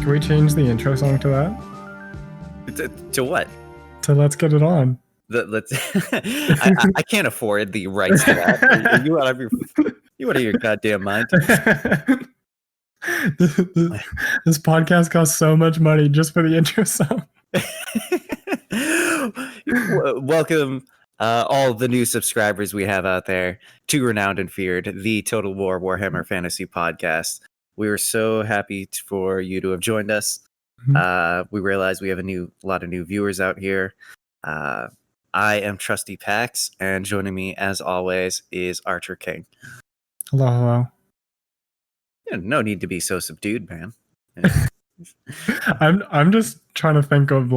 Can we change the intro song to that? To what? To Let's Get It On. Let's. I can't afford the rights to that. You out of your goddamn mind. This podcast costs so much money just for the intro song. Welcome, all the new subscribers we have out there to Renowned and Feared, the Total War Warhammer Fantasy Podcast. We were so happy for you to have joined us. We realize we have a lot of new viewers out here. I am Trusty Pax, and joining me, as always, is Archer King. Hello. Yeah, no need to be so subdued, man. I'm just trying to think of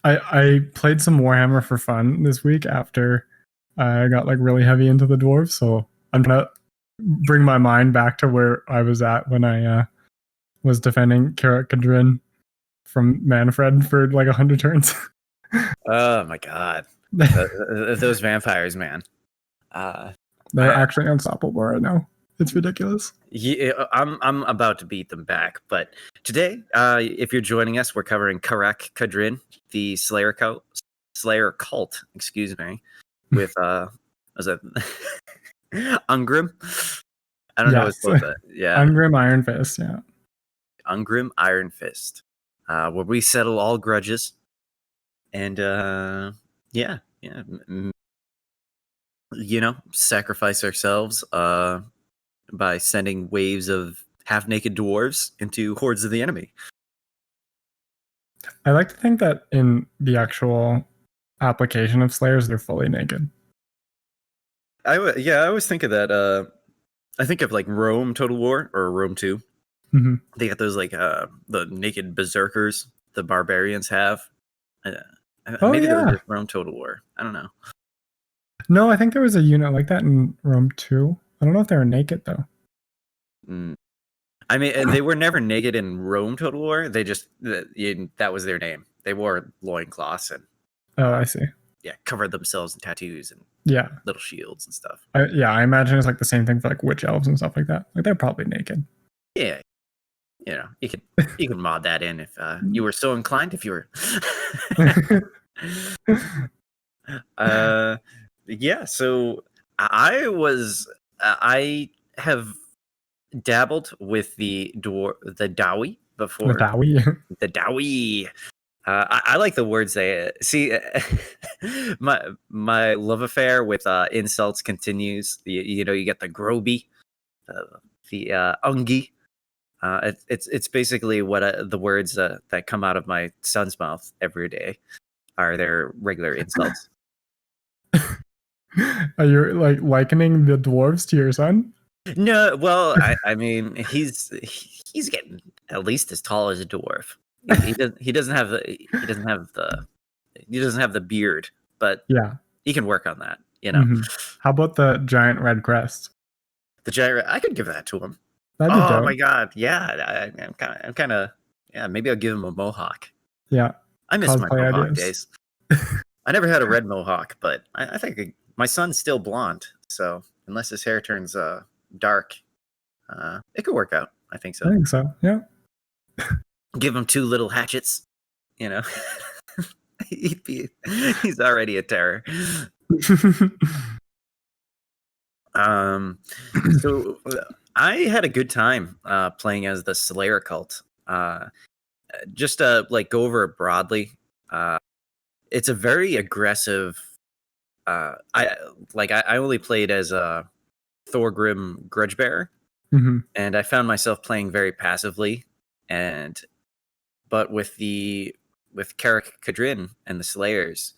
I played some Warhammer for fun this week after I got really heavy into the dwarves, so I'm gonna bring my mind back to where I was at when I was defending Karak Kadrin from Manfred for 100 turns. Oh my god, those vampires, man! They're actually unstoppable right now. It's ridiculous. Yeah, I'm about to beat them back. But today, if you're joining us, we're covering Karak Kadrin, the Slayer cult. Excuse me, with was it Ungrim? I don't know what's called that. Yeah, Ungrim Ironfist. Yeah, Ungrim Ironfist, where we settle all grudges, and sacrifice ourselves by sending waves of half-naked dwarves into hordes of the enemy. I like to think that in the actual application of Slayers, they're fully naked. I always think of that. I think of Rome Total War or Rome 2. Mm-hmm. They got those the naked berserkers the barbarians have. Maybe they were just Rome Total War. I don't know. No, I think there was a unit like that in Rome 2. I don't know if they were naked though. I mean, they were never naked in Rome Total War. They just that was their name. They wore loincloths and I see. Yeah, covered themselves in tattoos and little shields and stuff. I imagine it's the same thing for witch elves and stuff like that. They're probably naked. Yeah, you can mod that in if you were so inclined. If you were. So I have dabbled with the Dawi before. The Dawi? The Dawi. I like the words they see. My love affair with insults continues. You get the Grobi, the Ungi. It's basically what the words that come out of my son's mouth every day are their regular insults. Are you likening the dwarves to your son? No, well, I mean he's getting at least as tall as a dwarf. He doesn't have the beard, but he can work on that. Mm-hmm. How about the giant red crest? The giant, I could give that to him. That'd be dope. My god, yeah, I'm kind of maybe I'll give him a mohawk. Yeah, I miss my mohawk days. I never had a red mohawk, but I think my son's still blonde, so unless his hair turns dark, it could work out. I think so. Yeah. Give him 2 little hatchets, he's already a terror. So I had a good time playing as the Slayer cult. Just to go over it broadly, it's a very aggressive. I only played as a Thorgrim grudge bearer, and I found myself playing very passively. But with Karak Kadrin and the Slayers,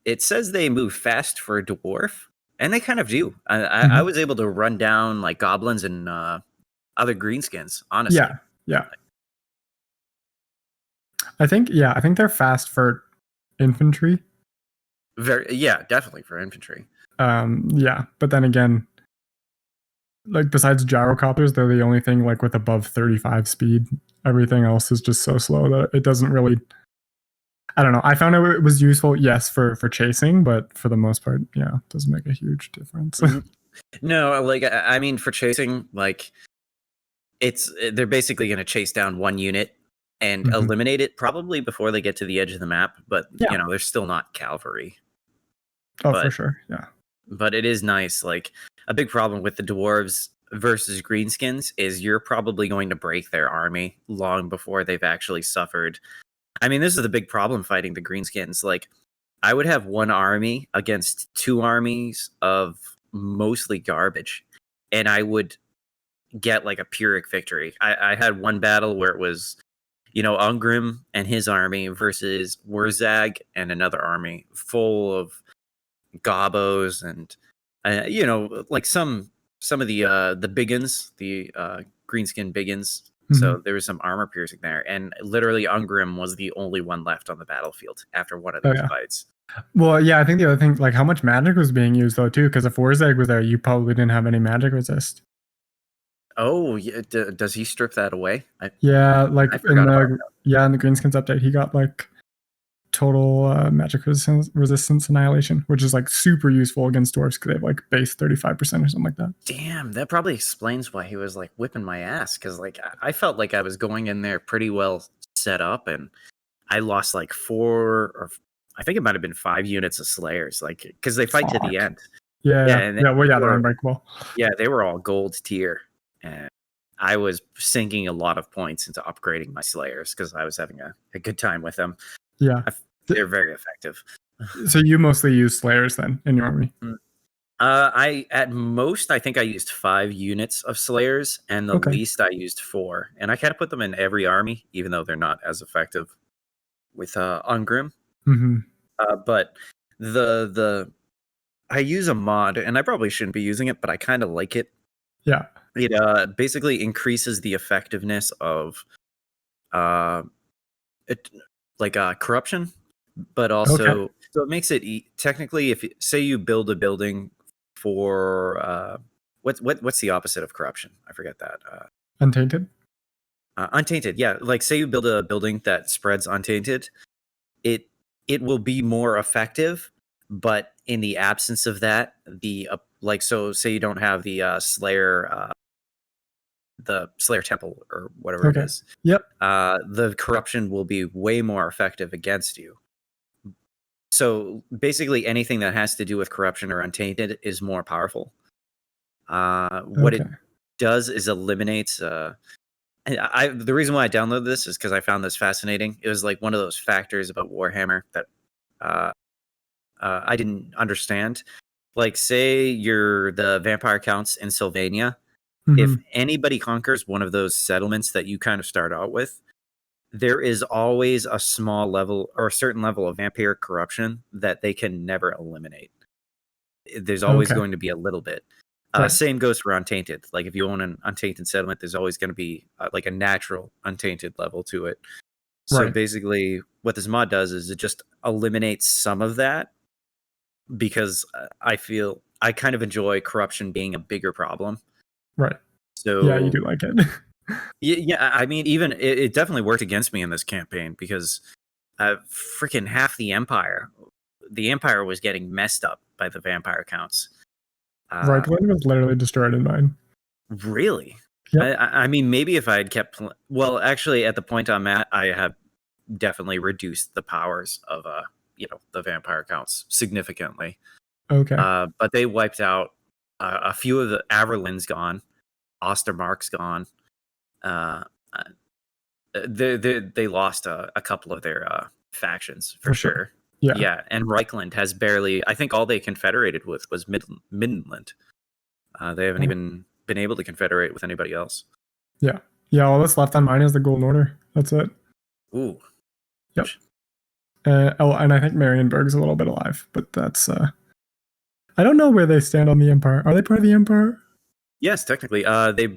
it says they move fast for a dwarf, and they kind of do. I was able to run down goblins and other greenskins. Honestly, yeah. I think they're fast for infantry. Definitely for infantry. But then again, besides gyrocopters, they're the only thing with above 35 speed. Everything else is just so slow that it doesn't really. I don't know. I found it was useful, yes, for chasing, but for the most part, it doesn't make a huge difference. No, I mean for chasing, they're basically going to chase down one unit and eliminate it probably before they get to the edge of the map. But Yeah. they're still not cavalry. Oh, But- for sure. Yeah. But it is nice. Like, a big problem with the dwarves versus greenskins is you're probably going to break their army long before they've actually suffered. I mean, this is the big problem fighting the greenskins. Like, I would have one army against two armies of mostly garbage, and I would get like a Pyrrhic victory. I had one battle where it was, Ungrim and his army versus Wurzag and another army full of gobos and like some of the biggins, the greenskin biggins. So there was some armor piercing there, and literally Ungrim was the only one left on the battlefield after one of those fights. Well, yeah, I think the other thing, like how much magic was being used though too, because if Wurzag was there, you probably didn't have any magic resist. Oh, yeah, does he strip that away? Yeah, like I forgot about in the Greenskins update, he got like total magic resistance annihilation, which is like super useful against dwarves because they have like base 35% or something like that. Damn, that probably explains why he was like whipping my ass, because like I felt like I was going in there pretty well set up, and I lost like 4 or I think it might have been 5 units of Slayers, like because they fight to the end. Yeah, they're unbreakable. Yeah, they were all gold tier, and I was sinking a lot of points into upgrading my Slayers because I was having a good time with them. Yeah, they're very effective. So you mostly use Slayers then in your army? At most I think I used 5 units of Slayers, and the least I used 4, and I kind of put them in every army, even though they're not as effective with Ungrim. But the I use a mod, and I probably shouldn't be using it, but I kind of like it. Yeah. It basically increases the effectiveness of corruption, but also so it makes it technically, if say you build a building for what's the opposite of corruption? I forget that. Untainted. Untainted, yeah. Like say you build a building that spreads untainted, it will be more effective. But in the absence of that, so say you don't have the Slayer temple or whatever it is. Yep. The corruption will be way more effective against you. So basically, anything that has to do with corruption or untainted is more powerful. What it does is eliminates. The reason why I downloaded this is because I found this fascinating. It was like one of those factors about Warhammer that I didn't understand. Like, say you're the vampire counts in Sylvania. If anybody conquers one of those settlements that you kind of start out with, there is always a small level or a certain level of vampiric corruption that they can never eliminate. There's always going to be a little bit. Same goes for untainted. Like if you own an untainted settlement, there's always going to be like a natural untainted level to it. So basically what this mod does is it just eliminates some of that, because I feel I kind of enjoy corruption being a bigger problem. Right. So yeah, you do like it. Yeah, I mean, even it definitely worked against me in this campaign, because freaking half the Empire was getting messed up by the vampire counts. Reichland was literally destroyed in mine. Really? Yep. I mean, maybe if I had kept... Well, actually, at the point I'm at, I have definitely reduced the powers of the vampire counts significantly. But they wiped out a few of the... Averlin's gone. Ostermark's gone. They lost a couple of their factions for sure. Yeah, and Reichland has barely... I think all they confederated with was Midland. They haven't even been able to confederate with anybody else. Yeah, all that's left on mine is the Golden Order. That's it. Ooh. Yep. And I think Marienburg's a little bit alive, but that's... I don't know where they stand on the Empire. Are they part of the Empire? Yes, technically. They...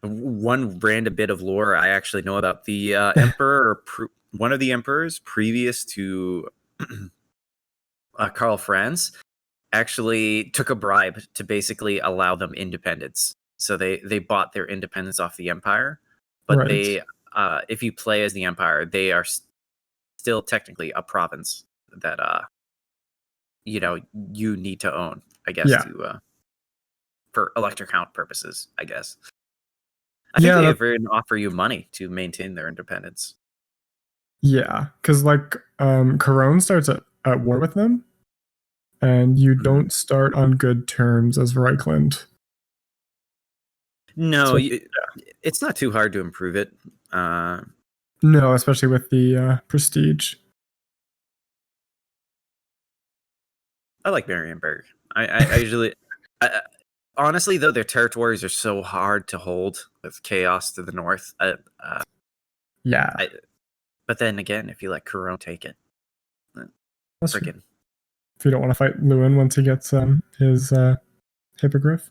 One random bit of lore I actually know about: the emperor, one of the emperors previous to Karl Franz, actually took a bribe to basically allow them independence. So they bought their independence off the Empire, but they, if you play as the Empire, they are still technically a province that you need to own, I guess, to for elector count purposes, I guess. I think Yeah, they that, even offer you money to maintain their independence. yeah, because like Corone starts at war with them, and you Mhm. don't start on good terms as Reichland. No, So it's not too hard to improve it. no, especially with the prestige. I like Marienburg. I usually, honestly though, their territories are so hard to hold with chaos to the north. Yeah, But then again, if you let Corone take it, that's true. freaking If you don't want to fight Lewin once he gets his hippogriff.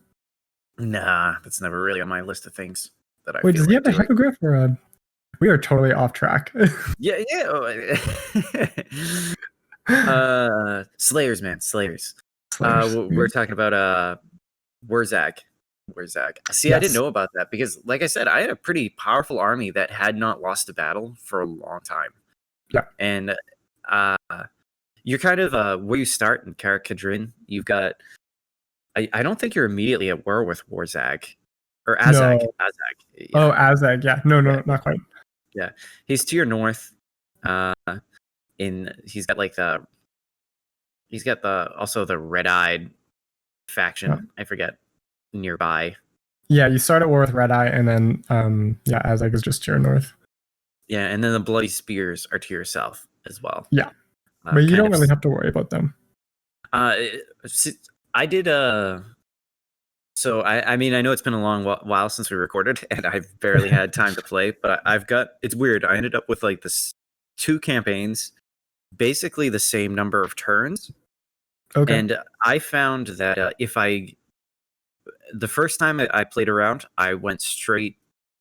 nah, that's never really on my list of things that I Wait, feel does he like have a doing. hippogriff or a? We are totally off track. Yeah, yeah. Slayers, man, Slayers. Slayers. We're talking about Wurzag. Wurzag. See, I didn't Yes. know about that because, like I said, I had a pretty powerful army that had not lost a battle for a long time. Yeah. And uh, you're kind of where you start in Karak Kadrin. You've got. I don't think you're immediately at war with Wurzag or Azag. No. Azag. Yeah. Oh, Azag. Yeah. No, Yeah. not quite. Yeah. He's to your north. Uh, he's got like also the red-eyed faction. Yeah. I forget nearby. Yeah, you start at war with Red Eye, and then yeah, Azag is just to your north. Yeah, and then the bloody spears are to your south as well. Yeah, but you kind don't of really have to worry about them. I did so I mean I know it's been a long while since we recorded and I've barely had time to play, but I've got it's weird. I ended up with like this 2 campaigns, basically the same number of turns. Okay. And I found that the first time I played around, I went straight,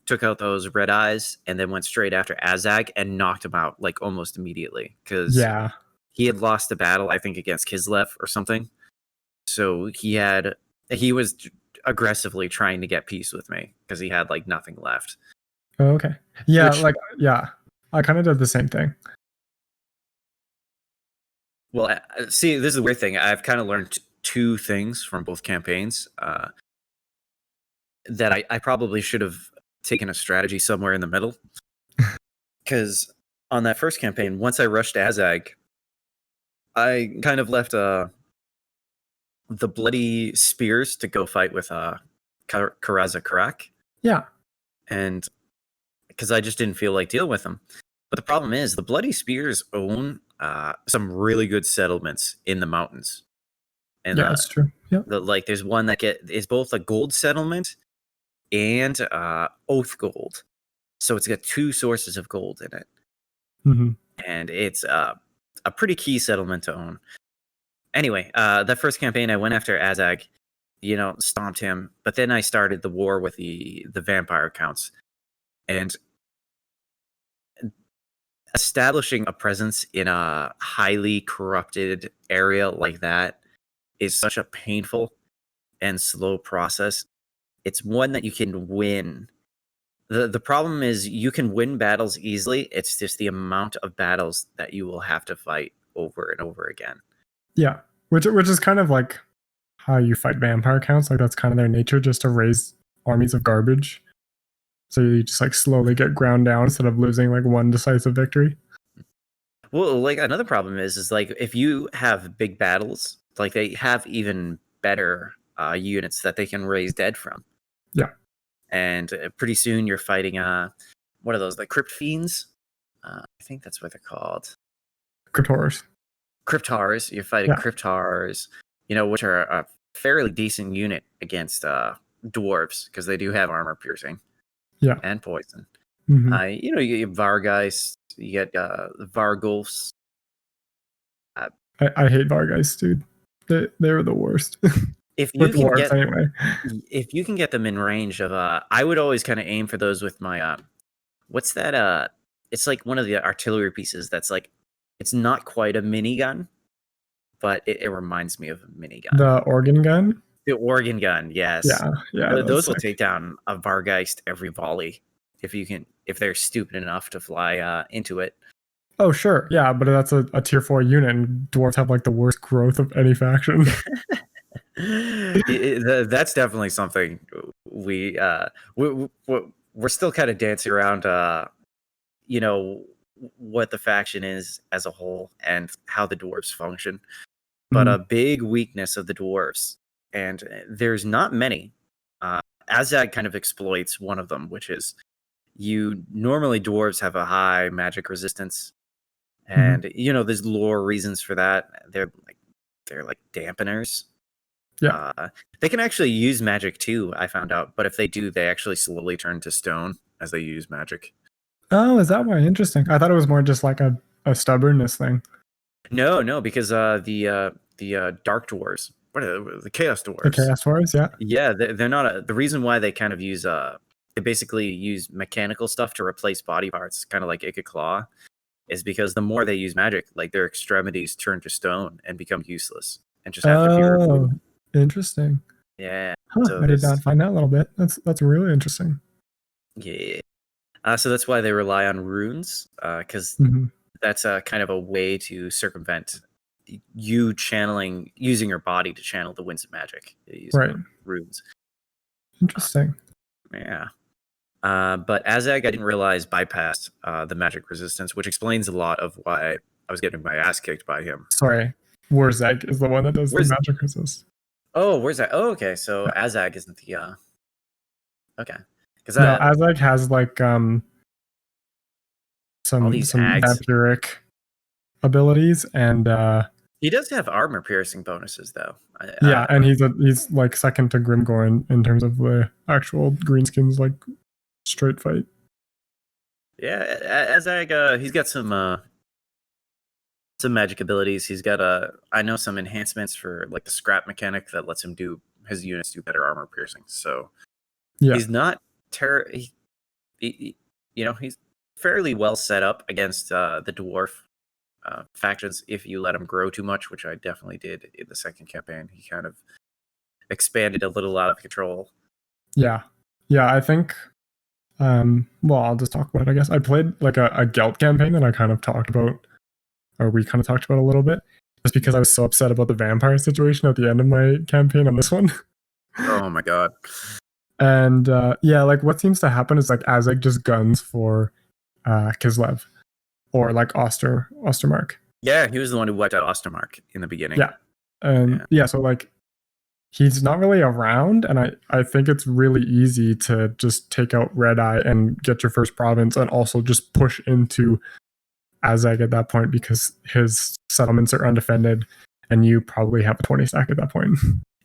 took out those red eyes, and then went straight after Azag and knocked him out like almost immediately because Yeah. he had lost a battle, I think, against Kislev or something. So he was aggressively trying to get peace with me because he had like nothing left. Oh, okay. Yeah, Which, like yeah, I kind of did the same thing. well, see, this is the weird thing. I've kind of learned 2 things from both campaigns that I probably should have taken a strategy somewhere in the middle. Because on that first campaign, once I rushed Azag, I kind of left the bloody spears to go fight with Karak. Yeah. And because I just didn't feel like dealing with them. But the problem is the bloody spears own some really good settlements in the mountains. And Yeah, that's true. Yeah. like there's one that is both a gold settlement and oath gold. So it's got 2 sources of gold in it. Mm-hmm. And it's a pretty key settlement to own. Anyway, that first campaign, I went after Azag, stomped him. But then I started the war with the vampire counts. And establishing a presence in a highly corrupted area like that is such a painful and slow process. It's one that you can win. The problem is you can win battles easily. It's just the amount of battles that you will have to fight over and over again. Yeah, which is kind of like how you fight vampire counts. Like that's kind of their nature, just to raise armies of garbage. So you just like slowly get ground down instead of losing like one decisive victory. Well, like another problem is like if you have big battles, like they have even better units that they can raise dead from. Yeah. And pretty soon you're fighting what are those, like crypt fiends? I think that's what they're called. Cryptors. Cryptars. You're fighting Cryptars, which are a fairly decent unit against dwarves because they do have armor piercing. Yeah. And poison. Mm-hmm. You get Vargeist, you get Vargulfs. I hate Vargeist, dude. They're the worst. If you with can dwarves, anyway. If you can get them in range of I would always kind of aim for those with my what's that it's like one of the artillery pieces that's like it's not quite a minigun, but it reminds me of a minigun. The organ gun? The organ gun, yes. Yeah. Those will take down a Vargeist every volley if they're stupid enough to fly into it. Oh, sure. Yeah, but that's a tier 4 unit, and dwarves have like the worst growth of any faction. That's definitely something we we're still kind of dancing around, you know, what the faction is as a whole and how the dwarves function. But a big weakness of the dwarves, and there's not many. Azag kind of exploits one of them, which is normally dwarves have a high magic resistance, and there's lore reasons for that. They're like dampeners. Yeah. They can actually use magic too, I found out, but if they do, they actually slowly turn to stone as they use magic. Oh, is that why? Interesting. I thought it was more just like a stubbornness thing. No, because the dark dwarves, what are the chaos dwarves? The chaos dwarves, yeah. Yeah, they're not the reason why they kind of use they basically use mechanical stuff to replace body parts, kind of like Ika Claw, is because the more they use magic, like their extremities turn to stone and become useless and just have to be removed. Interesting. Yeah. Huh, So I did not find that a little bit. That's really interesting. Yeah. So that's why they rely on runes, because that's kind of a way to circumvent you using your body to channel the winds of magic. Using runes. Interesting. Yeah. But Azag, I didn't realize, bypassed the magic resistance, which explains a lot of why I was getting my ass kicked by him. Sorry. Warzag is the one that does the magic resist. Oh, where's that? Oh, okay. So Azag isn't the okay. Because Azag has like some vampiric abilities, and he does have armor piercing bonuses though. And he's like second to Grimgor in terms of the actual greenskins like straight fight. Yeah, Azag, he's got some magic abilities. He's got I know some enhancements for like the scrap mechanic that lets him his units do better armor piercing. So he's not he's fairly well set up against the dwarf factions if you let him grow too much, which I definitely did in the second campaign. He kind of expanded a little out of control. Yeah, I think. Well, I'll just talk about it, I guess. I played like a Gelt campaign that I kind of talked about, or we kind of talked about a little bit, just because I was so upset about the vampire situation at the end of my campaign on this one. Oh my god. And like what seems to happen is like Azag just guns for Kislev or like Ostermark. Yeah, he was the one who wiped out Ostermark in the beginning. Yeah. And so like he's not really around, and I think it's really easy to just take out Red Eye and get your first province and also just push into Azag at that point because his settlements are undefended and you probably have a 20 stack at that point.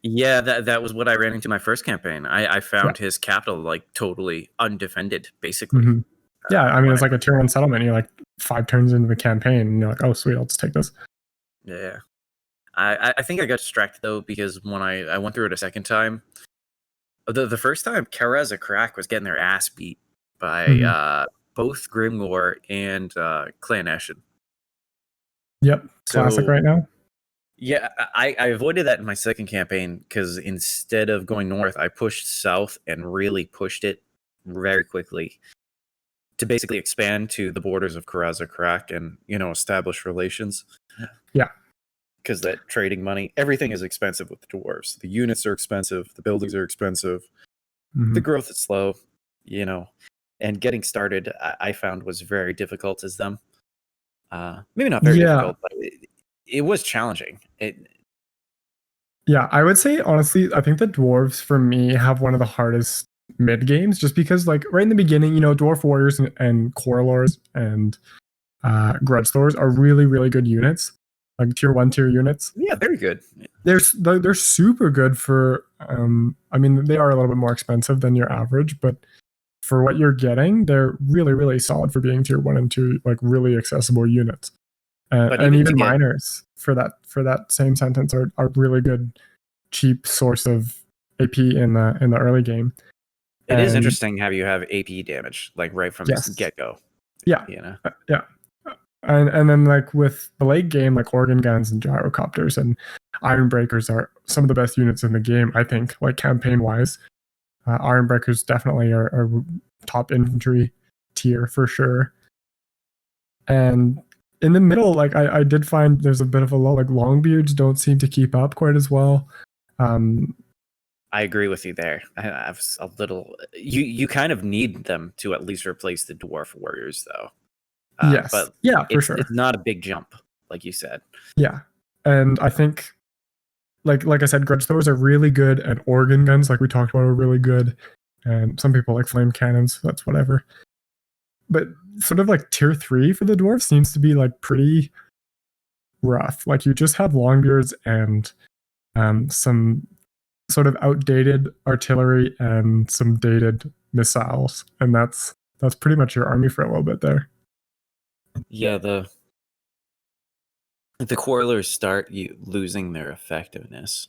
Yeah, that was what I ran into my first campaign. I found his capital like totally undefended, basically. Yeah, I mean, it's like a tier 1 settlement. You're like 5 turns into the campaign, and you're like, oh, sweet, I'll just take this. Yeah. I think I got distracted, though, because when I went through it a second time, the first time, Karak Kadrin was getting their ass beat by both Grimgor and Clan Eshin. Yep, classic right now. Yeah, I avoided that in my second campaign because instead of going north, I pushed south and really pushed it very quickly to basically expand to the borders of Karak Kadrin and, establish relations. Yeah. Because that trading money, everything is expensive with the dwarves. The units are expensive. The buildings are expensive. The growth is slow, and getting started, I found was very difficult as them. Maybe not very difficult, but it was challenging. Yeah, I would say, honestly, I think the dwarves, for me, have one of the hardest mid games, just because, like, right in the beginning, dwarf warriors and Coralors and grudge thors are really, really good units, like tier 1 tier units. Yeah, very good. They're super good for. I mean, they are a little bit more expensive than your average, but for what you're getting, they're really, really solid for being tier 1 and 2, like really accessible units. And even miners for that same sentence are really good, cheap source of AP in the early game. It is interesting how you have AP damage like right from the get go. Yeah, yeah. And then like with the late game, like organ guns and gyrocopters and iron breakers are some of the best units in the game. I think, like campaign wise, iron breakers definitely are top infantry tier for sure. And in the middle, like I did find there's a bit of a low, like Longbeards don't seem to keep up quite as well. I I agree with you there. I was a little. You kind of need them to at least replace the dwarf warriors, though. Yes. But Yeah, for it's sure. not a big jump, like you said. Yeah. And I think like I said, grudge throwers are really good, and organ guns, like we talked about, are really good. And some people like flame cannons, so that's whatever. But sort of like tier 3 for the dwarf seems to be like pretty rough. Like you just have longbeards and some sort of outdated artillery and some dated missiles, and that's pretty much your army for a little bit there. Yeah, the quarrelers start losing their effectiveness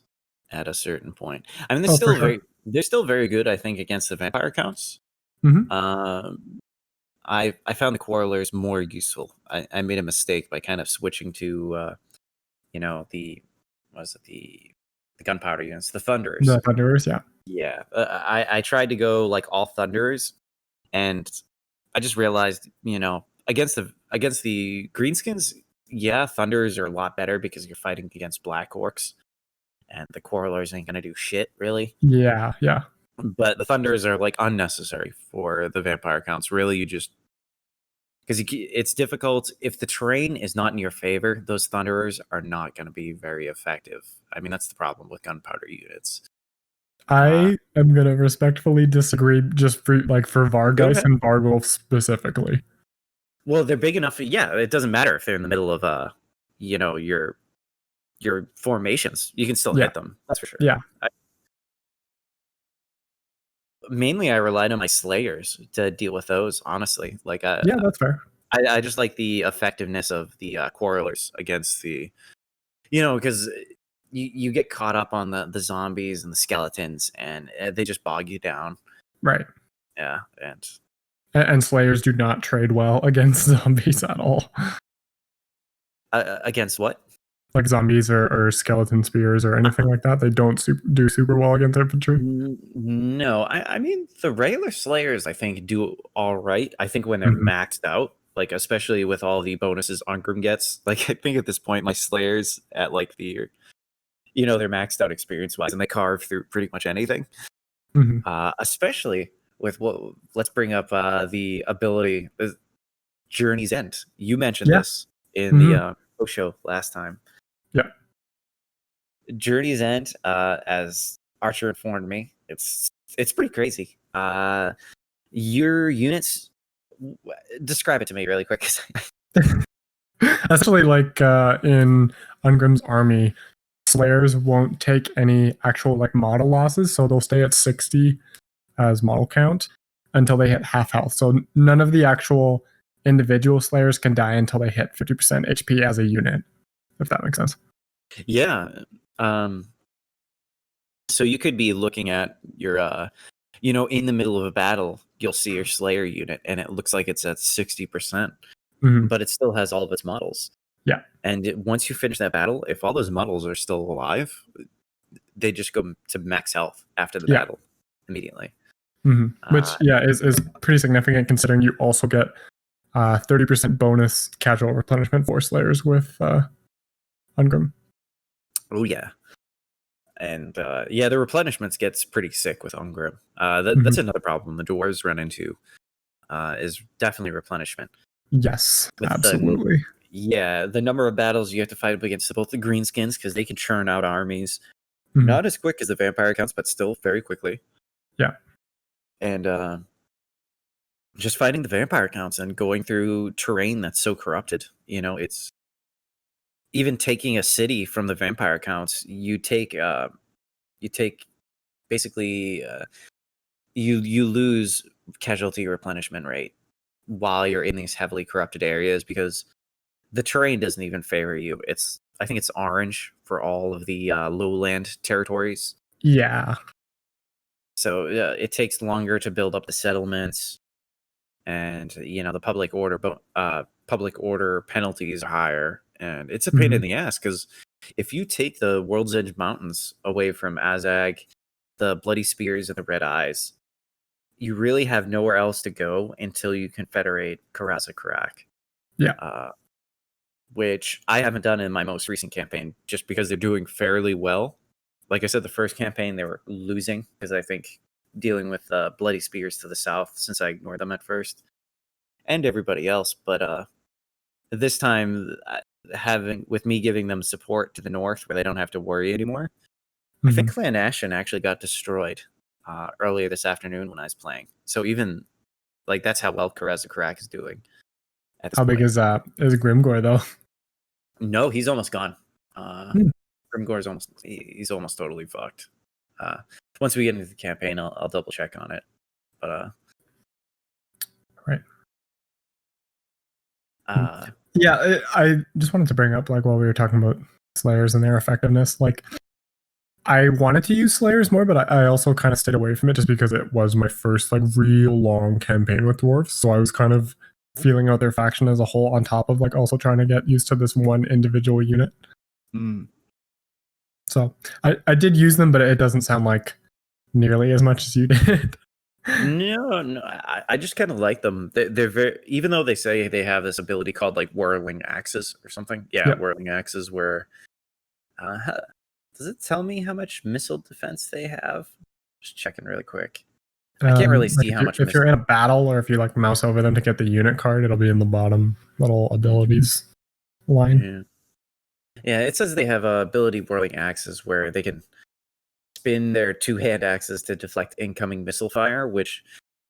at a certain point. I mean, they're still very good, I think, against the vampire counts. Mm-hmm. I found the quarrelers more useful. I made a mistake by kind of switching to the gunpowder units, the thunderers. The thunderers, yeah. Yeah, I tried to go like all thunderers, and I just realized, against the greenskins, yeah, thunderers are a lot better because you're fighting against black orcs, and the quarrelers ain't gonna do shit really. Yeah, yeah. But the thunderers are like unnecessary for the vampire counts. Really, you just because it's difficult if the terrain is not in your favor. Those thunderers are not going to be very effective. I mean, that's the problem with gunpowder units. I am gonna respectfully disagree, just for Vargeist and Vargulf specifically. Well, they're big enough. Yeah, it doesn't matter if they're in the middle of your formations. You can still hit them. That's for sure. Yeah. Mainly, I relied on my slayers to deal with those. Honestly, yeah, that's fair. I just like the effectiveness of the quarrelers against the, because you get caught up on the zombies and the skeletons, and they just bog you down. Right. Yeah, and slayers do not trade well against zombies at all. Against what? Like zombies or skeleton spears or anything like that. They don't do super well against infantry. No, I mean the regular slayers I think do all right. I think when they're maxed out, like especially with all the bonuses Ungrim gets, like I think at this point my slayers at like they're maxed out experience wise and they carve through pretty much anything. Especially with let's bring up the ability Journey's End. You mentioned this in the post show last time. Yeah. Journey's End, as Archer informed me, it's pretty crazy. Your units, describe it to me really quick. Essentially, like in Ungrim's army, slayers won't take any actual like model losses, so they'll stay at 60 as model count until they hit half health. So none of the actual individual slayers can die until they hit 50% HP as a unit, if that makes sense. Yeah. So you could be looking at your, in the middle of a battle, you'll see your Slayer unit, and it looks like it's at 60%, but it still has all of its models. Yeah. And once you finish that battle, if all those models are still alive, they just go to max health after the battle immediately. Which, is pretty significant considering you also get 30% bonus casual replenishment for Slayers with Ungrim. Oh, yeah. And the replenishments gets pretty sick with Ungrim. That's another problem the dwarves run into, is definitely replenishment. Yes, absolutely. The number of battles you have to fight up against both the greenskins because they can churn out armies. Not as quick as the vampire counts, but still very quickly. Yeah. And just fighting the vampire counts and going through terrain that's so corrupted. It's even taking a city from the vampire counts. You take basically you lose casualty replenishment rate while you're in these heavily corrupted areas because the terrain doesn't even favor you. I think it's orange for all of the lowland territories. Yeah. So it takes longer to build up the settlements, and the public order penalties are higher, and it's a pain in the ass because if you take the World's Edge Mountains away from Azag, the Bloody Spears and the Red Eyes, you really have nowhere else to go until you confederate Karak. Yeah. Which I haven't done in my most recent campaign just because they're doing fairly well. like I said, the first campaign they were losing because I think dealing with bloody spears to the south, since I ignored them at first, and everybody else. But this time, having with me giving them support to the north, where they don't have to worry anymore. I think Clan Ashen actually got destroyed earlier this afternoon when I was playing. So even like that's how well Karak is doing. At this How big point. is Grimgor though? No, he's almost gone. Hmm. Grimgor's he's almost totally fucked. Once we get into the campaign, I'll double check on it. But Right. Uh, Yeah, I just wanted to bring up, like, while we were talking about Slayers and their effectiveness, like, I wanted to use Slayers more, but I also kind of stayed away from it just because it was my first, like, real long campaign with dwarves. So I was kind of feeling out their faction as a whole on top of, like, also trying to get used to this one individual unit. So I did use them, but it doesn't sound like nearly as much as you did. No, I just kind of like them. They're very, even though they say they have this ability called like whirling axes or something. Yeah, Yep. whirling axes. Where does it tell me how much missile defense they have? Just checking really quick. I can't really see how much. If you're in a battle, or if you like mouse over them to get the unit card, it'll be in the bottom little abilities line. Yeah, it says they have a ability whirling axes where they can spin their two-hand axes to deflect incoming missile fire, which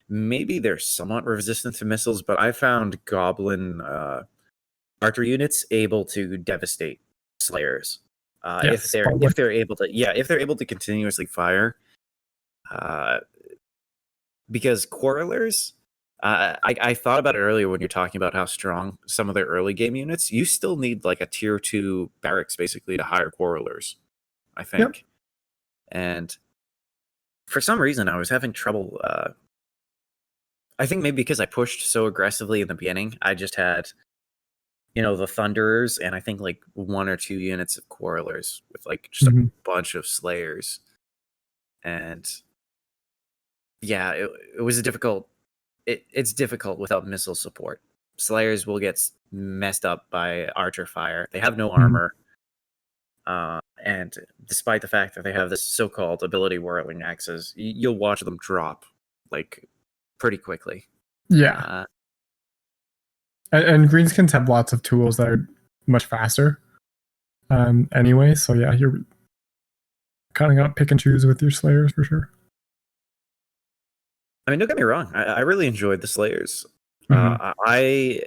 maybe they're somewhat resistant to missiles, but I found goblin archer units able to devastate slayers Yes, if they're able to continuously fire. Because quarrelers, I thought about it earlier when you're talking about how strong some of their early game units. You still need like a tier 2 barracks basically to hire quarrelers, I think. Yep. And for some reason, I was having trouble. I think maybe because I pushed so aggressively in the beginning, I just had, the Thunderers and I think like 1 or 2 units of Quarrelers with like just a bunch of Slayers. And yeah, it was difficult. It's difficult without missile support. Slayers will get messed up by archer fire. They have no armor. And despite the fact that they have this so-called ability whirling axes, you'll watch them drop like pretty quickly. Yeah. And greenskins have lots of tools that are much faster. Anyway, so yeah, you're kind of got to pick and choose with your Slayers for sure. I mean, don't get me wrong. I really enjoyed the Slayers. I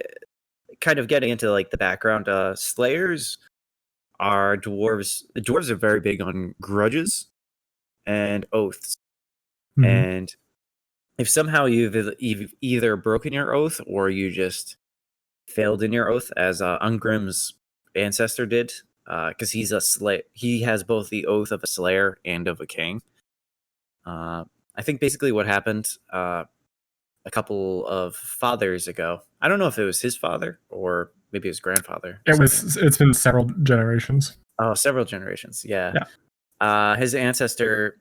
kind of getting into like the background. Slayers are dwarves. The dwarves are very big on grudges and oaths. And if somehow you've either broken your oath or you just failed in your oath, as Ungrim's ancestor did, because he's a he has both the oath of a slayer and of a king. I think basically what happened a couple of fathers ago. I don't know if it was his father or maybe his grandfather. It's been several generations. Oh, several generations. Yeah. His ancestor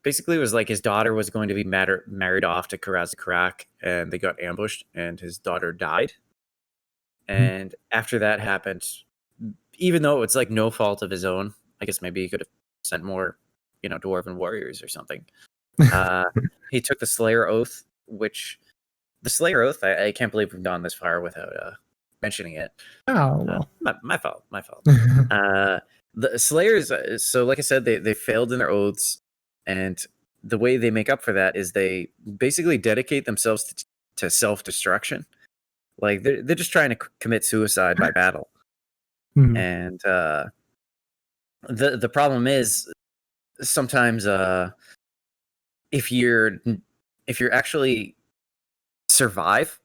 basically was like his daughter was going to be married off to Karak, and they got ambushed, and his daughter died. And after that happened, even though it's like no fault of his own, I guess maybe he could have sent more, dwarven warriors or something. He took the Slayer Oath, which the Slayer Oath, I can't believe we've gone this far without mentioning it. Oh, well. My fault. The Slayers, so like I said, they failed in their oaths, and the way they make up for that is they basically dedicate themselves to self-destruction. Like they're just trying to commit suicide by battle. And the problem is sometimes if you're actually survive,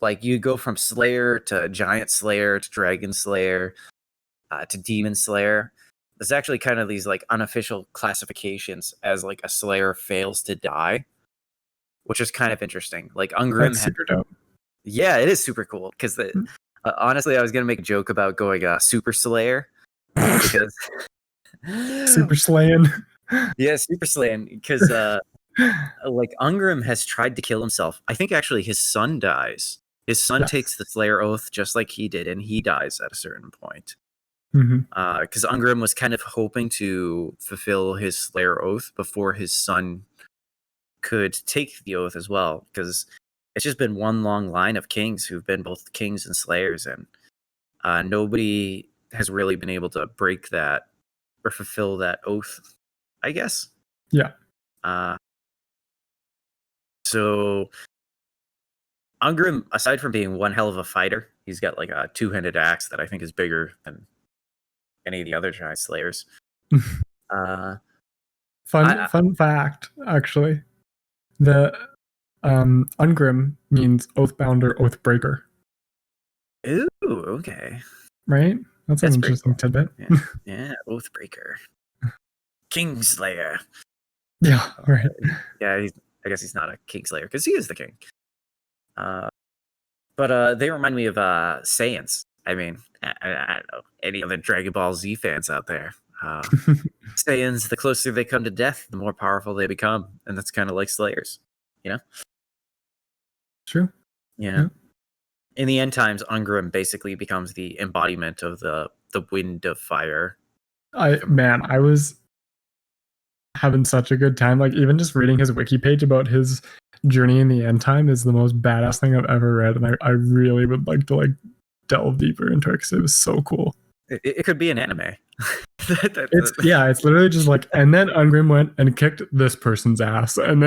like you go from Slayer to Giant Slayer to Dragon Slayer to Demon Slayer. There's actually kind of these like unofficial classifications as like a Slayer fails to die, which is kind of interesting. Like Ungrim, that's super dope. Yeah, it is super cool because honestly, I was gonna make a joke about going Super Slayer because Super slaying. Yeah, super slaying because like Ungrim has tried to kill himself. I think actually his son dies. His son takes the Slayer Oath just like he did, and he dies at a certain point. Hmm. Because Ungrim was kind of hoping to fulfill his Slayer oath before his son could take the oath as well. Because it's just been one long line of kings who've been both kings and slayers, and nobody has really been able to break that or fulfill that oath, I guess. Yeah. So Ungrim, aside from being one hell of a fighter, he's got like a two-handed axe that I think is bigger than any of the other giant slayers. Fun fact, actually. The Ungrim means oathbound or oathbreaker. Ooh, okay. Right? That's an pretty interesting cool. tidbit. Yeah, Oathbreaker. Kingslayer. Yeah, right. Yeah, I guess he's not a Kingslayer because he is the king. But they remind me of Saiyans. I mean, I don't know any other Dragon Ball Z fans out there. Saiyans, the closer they come to death, the more powerful they become, and that's kind of like Slayers, you know? True. Yeah. In the end times, Ungrim basically becomes the embodiment of the wind of fire. I was having such a good time. Like, even just reading his wiki page about his journey in the end time is the most badass thing I've ever read, and I really would like to like delve deeper into it because it was so cool. It could be an anime. It's literally just like, and then Ungrim went and kicked this person's ass, and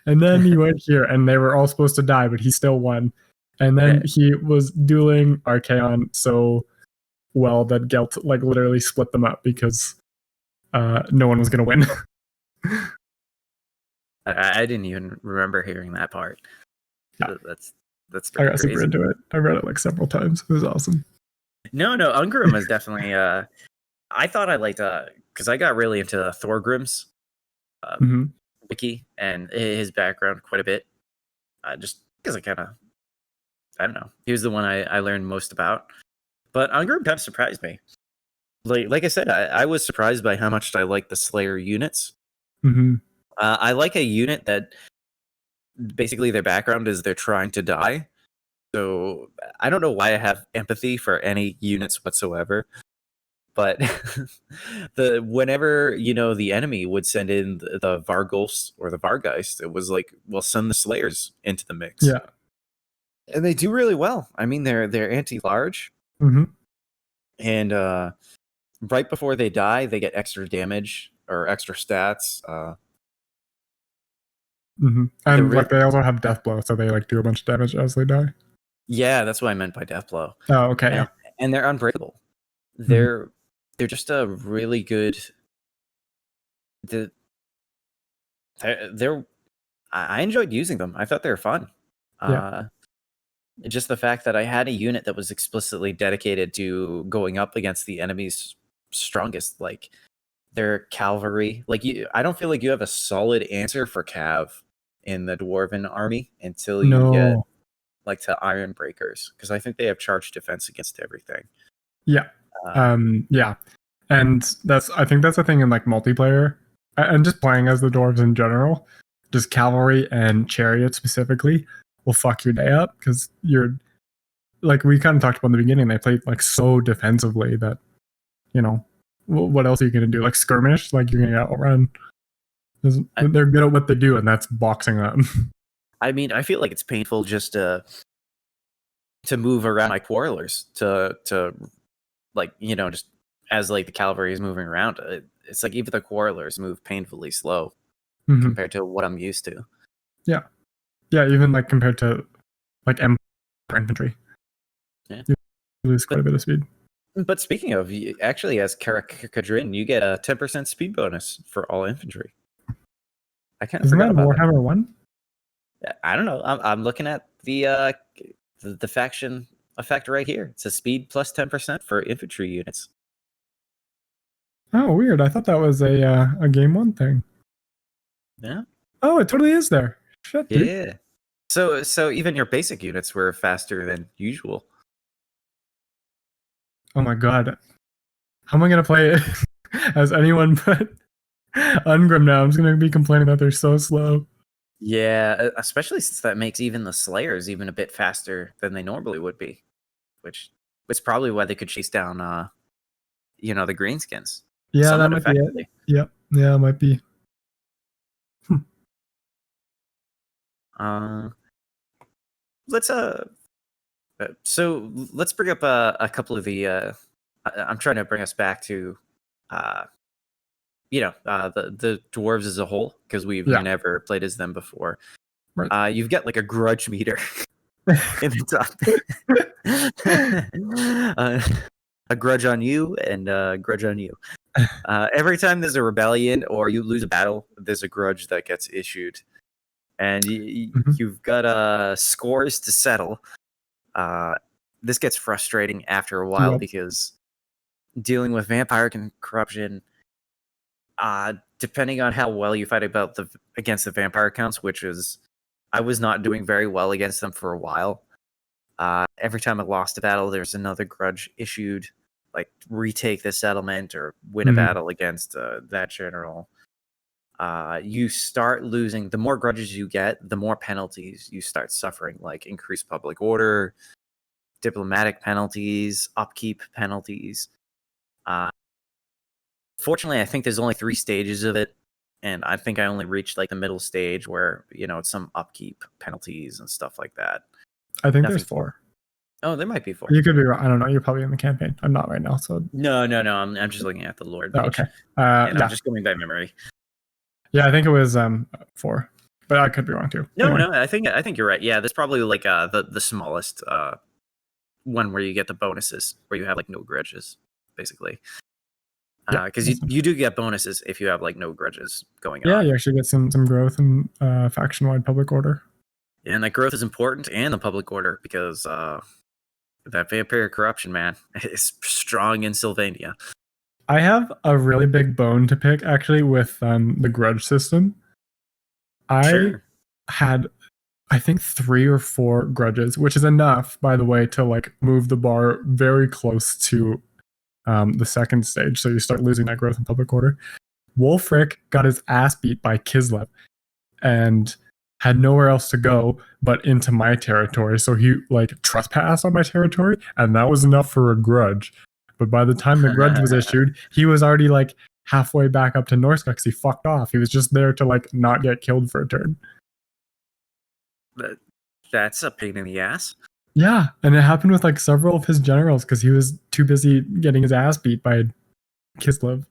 then he went here, and they were all supposed to die, but he still won. And then he was dueling Archaon so well that Gelt like literally split them up because no one was going to win. I didn't even remember hearing that part. Yeah. That's I got crazy. super into it. I read it like several times. It was awesome. No, Ungrim is definitely. I thought I liked because I got really into Thorgrim's wiki and his background quite a bit. Just because I don't know. He was the one I learned most about. But Ungrim kind of surprised me. Like I said, I was surprised by how much I like the Slayer units. Mm-hmm. I like a unit that basically their background is they're trying to die. So I don't know why I have empathy for any units whatsoever. But whenever the enemy would send in the Vargulfs or the Vargeist, it was like, well, send the Slayers into the mix. Yeah, and they do really well. I mean, they're anti-large, and right before they die, they get extra damage or extra stats. And like they also have death blow, so they like do a bunch of damage as they die. Yeah, that's what I meant by death blow. Oh, okay. And they're unbreakable. They're just a really good. I enjoyed using them. I thought they were fun. Just the fact that I had a unit that was explicitly dedicated to going up against the enemy's strongest, like their cavalry. Like I don't feel like you have a solid answer for cav in the Dwarven army until you get like to Iron Breakers, because I think they have charged defense against everything. Yeah. Yeah. And I think that's the thing in like multiplayer and just playing as the dwarves in general. Just cavalry and chariot specifically will fuck your day up because you're like we kind of talked about in the beginning. They play like so defensively that what else are you gonna do? Like skirmish? Like you're gonna outrun. They're good at what they do, and that's boxing them. I mean, I feel like it's painful just to move around my quarrelers to like just as like the cavalry is moving around. It's like even the quarrelers move painfully slow compared to what I'm used to. Yeah, even like compared to like infantry. Yeah, you lose quite a bit of speed. But speaking of, actually, as Karak Kadrin, you get a 10% speed bonus for all infantry. I kind of forgot about Warhammer that. 1? I don't know. I'm looking at the faction effect right here. It's a speed plus 10% for infantry units. Oh, weird. I thought that was a game 1 thing. Yeah. Oh, it totally is there. Shit, dude. Yeah. So even your basic units were faster than usual. Oh my god. How am I going to play it as anyone but Ungrim now? I'm just going to be complaining that they're so slow. Yeah, especially since that makes even the Slayers even a bit faster than they normally would be, which is probably why they could chase down the greenskins. Yeah, that Somewhat might be it. effectively. Yep. Yeah, it might be. Let's so let's bring up a couple of the. I'm trying to bring us back to, the dwarves as a whole, because we've Yeah. never played as them before. Right. You've got like a grudge meter in the top. A grudge on you and a grudge on you. Every time there's a rebellion or you lose a battle, there's a grudge that gets issued, and you've got scores to settle. This gets frustrating after a while because dealing with vampire corruption, depending on how well you fight against the vampire counts, which is, I was not doing very well against them for a while. Every time I lost a battle, there's another grudge issued, like retake the settlement or win a battle against that general. You start losing. The more grudges you get, the more penalties you start suffering, like increased public order, diplomatic penalties, upkeep penalties. Fortunately, I think there's only 3 stages of it, and I think I only reached like the middle stage where it's some upkeep penalties and stuff like that. I think there's 4. Oh, there might be 4. You could be wrong. I don't know. You're probably in the campaign. I'm not right now, so No. I'm just looking at the Lord page. okay. And I'm just going by memory. Yeah, I think it was 4, but I could be wrong too. No, I think you're right. Yeah, there's probably like the smallest one where you get the bonuses, where you have like no grudges, basically. Because you do get bonuses if you have like no grudges going on. Yeah, you actually get some growth in faction-wide public order. And that growth is important, and the public order, because that vampire corruption, man, is strong in Sylvania. I have a really big bone to pick, actually, with the grudge system. I had, I think, 3 or 4 grudges, which is enough, by the way, to like move the bar very close to the second stage. So you start losing that growth in public order. Wolfric got his ass beat by Kislev and had nowhere else to go but into my territory. So he like trespassed on my territory, and that was enough for a grudge. But by the time the grudge was issued, he was already like halfway back up to Norska because he fucked off. He was just there to like not get killed for a turn. That's a pain in the ass. Yeah, and it happened with like several of his generals because he was too busy getting his ass beat by Kislev.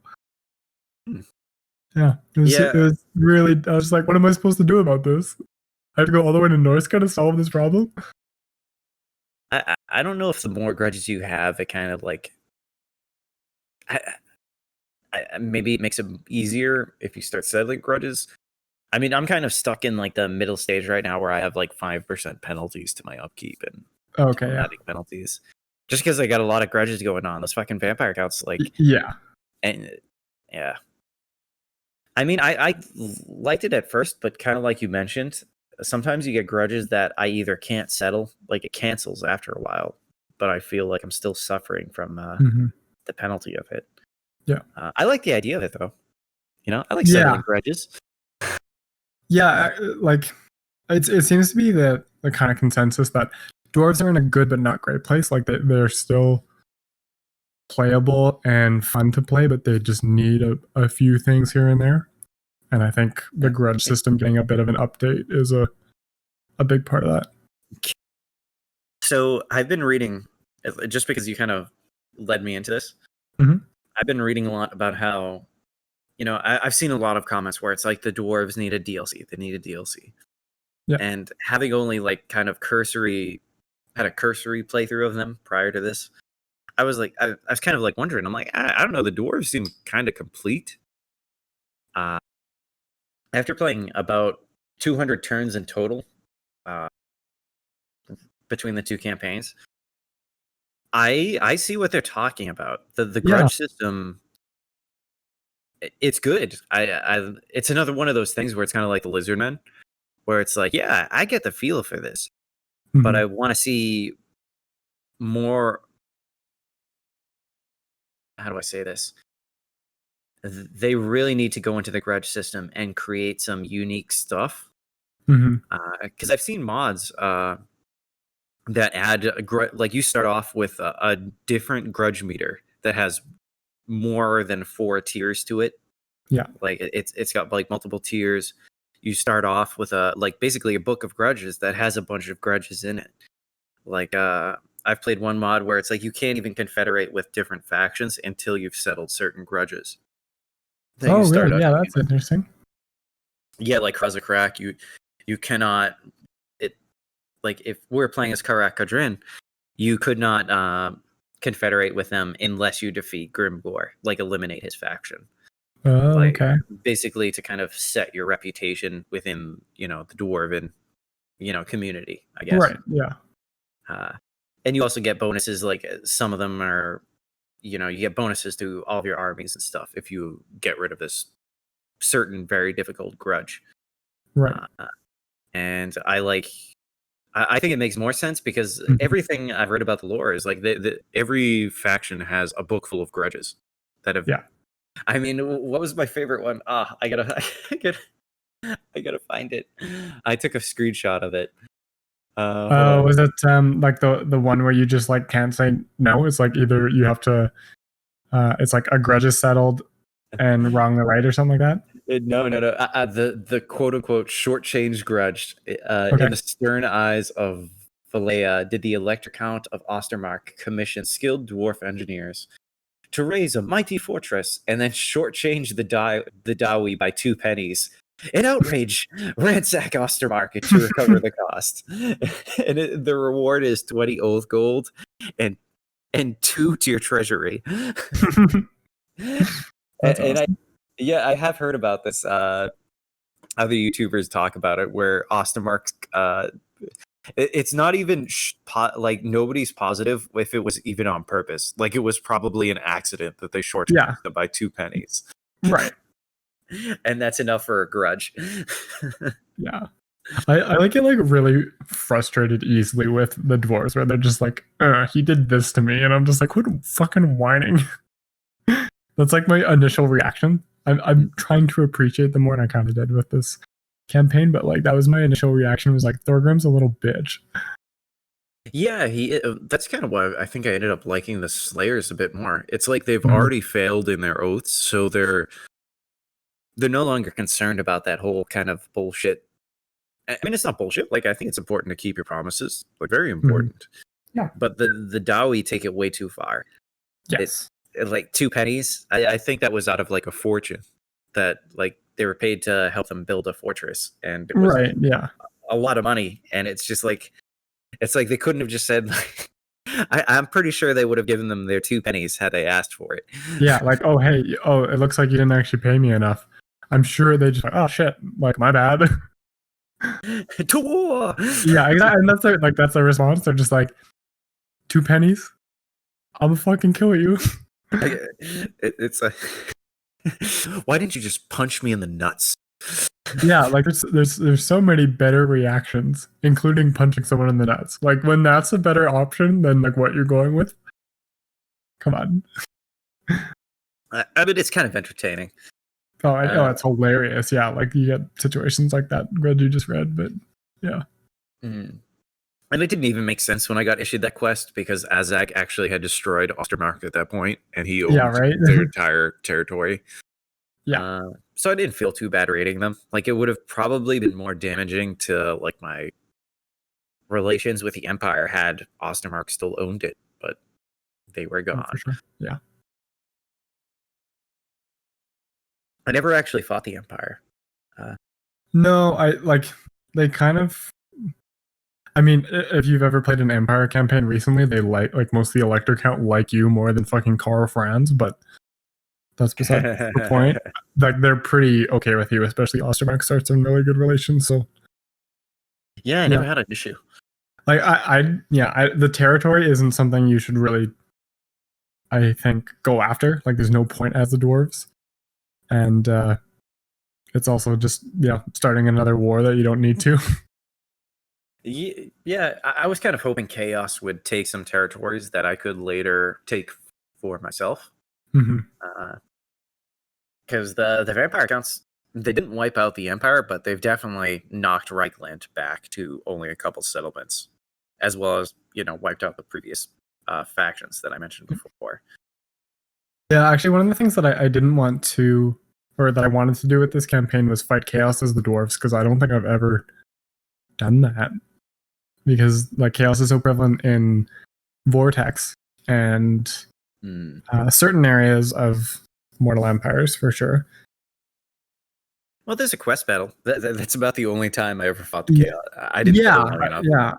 Yeah, it was really. I was like, what am I supposed to do about this? I have to go all the way to Norska to solve this problem. I don't know if the more grudges you have, it kind of like. Maybe it makes it easier if you start settling grudges. I mean, I'm kind of stuck in like the middle stage right now where I have like 5% penalties to my upkeep and penalties. Just because I got a lot of grudges going on. Those fucking vampire counts, like I mean, I liked it at first, but kind of like you mentioned, sometimes you get grudges that I either can't settle, like it cancels after a while, but I feel like I'm still suffering from the penalty of it. Yeah. I like the idea of it, though. I like settling grudges. Yeah, like it seems to be the kind of consensus that dwarves are in a good but not great place. Like they're still playable and fun to play, but they just need a few things here and there. And I think the grudge system getting a bit of an update is a big part of that. So I've been reading, just because you kind of led me into this, I've been reading a lot about how, I've seen a lot of comments where it's like the dwarves need a DLC. They need a DLC. Yeah. And having only like kind of had a cursory playthrough of them prior to this, I was kind of like wondering, I'm like, I don't know, the dwarves seem kind of complete. After playing about 200 turns in total between the 2 campaigns, I see what they're talking about. The grudge system, it's good. It's another one of those things where it's kind of like the Lizardmen, where it's like, yeah, I get the feel for this, but I want to see more. How do I say this? They really need to go into the grudge system and create some unique stuff. Because I've seen mods that add like you start off with a different grudge meter that has more than 4 tiers to it. Yeah. Like it's got like multiple tiers. You start off with basically a book of grudges that has a bunch of grudges in it. Like I've played one mod where it's like you can't even confederate with different factions until you've settled certain grudges. Then Oh, you start really? out Yeah, doing that's interesting. yeah, like Karak, you cannot like if we're playing as Karak Kadrin, you could not confederate with them unless you defeat Grimgor, like eliminate his faction. Oh, Like okay. basically to kind of set your reputation within, the dwarven, community, I guess. Right. Yeah. And you also get bonuses, like some of them are, you get bonuses to all of your armies and stuff if you get rid of this certain very difficult grudge. Right. And I think it makes more sense because Mhm. everything I've read about the lore is like every faction has a book full of grudges that have. Yeah. I mean, what was my favorite one? I gotta, I gotta find it. I took a screenshot of it. Hold on. Was it like the one where you just like can't say no? It's like either you have to it's like a grudge is settled and wrong or right or something like that. No. The quote unquote shortchanged grudge Okay. in the stern eyes of Valea did the Elector Count of Ostermark commission skilled dwarf engineers to raise a mighty fortress and then shortchange the Dawi by 2 pennies. In outrage, ransack Ostermark to recover the cost. And the reward is 20 oath gold and 2 to your treasury. That's And awesome. I have heard about this. Other YouTubers talk about it, where Ostermark's it's not even like nobody's positive if it was even on purpose. Like it was probably an accident that they shorted them by 2 pennies. Right. And that's enough for a grudge. Yeah. I like get like really frustrated easily with the dwarves where they're just like, he did this to me, and I'm just like, quit fucking whining. That's like my initial reaction. I'm trying to appreciate them more, and I kind of did with this campaign, but like that was my initial reaction, was like, Thorgrim's a little bitch. Yeah, that's kind of why I think I ended up liking the Slayers a bit more. It's like they've already failed in their oaths, so they're no longer concerned about that whole kind of bullshit. I mean, it's not bullshit. Like, I think it's important to keep your promises, like very important. Yeah. But the Dawi take it way too far. Yes. It's like 2 pennies. I think that was out of like a fortune that like they were paid to help them build a fortress, and it was Right. Yeah. a lot of money. And it's just like, it's like they couldn't have just said like, I'm pretty sure they would have given them their 2 pennies had they asked for it. Yeah. Like, oh, hey, it looks like you didn't actually pay me enough. I'm sure they just like, oh shit, like my bad. To war. Yeah, exactly. And that's their response. They're just like, 2 pennies? I'm gonna fucking kill you. It's like, why didn't you just punch me in the nuts? Yeah, like there's so many better reactions, including punching someone in the nuts. Like when that's a better option than like what you're going with. Come on. I mean, it's kind of entertaining. Oh, I know, it's hilarious. Yeah, like you get situations like that grudge you just read, but yeah. And it didn't even make sense when I got issued that quest, because Azak actually had destroyed Ostermark at that point, and he owned their entire territory. Yeah. So I didn't feel too bad raiding them. Like it would have probably been more damaging to like my relations with the Empire had Ostermark still owned it, but they were gone. For sure. Yeah. I never actually fought the Empire. No, they kind of. I mean, if you've ever played an Empire campaign recently, they like most of the Elector count like you more than fucking Karl Franz, but that's beside the point. Like they're pretty okay with you, especially Ostermark starts in really good relations. So yeah, I never had an issue. Like the territory isn't something you should really, I think, go after. Like there's no point as the dwarves, and it's also just starting another war that you don't need to. Yeah, I was kind of hoping Chaos would take some territories that I could later take for myself. Because the vampire counts, they didn't wipe out the Empire, but they've definitely knocked Reichland back to only a couple settlements, as well as wiped out the previous factions that I mentioned before. Yeah, actually, one of the things that I didn't want to, or that I wanted to do with this campaign was fight chaos as the dwarves, because I don't think I've ever done that. Because like chaos is so prevalent in Vortex and certain areas of Mortal Empires for sure. Well, there's a quest battle. That's about the only time I ever fought the chaos. I didn't play long enough. Yeah.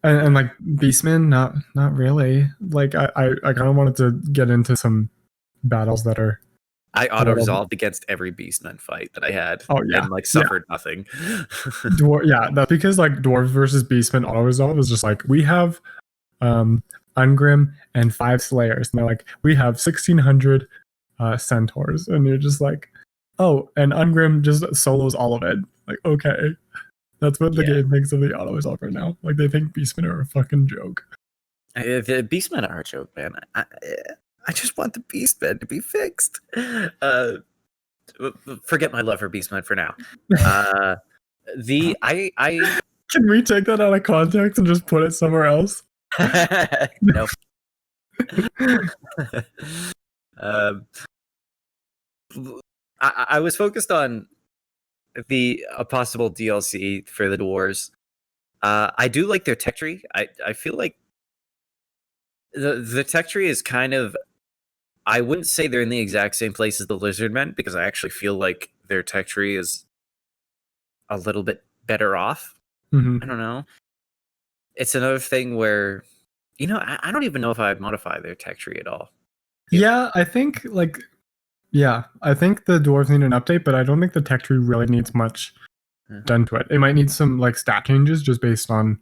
And like Beastmen, not really. Like I kind of wanted to get into some battles that are. I auto resolved against every Beastman fight that I had. Oh yeah, and like suffered nothing. That's because like dwarves versus Beastmen auto resolve is just like we have Ungrim and 5 Slayers, and they're like we have 1,600 centaurs, and you're just like, oh, and Ungrim just solos all of it. Like okay. That's what the game thinks of the auto resolve right now. Like they think Beastmen are a fucking joke. The Beastmen are a joke, man. I just want the Beastmen to be fixed. Forget my love for Beastmen for now. I Can we take that out of context and just put it somewhere else? No. I was focused on a possible DLC for the dwarves. I do like their tech tree. I feel like the tech tree is kind of, I wouldn't say they're in the exact same place as the Lizardmen, because I actually feel like their tech tree is a little bit better off. Mm-hmm. I don't know. It's another thing where, I don't even know if I'd modify their tech tree at all. Yeah, I think I think the dwarves need an update, but I don't think the tech tree really needs much done to it. It might need some like stat changes just based on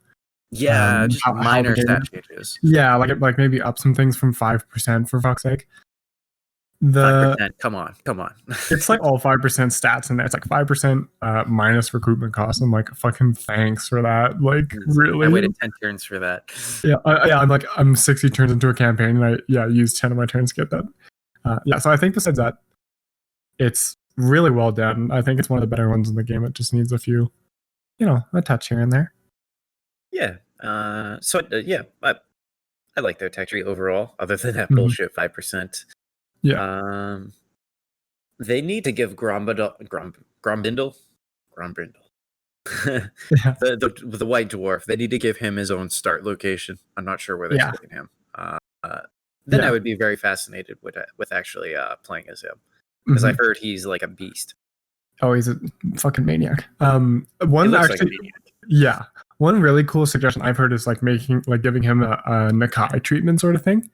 just minor stat changes. Yeah, like maybe up some things from 5% for fuck's sake. 5%, come on. It's like all 5% stats in there. It's like 5% minus recruitment costs. I'm like, fucking thanks for that. Like, really? I waited 10 turns for that. Yeah, I'm 60 turns into a campaign, and I used 10 of my turns to get that. So I think besides that, it's really well done. I think it's one of the better ones in the game. It just needs a few, a touch here and there. Yeah. I like their tech tree overall, other than that bullshit 5%. Yeah. They need to give Grombindle, the white dwarf. They need to give him his own start location. I'm not sure where they're putting him. Then I would be very fascinated with actually playing as him, because I've heard he's like a beast. Oh, he's a fucking maniac. One really cool suggestion I've heard is like giving him a Nakai treatment sort of thing,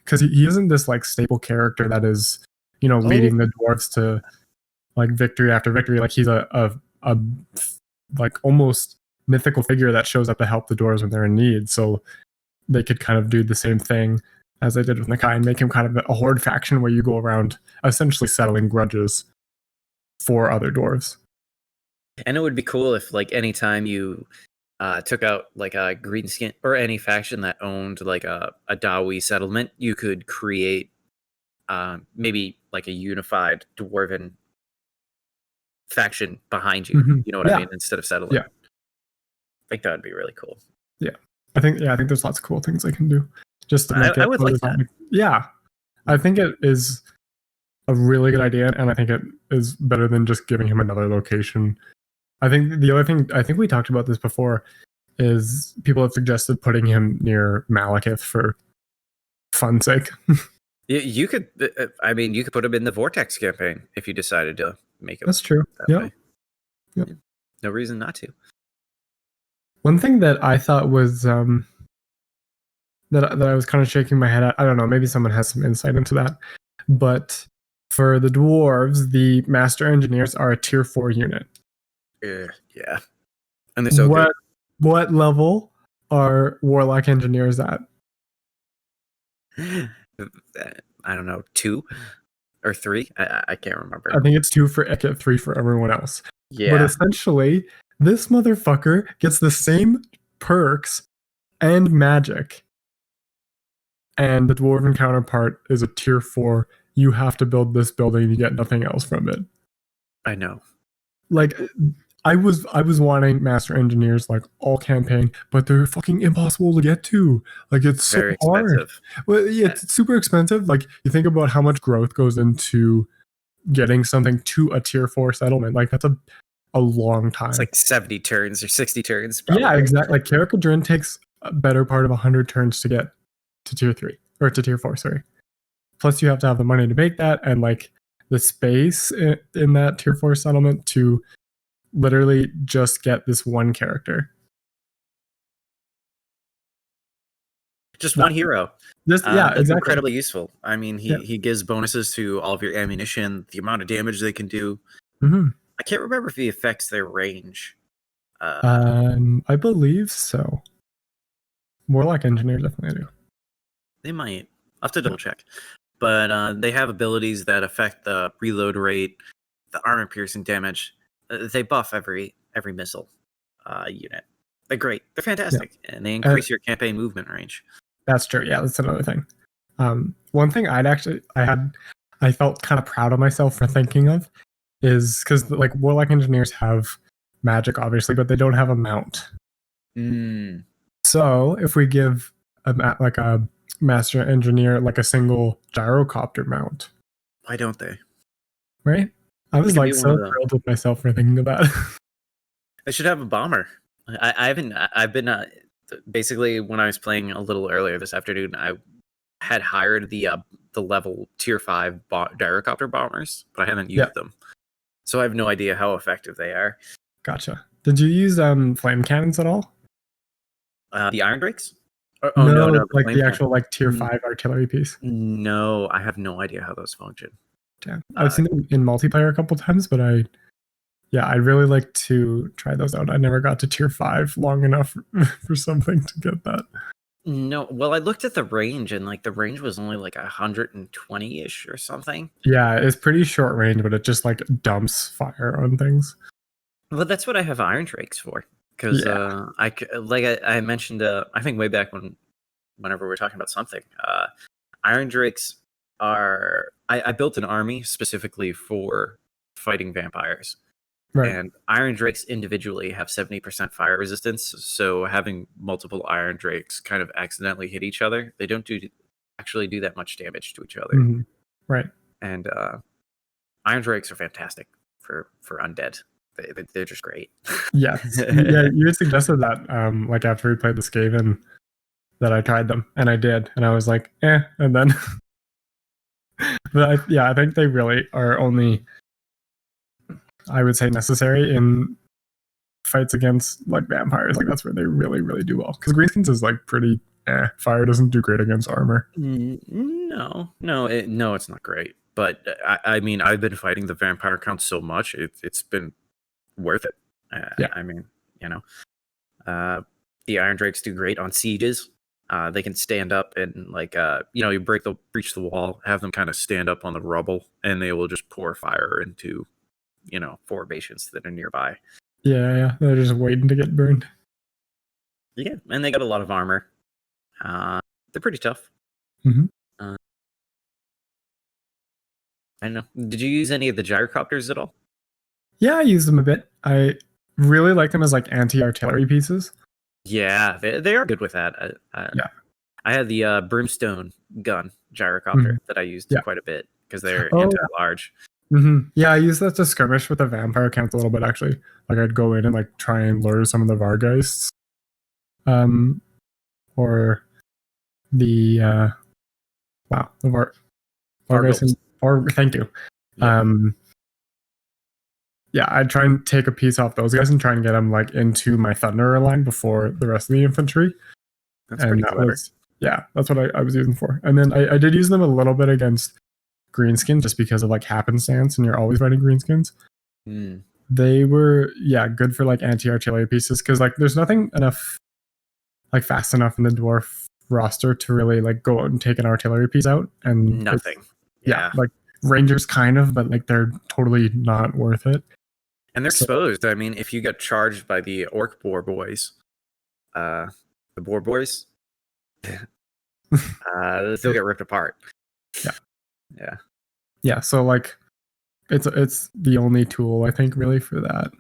because he isn't this like staple character that is leading the dwarves to like victory after victory. Like he's a like almost mythical figure that shows up to help the dwarves when they're in need. So they could kind of do the same thing as they did with Nakai and make him kind of a horde faction where you go around essentially settling grudges for other dwarves. And it would be cool if like anytime you took out like a greenskin or any faction that owned like a Dawi settlement, you could create maybe like a unified dwarven faction behind you. You know what I mean? Instead of settling. I think that would be really cool. I think there's lots of cool things they can do just to make it. I would like that. I think it is a really good idea, and I think it is better than just giving him another location. I think the other thing, I think we talked about this before, is people have suggested putting him near Malekith for fun's sake. You could put him in the Vortex campaign if you decided to make him. That's true. Yeah. No reason not to. One thing that I thought was that I was kind of shaking my head at, I don't know, maybe someone has some insight into that, but for the dwarves, the master engineers are a tier 4 unit. Yeah. And they're so good. What level are warlock engineers at? I don't know, 2 or 3. I can't remember. I think it's 2 for Ekket, 3 for everyone else. Yeah. But essentially, this motherfucker gets the same perks and magic. And the dwarven counterpart is a tier 4. You have to build this building, you get nothing else from it. I know. Like, I was wanting master engineers like all campaign, but they're fucking impossible to get to. Like it's so Very hard. expensive. Well, yeah, it's super expensive. Like you think about how much growth goes into getting something to a tier 4 settlement. Like that's a long time. It's like 70 turns or 60 turns. Yeah, Probably. exactly. Like Karak Kadrin takes a better part of 100 turns to get to tier 3 or to tier 4. Sorry. Plus, you have to have the money to make that, and like the space in that tier 4 settlement to literally just get this one character. Just one hero. Just yeah, that's exactly. incredibly useful. I mean, he gives bonuses to all of your ammunition, the amount of damage they can do. Mm-hmm. I can't remember if he affects their range. I believe so. Warlock engineers definitely do. They might. I'll have to double check. But they have abilities that affect the reload rate, the armor piercing damage. They buff every missile unit. They're great. They're fantastic, and they increase your campaign movement range. That's true. Yeah, that's another thing. One thing I felt kind of proud of myself for thinking of is because like Warlock engineers have magic, obviously, but they don't have a mount. So if we give a master engineer like a single gyrocopter mount, why don't they? Right? I was like so thrilled with myself for thinking of that. They should have a bomber. I've been basically when I was playing a little earlier this afternoon, I had hired the level tier 5 gyrocopter bombers, but I haven't used them, so I have no idea how effective they are. Gotcha. Did you use flame cannons at all? The Iron Drakes? No, like the actual like tier 5 artillery piece. No, I have no idea how those function. Damn. I've seen them in multiplayer a couple times, but I'd really like to try those out. I never got to tier 5 long enough for something to get that. No, well, I looked at the range, and like the range was only like 120-ish or something. Yeah, it's pretty short range, but it just like dumps fire on things. Well, that's what I have Iron Drakes for. Because I mentioned, I think way back whenever we were talking about something, Iron Drakes are. I built an army specifically for fighting vampires, right? And Iron Drakes individually have 70% fire resistance. So having multiple Iron Drakes kind of accidentally hit each other, they don't actually do that much damage to each other, right? And Iron Drakes are fantastic for undead. They're just great. Yeah, you had suggested that like after we played the Skaven that I tried them, and I did, and I was like, and then but I think they really are only, I would say, necessary in fights against like vampires. Like that's where they really, really do well, because greenskins is like pretty fire doesn't do great against armor. No, it's not great, but I mean, I've been fighting the vampire count so much, it's been worth it. I mean, the Iron Drakes do great on sieges. They can stand up and like you breach the wall, have them kind of stand up on the rubble, and they will just pour fire into formations that are nearby. Yeah, they're just waiting to get burned. Yeah, and they got a lot of armor. They're pretty tough. I don't know. Did you use any of the gyrocopters at all? Yeah, I used them a bit. I really like them as like anti-artillery pieces. Yeah, they are good with that. I had the brimstone gun gyrocopter that I used quite a bit because they're anti-large. Yeah, I used that to skirmish with the vampire counts a little bit, actually. Like I'd go in and like try and lure some of the Vargeists. Or the the Vargeists. Thank you. Yeah, I'd try and take a piece off those guys and try and get them like into my Thunderer line before the rest of the infantry. That's pretty clever. That's what I was using for. And then I did use them a little bit against greenskins just because of like happenstance, and you're always fighting greenskins. They were good for like anti-artillery pieces because like there's nothing enough like fast enough in the dwarf roster to really like go out and take an artillery piece out, and nothing. Like rangers kind of, but like they're totally not worth it. And they're exposed. I mean, if you get charged by the orc boar boys, they'll get ripped apart. Yeah. So like, it's the only tool I think really for that.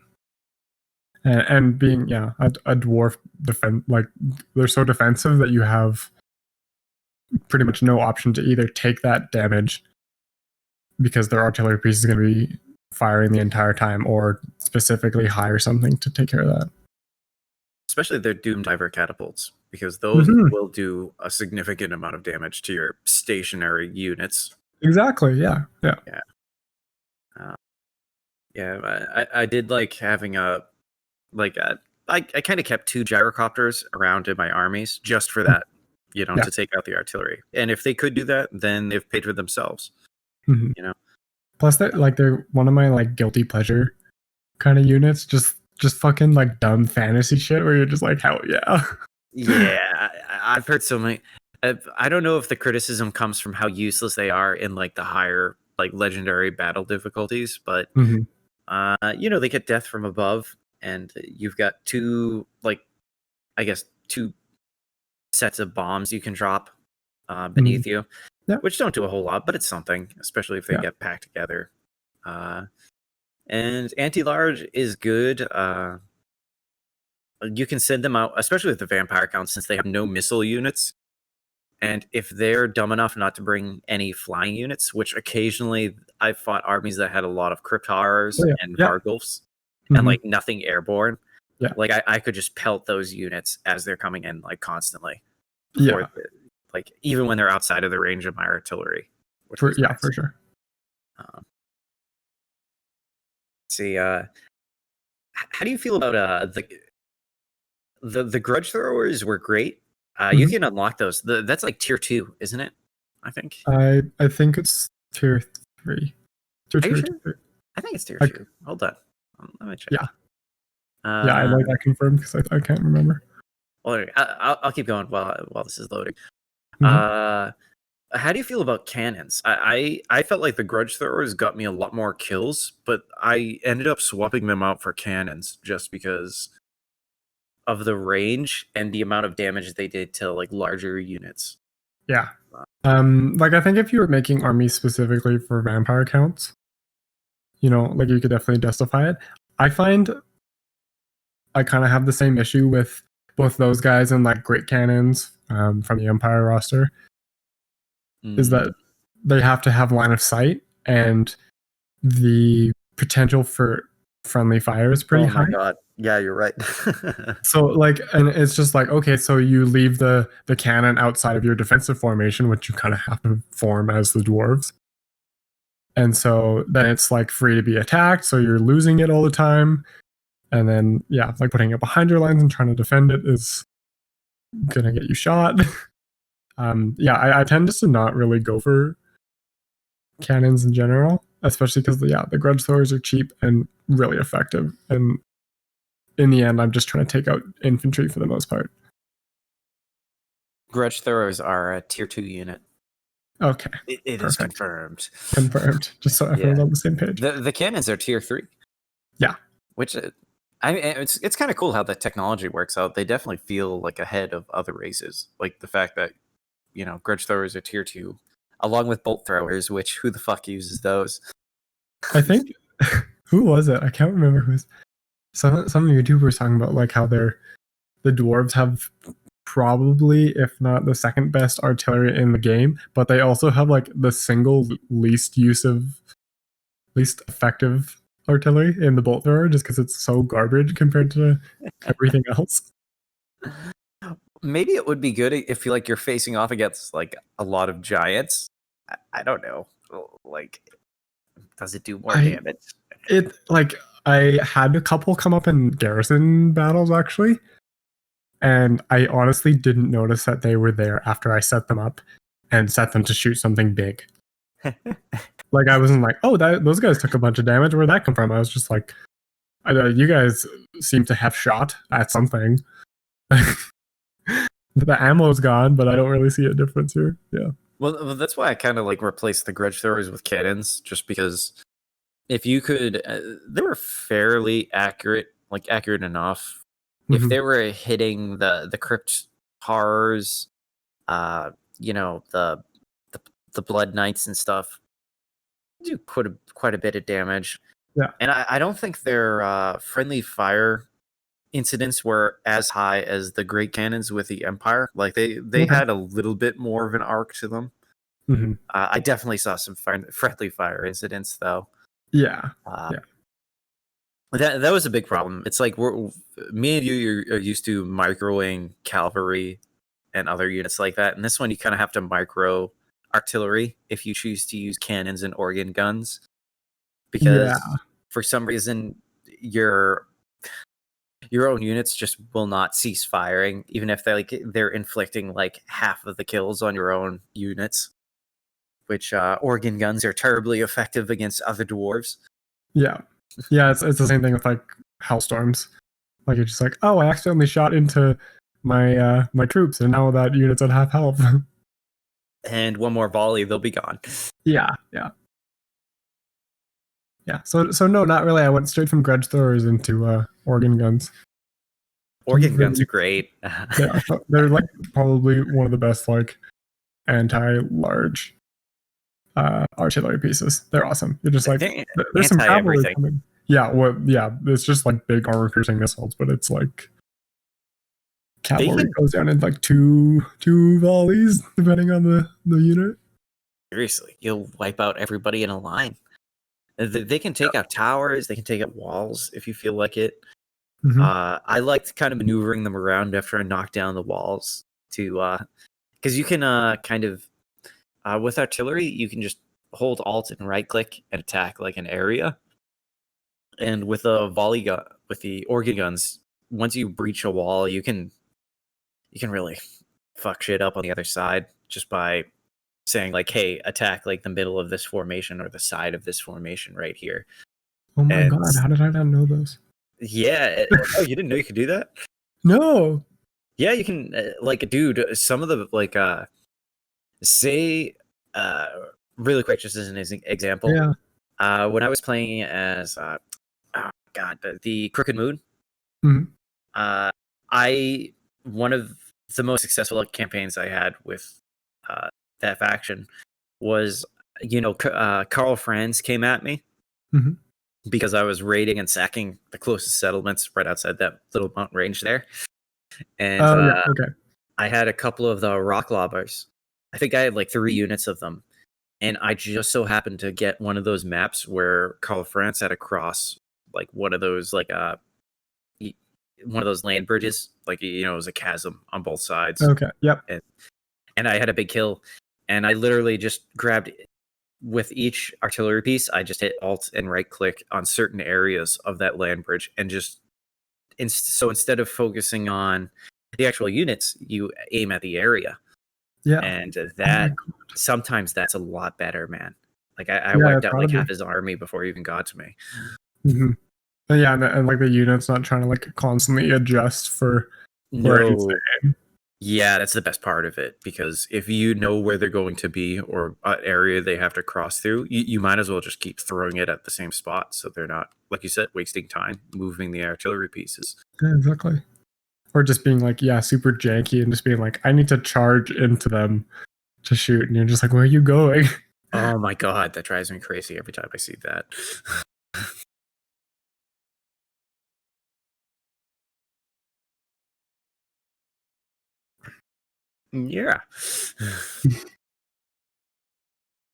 and being a dwarf defense, like they're so defensive that you have pretty much no option to either take that damage because their artillery piece is going to be firing the entire time, or specifically hire something to take care of that. Especially their Doom Diver catapults, because those will do a significant amount of damage to your stationary units. Exactly. Yeah. I did like having I kind of kept 2 gyrocopters around in my armies just for that, to take out the artillery. And if they could do that, then they've paid for themselves. Plus, they're one of my like guilty pleasure kind of units. Just fucking like dumb fantasy shit where you're just like, hell yeah. Yeah, I've heard so many. I don't know if the criticism comes from how useless they are in like the higher like legendary battle difficulties, but they get death from above, and you've got 2 sets of bombs you can drop beneath you, which don't do a whole lot, but it's something, especially if they get packed together. And anti-large is good. You can send them out, especially with the vampire count, since they have no missile units. And if they're dumb enough not to bring any flying units, which occasionally I've fought armies that had a lot of crypt horrors and Vargulfs and like nothing airborne. Yeah. Like I could just pelt those units as they're coming in like constantly. Like even when they're outside of the range of my artillery. For sure. See, how do you feel about the grudge throwers were great. You can unlock those. That's like tier 2, isn't it? I think. I think it's tier 3. Are you sure? I think it's tier 2. Hold on. Let me check. Yeah. I like that confirmed because I can't remember. Well, I'll keep going while this is loading. How do you feel about cannons? I felt like the grudge throwers got me a lot more kills, but I ended up swapping them out for cannons just because of the range and the amount of damage they did to like larger units. Yeah. Like I think if you were making armies specifically for vampire counts, like you could definitely justify it. I find I kind of have the same issue with both those guys and like great cannons from the Empire roster. Is that they have to have line of sight, and the potential for friendly fire is pretty high. Oh my god. Yeah, you're right. So like, and it's just like, okay, so you leave the cannon outside of your defensive formation, which you kind of have to form as the dwarves. And so then it's like free to be attacked, so you're losing it all the time. And then like putting it behind your lines and trying to defend it is gonna get you shot. I tend just to not really go for cannons in general, especially because the grudge throwers are cheap and really effective. And in the end, I'm just trying to take out infantry for the most part. Grudge throwers are a tier 2 unit. Okay. It is confirmed. Confirmed. Just so everyone's on the same page. The cannons are tier 3. Yeah. Which it's kind of cool how the technology works out. They definitely feel like ahead of other races. Like the fact that grudge throwers are tier 2, along with bolt throwers, which who the fuck uses those? I think who was it? I can't remember who was. Some YouTubers talking about like how the dwarves have probably, if not the second best artillery in the game, but they also have like the single least effective artillery in the bolt thrower, just because it's so garbage compared to everything else. Maybe it would be good if you're facing off against like a lot of giants. I don't know. Like, does it do more damage? It like I had a couple come up in garrison battles actually, and I honestly didn't notice that they were there after I set them up and set them to shoot something big. Like I wasn't like, oh, those guys took a bunch of damage. Where'd that come from? I was just like, you guys seem to have shot at something. The ammo's gone, but I don't really see a difference here. Yeah. Well, that's why I kind of like replaced the grudge throwers with cannons, just because if you could, they were fairly accurate, like accurate enough. If they were hitting the crypt horrors, the blood knights and stuff, do quite a bit of damage. Yeah. And I don't think their friendly fire incidents were as high as the Great Cannons with the Empire. Like they had a little bit more of an arc to them. Mm-hmm. I definitely saw some friendly fire incidents though. Yeah. Yeah. That was a big problem. It's like me and you are used to microing cavalry and other units like that, and this one you kind of have to micro artillery if you choose to use cannons and organ guns, because for some reason your own units just will not cease firing, even if they're inflicting like half of the kills on your own units. Which organ guns are terribly effective against other dwarves. Yeah. It's the same thing with like Hellstorms. Like you're just like, oh, I accidentally shot into my my troops, and now that unit's at half health. And one more volley, they'll be gone. Yeah. So no, not really. I went straight from grudge throwers into organ guns. Organ guns are great. Yeah, they're like probably one of the best like anti-large artillery pieces. They're awesome. You're just like there's some cavalry coming. Yeah, it's just like big armor piercing missiles, but it's like cavalry goes down in like two volleys depending on the unit. Seriously, you'll wipe out everybody in a line. They can take out towers, they can take out walls if you feel like it. Mm-hmm. I liked kind of maneuvering them around after I knocked down the walls to because you can kind of with artillery you can just hold Alt and right click and attack like an area. And with a volley gun, with the organ guns, once you breach a wall, you can really fuck shit up on the other side just by saying like, "Hey, attack like the middle of this formation or the side of this formation right here." Oh my god! How did I not know those? Yeah. Oh, you didn't know you could do that? No. Yeah, you can. Like, dude, some of the like, say, really quick, just as an example. Yeah. When I was playing as the Crooked Moon. Mm-hmm. One of the most successful campaigns I had with that faction was, Karl Franz came at me because I was raiding and sacking the closest settlements right outside that little mountain range there. And I had a couple of the rock lobbers. I think I had like 3 units of them. And I just so happened to get one of those maps where Karl Franz had to cross like one of those like one of those land bridges, like it was a chasm on both sides. Okay. Yep. And I had a big kill, and I literally just grabbed with each artillery piece. I just hit Alt and right click on certain areas of that land bridge, and just so instead of focusing on the actual units, you aim at the area. Yeah. And that sometimes that's a lot better, man. Like I wiped out like half his army before he even got to me. Mm-hmm. Yeah, and like the unit's not trying to like constantly adjust for where it's aim. Yeah, that's the best part of it, because if you know where they're going to be or an area they have to cross through, you might as well just keep throwing it at the same spot, so they're not, like you said, wasting time moving the artillery pieces. Yeah, exactly. Or just being like, super janky and just being like, I need to charge into them to shoot, and you're just like, where are you going? Oh my god, that drives me crazy every time I see that. Yeah.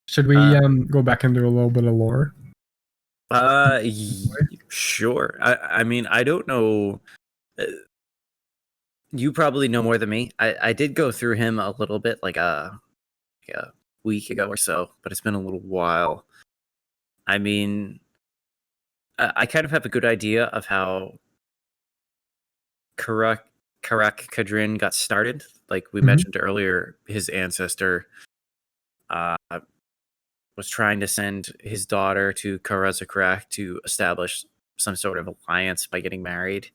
Should we go back into a little bit of lore? Sure. I mean, I don't know. You probably know more than me. I did go through him a little bit, like a week ago or so, but it's been a little while. I mean, I kind of have a good idea of how Karak Kadrin got started. Like we mentioned earlier, his ancestor was trying to send his daughter to Karazakrak to establish some sort of alliance by getting married.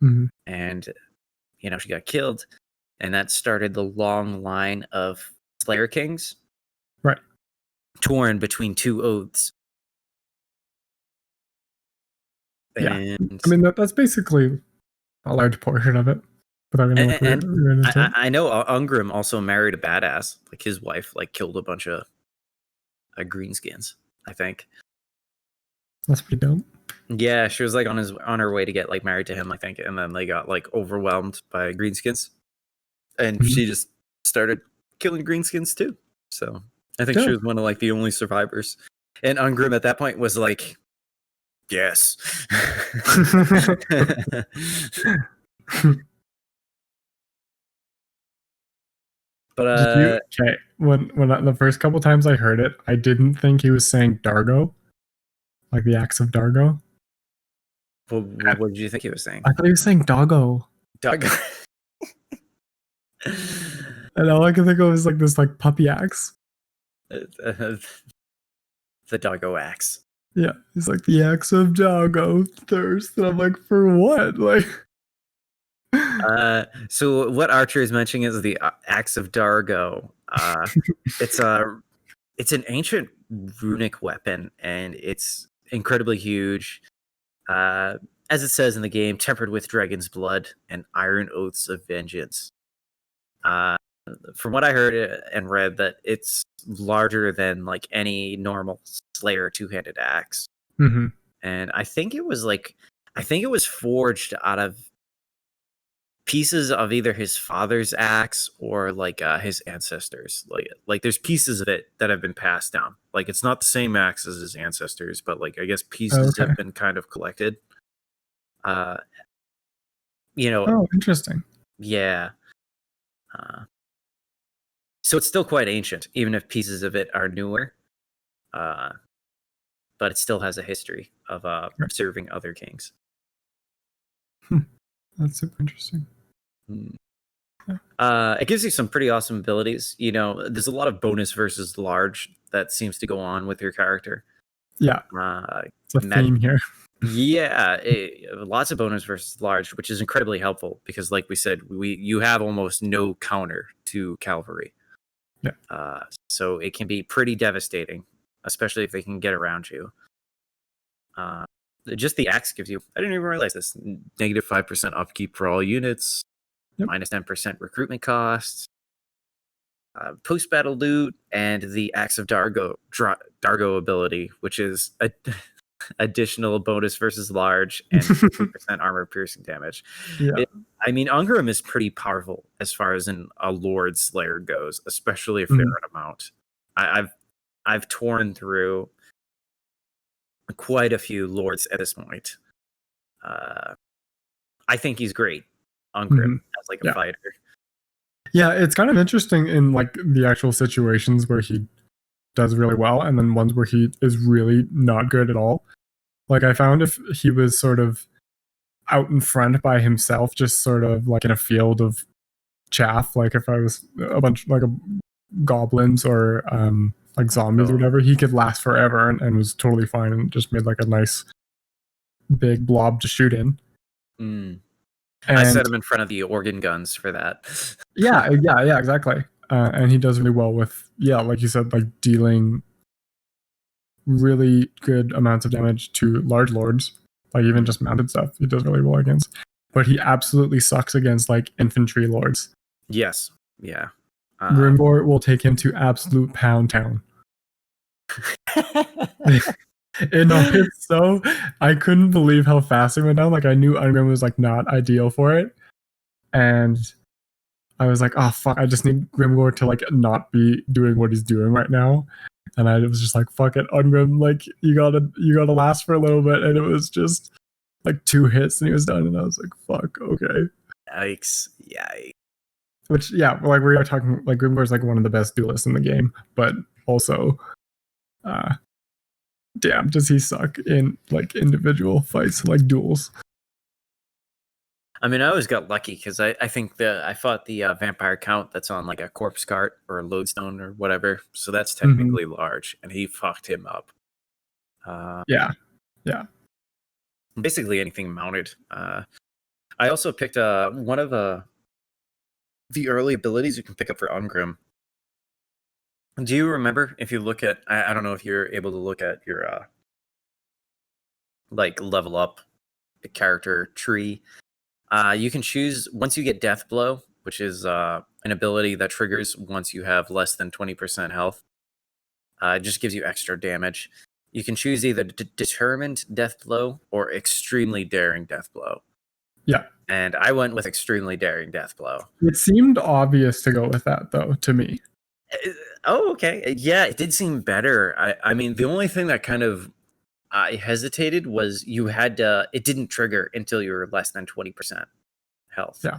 And, she got killed. And that started the long line of Slayer Kings. Right. Torn between 2 oaths. Yeah. And I mean, that's basically a large portion of it. But I know Ungrim also married a badass. Like his wife, like killed a bunch of greenskins, I think. That's pretty dope. Yeah, she was like on her way to get like married to him, I think, and then they got like overwhelmed by greenskins, and Mhm. she just started killing greenskins too. So I think she Good. was one of like the only survivors. And Ungrim at that point was like, yes. But Did you okay? The first couple times I heard it, I didn't think he was saying Dargo, like the axe of Dargo. what did you think he was saying? I thought he was saying doggo, Doug. and all I could think of was like this like puppy axe. The doggo axe. Yeah, he's like the axe of Doggo thirst, and I'm like, for what? Like, So what Archer is mentioning is the axe of Dargo. It's an ancient runic weapon, and it's incredibly huge. As it says in the game, tempered with dragon's blood and iron oaths of vengeance. From what I heard and read, that it's larger than like any normal Slayer two-handed axe, and I think it was forged out of pieces of either his father's axe or like his ancestors. Like there's pieces of it that have been passed down. Like it's not the same axe as his ancestors, but like I guess pieces okay. have been kind of collected. Uh, you know, Oh, interesting. yeah. So it's still quite ancient, even if pieces of it are newer. But it still has a history of Right. serving other kings. That's super interesting. It gives you some pretty awesome abilities. You know, there's a lot of bonus versus large that seems to go on with your character. Yeah, it's a theme here. Yeah, lots of bonus versus large, which is incredibly helpful because, like we said, you have almost no counter to cavalry. Yeah. So it can be pretty devastating, especially if they can get around you. Just the axe gives you, I didn't even realize this, negative 5% upkeep for all units, minus 10% recruitment costs, post-battle loot, and the Axe of Dargo ability, which is a additional bonus versus large and 50% armor piercing damage. Yeah. I mean, Ungrim is pretty powerful as far as a Lord Slayer goes, especially a fair amount. I've torn through quite a few Lords at this point. I think he's great, Ungrim, as like a fighter. Yeah, it's kind of interesting in like the actual situations where he does really well, and then ones where he is really not good at all. Like I found if he was sort of out in front by himself, just sort of like in a field of chaff, like if I was a bunch like goblins or like zombies or whatever, he could last forever and was totally fine and just made like a nice big blob to shoot in. I set him in front of the organ guns for that. yeah, exactly. And he does really well with, like you said, like dealing really good amounts of damage to large lords, like even just mounted stuff. He does really well against, but he absolutely sucks against like infantry lords. Yes, yeah. Grimbor will take him to absolute pound town. And it's so I couldn't believe how fast it went down. Like I knew Ungrim was like not ideal for it, and I was like, oh fuck, I just need Grimgor to like not be doing what he's doing right now. And I was just like, fuck it, Ungrim, like you gotta last for a little bit. And it was just like 2 hits and he was done. And I was like, fuck, okay. Yikes. Which like we are talking, like Grimgor's like one of the best duelists in the game, but also damn, does he suck in like individual fights, like duels. I mean, I always got lucky because I think I fought the vampire count that's on like a corpse cart or a lodestone or whatever. So that's technically large, and he fucked him up. Yeah. Basically anything mounted. I also picked one of the early abilities you can pick up for Ungrim. Do you remember if you look at, I don't know if you're able to look at your like level up the character tree. You can choose once you get Death Blow, which is an ability that triggers once you have less than 20% health. It just gives you extra damage. You can choose either determined death blow or extremely daring death blow. Yeah. And I went with extremely daring death blow. It seemed obvious to go with that, though, to me. Oh, okay. Yeah, it did seem better. I mean, the only thing that kind of I hesitated was you had to, it didn't trigger until you were less than 20% health. Yeah.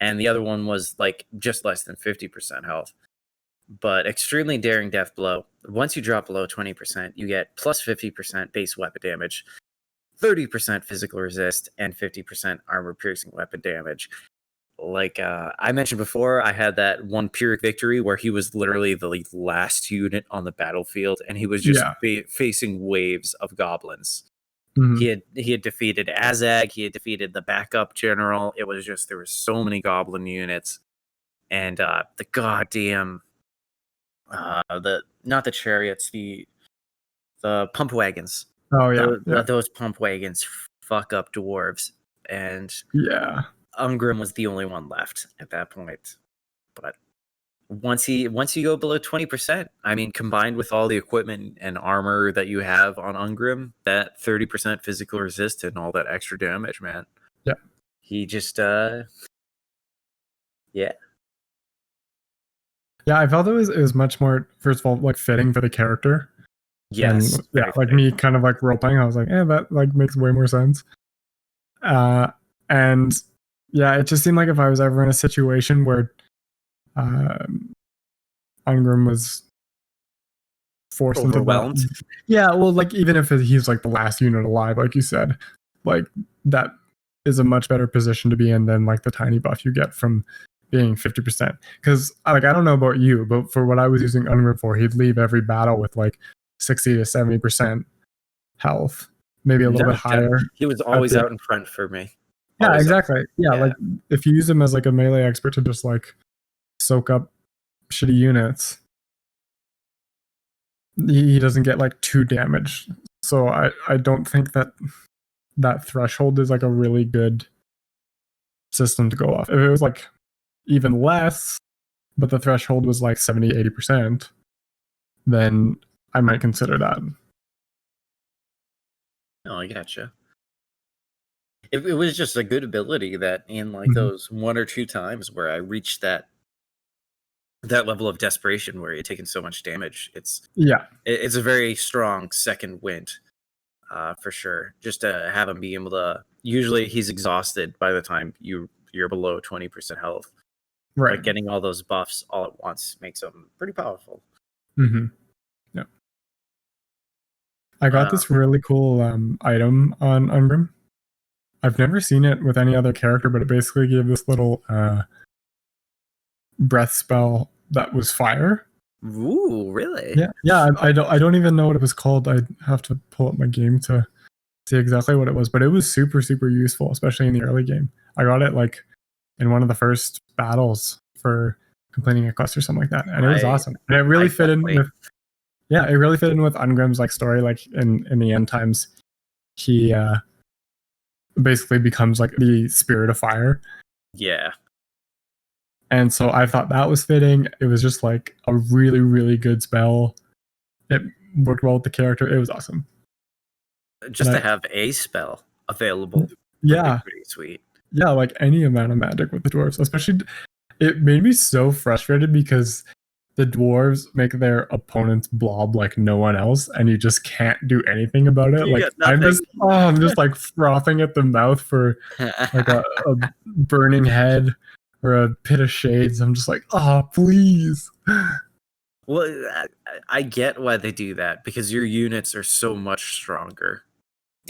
And the other one was like just less than 50% health. But extremely daring death blow, once you drop below 20%, you get plus 50% base weapon damage, 30% physical resist, and 50% armor piercing weapon damage. Like I mentioned before, I had that one Pyrrhic victory where he was literally the last unit on the battlefield, and he was just facing waves of goblins. Mm-hmm. He had defeated Azag, he had defeated the backup general. It was just, there were so many goblin units, and the goddamn not the chariots, the pump wagons. Oh yeah, those pump wagons fuck up dwarves, and yeah. Ungrim was the only one left at that point. But once you go below 20%, I mean, combined with all the equipment and armor that you have on Ungrim, that 30% physical resist and all that extra damage, man. Yeah. He just yeah. Yeah, I felt it was much more, first of all, like fitting for the character. Yes. And, yeah, like me kind of like role playing, I was like, that like makes way more sense. And yeah, it just seemed like if I was ever in a situation where Ungrim was forced overwhelmed. into that. Yeah, well, like even if he's like the last unit alive, like you said, like that is a much better position to be in than like the tiny buff you get from being 50%. Because like I don't know about you, but for what I was using Ungrim for, he'd leave every battle with like 60 to 70% health, maybe a little bit higher. He was always out in front for me. Yeah, exactly. Yeah, like if you use him as like a melee expert to just like soak up shitty units, he doesn't get like 2 damage. So I don't think that threshold is like a really good system to go off. If it was like even less, but the threshold was like 70, 80%, then I might consider that. Oh, I gotcha. It was just a good ability that in like those 1 or 2 times where I reached that level of desperation where you're taking so much damage, it's a very strong second wind, for sure. Just to have him be able to, usually he's exhausted by the time you're below 20% health. Right. Like getting all those buffs all at once makes him pretty powerful. Mm-hmm. Yeah. I got this really cool item on Ungrim. I've never seen it with any other character, but it basically gave this little breath spell that was fire. Ooh, really? Yeah. I don't even know what it was called. I'd have to pull up my game to see exactly what it was, but it was super, super useful, especially in the early game. I got it like in one of the first battles for completing a quest or something like that, and it was awesome. And it really fit in with Ungrim's like story. Like in the end times, he basically becomes like the spirit of fire. Yeah. And so I thought that was fitting. It was just like a really, really good spell. It worked well with the character. It was awesome. Just to have a spell available. Yeah. Pretty sweet. Yeah, like any amount of magic with the dwarves. Especially, it made me so frustrated because the dwarves make their opponents blob like no one else, and you just can't do anything about it. Like I'm just like frothing at the mouth for like a burning head or a pit of shades. I'm just like, please. Well, I get why they do that, because your units are so much stronger,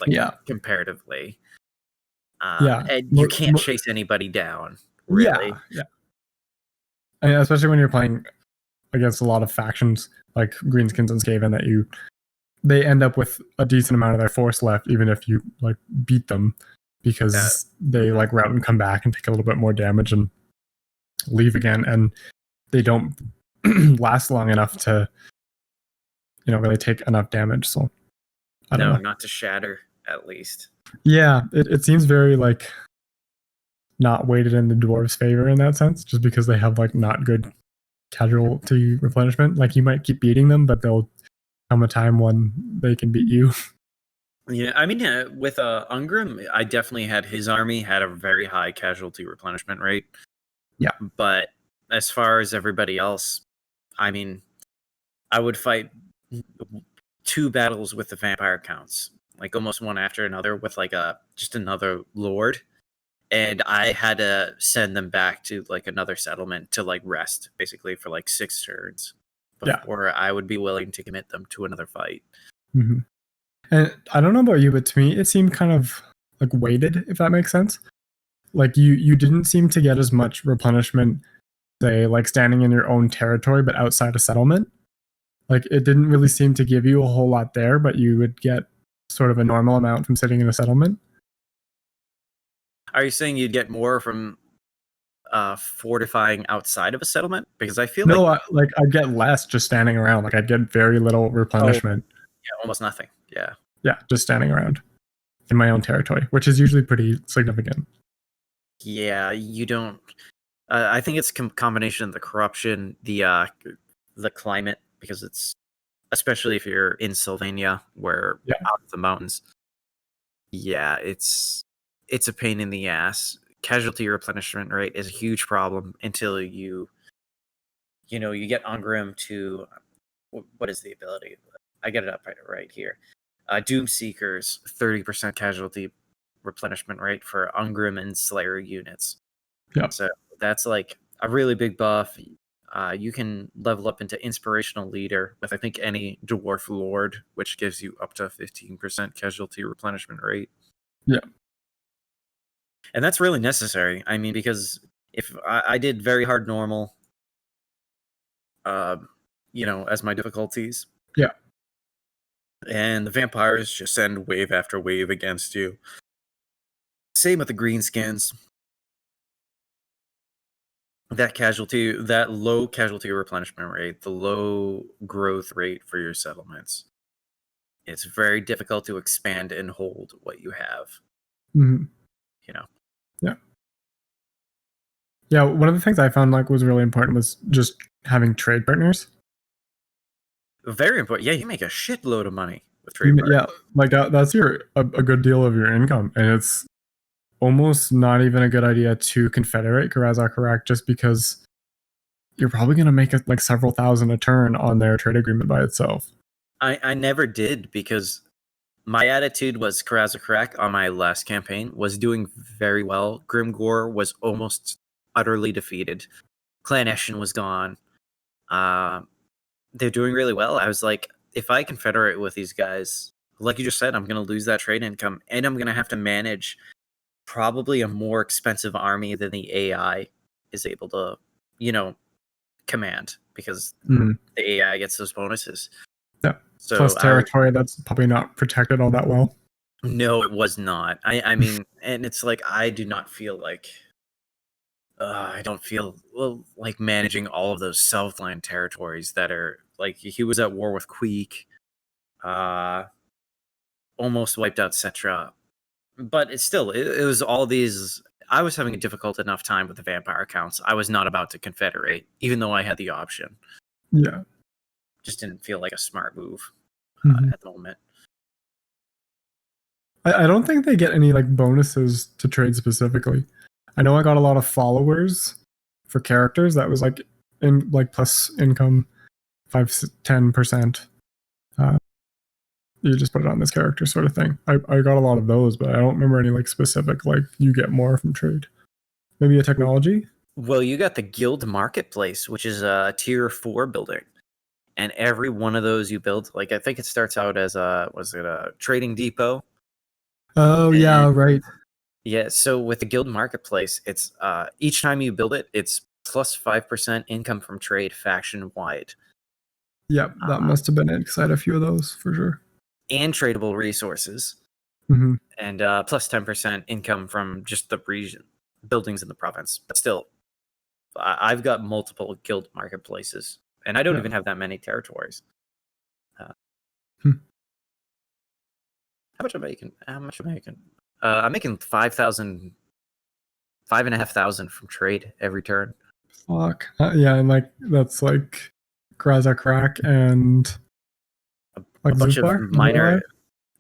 like comparatively. And you can't chase anybody down, really. Yeah. And especially when you're playing against a lot of factions like Greenskins and Skaven, that they end up with a decent amount of their force left, even if you like beat them, because they like route and come back and take a little bit more damage and leave again, and they don't last long enough to really take enough damage. So I don't know. Not to shatter, at least. Yeah, it seems very like not weighted in the dwarves' favor in that sense, just because they have like not good casualty replenishment. Like you might keep beating them, but they'll come a time when they can beat you. Yeah, I mean, with Ungrim, I definitely had his army had a very high casualty replenishment rate. Yeah. But as far as everybody else, I mean, I would fight 2 battles with the vampire counts, like almost one after another with like just another lord, and I had to send them back to like another settlement to like rest basically for like 6 turns before I would be willing to commit them to another fight. Mm-hmm. And I don't know about you, but to me, it seemed kind of like weighted, if that makes sense. Like you didn't seem to get as much replenishment, say, like standing in your own territory, but outside a settlement. Like it didn't really seem to give you a whole lot there, but you would get sort of a normal amount from sitting in a settlement. Are you saying you'd get more from fortifying outside of a settlement? Because I feel No, like I'd get less just standing around. Like I'd get very little replenishment. yeah, almost nothing. Yeah. Yeah, just standing around in my own territory, which is usually pretty significant. Yeah, you don't. I think it's a combination of the corruption, the climate, because it's especially if you're in Sylvania, where out of the mountains. Yeah, it's a pain in the ass. Casualty replenishment rate is a huge problem until you get Ungrim to what is the ability? I get it up right here. Doom Seekers 30% casualty replenishment rate for Ungrim and Slayer units. Yeah. So that's like a really big buff. You can level up into Inspirational Leader with I think any Dwarf Lord, which gives you up to 15% casualty replenishment rate. Yeah. And that's really necessary. I mean, because if I did very hard normal, as my difficulties. Yeah. And the vampires just send wave after wave against you. Same with the greenskins. That low casualty replenishment rate, the low growth rate for your settlements. It's very difficult to expand and hold what you have. Mm-hmm. Yeah. Yeah, one of the things I found like was really important was just having trade partners. Very important. Yeah, you make a shitload of money with trade partners. Yeah, like that's a good deal of your income, and it's almost not even a good idea to confederate Karak just because you're probably going to make it like several thousand a turn on their trade agreement by itself. I never did because my attitude was Karak on my last campaign was doing very well. Grimgore was almost utterly defeated. Clan Eshin was gone. They're doing really well. I was like, if I confederate with these guys, like you just said, I'm going to lose that trade income, and I'm going to have to manage probably a more expensive army than the AI is able to, command because the AI gets those bonuses. Yeah. So plus territory that's probably not protected all that well. No, it was not. I mean, and it's like I do not feel like I don't feel like managing all of those Southland territories that are like he was at war with Queek, almost wiped out Cetra, but it was all these. I was having a difficult enough time with the vampire counts. I was not about to confederate, even though I had the option. Yeah, just didn't feel like a smart move at the moment. I don't think they get any like bonuses to trade specifically. I know I got a lot of followers for characters that was like in like plus income 5-10%. You just put it on this character sort of thing. I got a lot of those, but I don't remember any like specific like you get more from trade. Maybe a technology? Well, you got the Guild Marketplace, which is a tier 4 building. And every one of those you build, like I think it starts out as a trading depot? Oh, yeah, right. Yeah, so with the Guild Marketplace, it's each time you build it, it's plus 5% income from trade faction wide. Yep, that must have been it, because I had a few of those for sure. And tradable resources. Mm-hmm. And plus 10% income from just the region, buildings in the province. But still, I've got multiple Guild Marketplaces, and I don't even have that many territories. How much am I making? I'm making 5,000, 5,500 from trade every turn. Fuck. Yeah, and like that's like Karak and Like a bunch of Zufar? minor.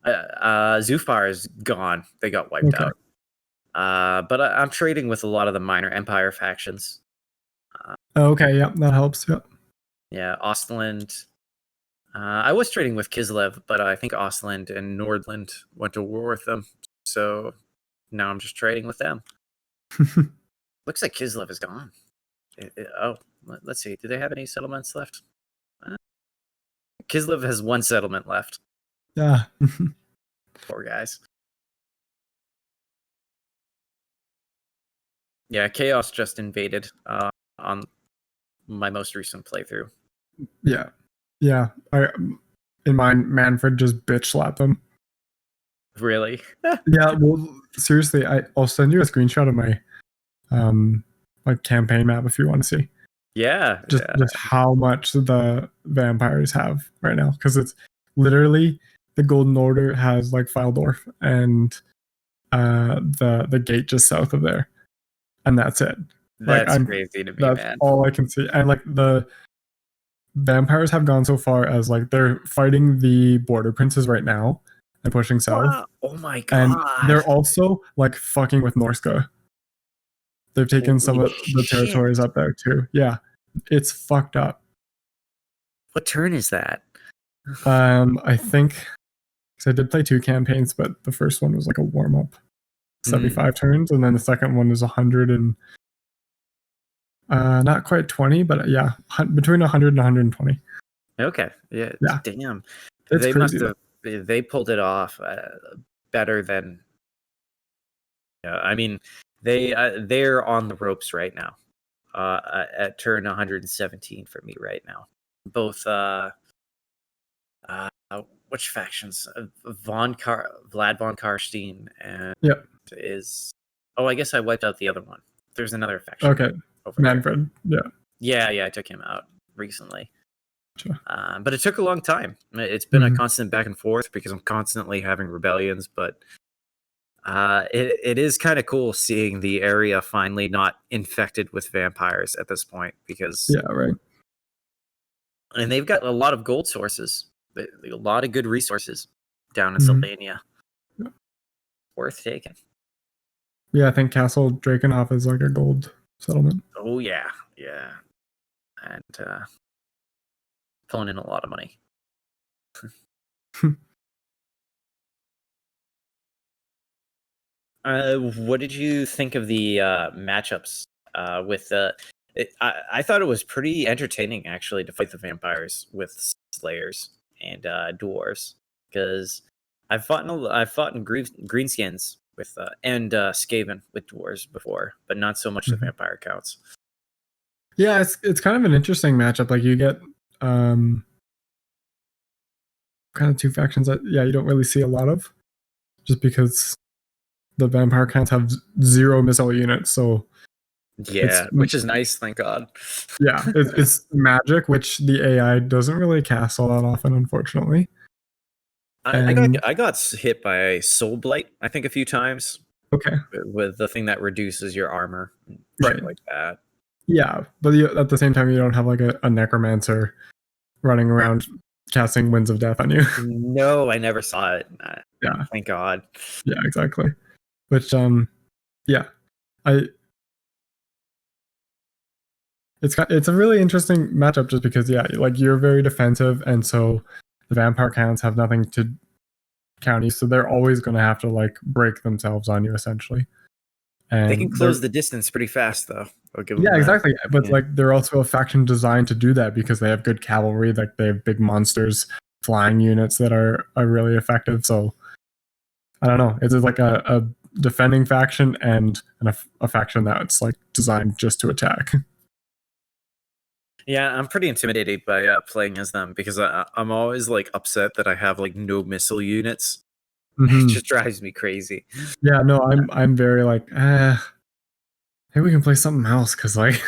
Zufar is gone. They got wiped Okay. out. But I'm trading with a lot of the minor Empire factions. Oh, okay, yeah, that helps. Yeah. Yeah, Ostland. I was trading with Kislev, but I think Ostland and Nordland went to war with them. So now I'm just trading with them. Looks like Kislev is gone. Let's see. Do they have any settlements left? Kislev has one settlement left. Yeah. Poor guys. Yeah, Chaos just invaded on my most recent playthrough. Yeah. Yeah. In mine, Manfred just bitch slapped him. Really? Yeah, well, seriously, I'll send you a screenshot of my like campaign map if you want to see. Yeah. Just how much the vampires have right now, because it's literally the Golden Order has like Fildorf and the gate just south of there, and that's it. That's crazy to me, that's man. all I can see. And like the vampires have gone so far as like they're fighting the border princes right now and pushing south. Wow. Oh my god. And they're also like fucking with Norska. They've taken some of the territories up there too. Yeah. It's fucked up. What turn is that? I think because I did play 2 campaigns, but the first one was like a warm up, 75 turns, and then the second one is 100 and not quite 20, but yeah, between 100 and 120. Okay, yeah. Damn, it's they crazy, must have. They pulled it off better than. Yeah, I mean, they're on the ropes right now. At turn 117 for me right now. Both which factions? Vlad von Karstein and is. Oh, I guess I wiped out the other one. There's another faction. Okay, Manfred. Yeah. I took him out recently. Sure. But it took a long time. It's been a constant back and forth because I'm constantly having rebellions. But it is kind of cool seeing the area finally not infected with vampires at this point because right. And they've got a lot of gold sources, a lot of good resources down in Sylvania. Yeah. Worth taking. Yeah, I think Castle Drakenhof is like a gold settlement. Oh yeah, and pulling in a lot of money. What did you think of the matchups with I thought it was pretty entertaining actually to fight the vampires with slayers and dwarves because I've fought in greenskins with and Skaven with dwarves before, but not so much the vampire counts. Yeah, it's kind of an interesting matchup. Like you get kind of 2 factions that you don't really see a lot of, just because the vampire counts have 0 missile units. So which is nice, thank God. Yeah, it's magic, which the AI doesn't really cast all that often, unfortunately. I got hit by Soul Blight, I think, a few times. Okay. With the thing that reduces your armor, right? Like that. Yeah, but at the same time, you don't have like a necromancer running around casting Winds of Death on you. No, I never saw it. Yeah, thank God. Yeah, exactly. Which it's a really interesting matchup just because like you're very defensive, and so the vampire counts have nothing to county, so they're always going to have to like break themselves on you essentially. And they can close the distance pretty fast though. Exactly. But like they're also a faction designed to do that because they have good cavalry, like they have big monsters, flying units that are really effective. So I don't know. It's like a defending faction and a faction that's like designed just to attack. Yeah, I'm pretty intimidated by playing as them because I'm always like upset that I have like no missile units. It just drives me crazy. Yeah, no, I'm very like, maybe we can play something else because like,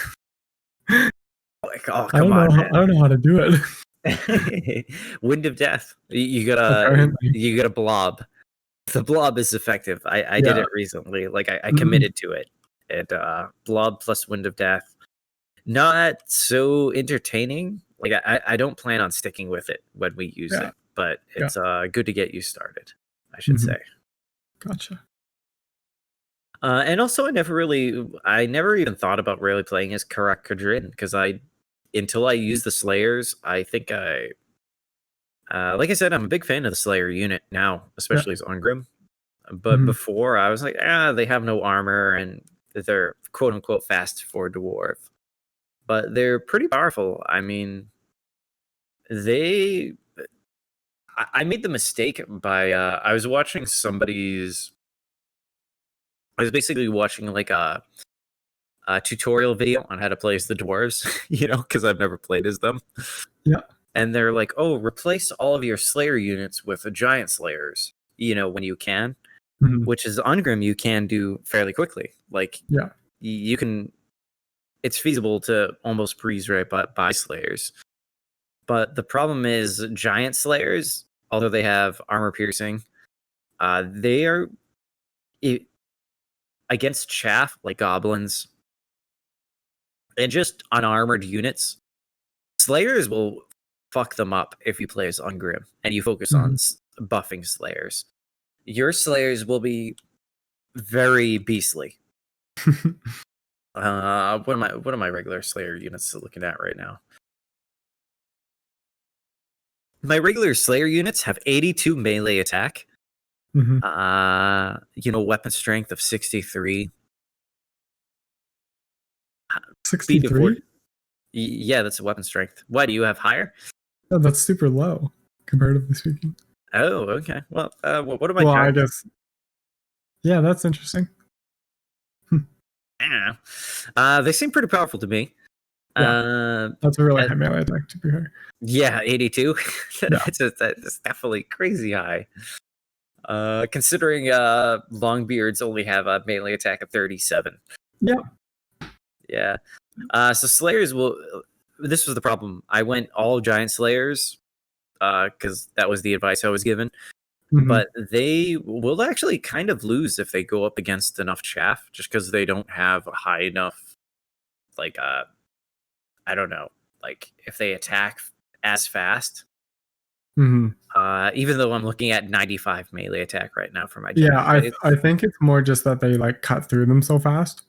oh come on, man. I don't know how to do it. Wind of Death. You got a blob. The blob is effective. I did it recently. Like I committed to it. And blob plus Wind of Death. Not so entertaining. Like I don't plan on sticking with it when we use it. but it's good to get you started, I should Mhm. say. Gotcha. And also, I never even thought about really playing as Karak Kadrin because until I used the Slayers, I think like I said, I'm a big fan of the Slayer unit now, especially as Ungrim. But Mhm. before, I was like, they have no armor and they're quote unquote fast for dwarf, but they're pretty powerful. I mean, they. I made the mistake by I was watching somebody's. I was basically watching like a tutorial video on how to play as the dwarves, because I've never played as them. Yeah. And they're like, oh, replace all of your Slayer units with giant Slayers, when you can, Mhm. which is Ungrim you can do fairly quickly. Like, Yeah. you can, it's feasible to almost breeze right by Slayers. But the problem is giant Slayers, although they have armor piercing, they are against chaff like goblins and just unarmored units. Slayers will fuck them up if you play as Ungrim and you focus on buffing Slayers. Your Slayers will be very beastly. What are my regular Slayer units looking at right now? My regular Slayer units have 82 melee attack. Weapon strength of 63. Speed of 63? Yeah, that's a weapon strength. Why do you have higher? Oh, that's super low, comparatively speaking. Oh, okay. Well, what am I? Well, I guess. Yeah, that's interesting. Yeah. They seem pretty powerful to me. Yeah, that's a really high melee attack, to be fair. Yeah, 82. Yeah. That's definitely crazy high. Considering Longbeards only have a melee attack of 37. Yeah. Yeah. So Slayers will. This was the problem. I went all giant Slayers because that was the advice I was given. But they will actually kind of lose if they go up against enough chaff, just because they don't have a high enough, like, I don't know, like if they attack as fast. Even though I'm looking at 95 melee attack right now for my giant. Yeah, I think it's more just that they like cut through them so fast.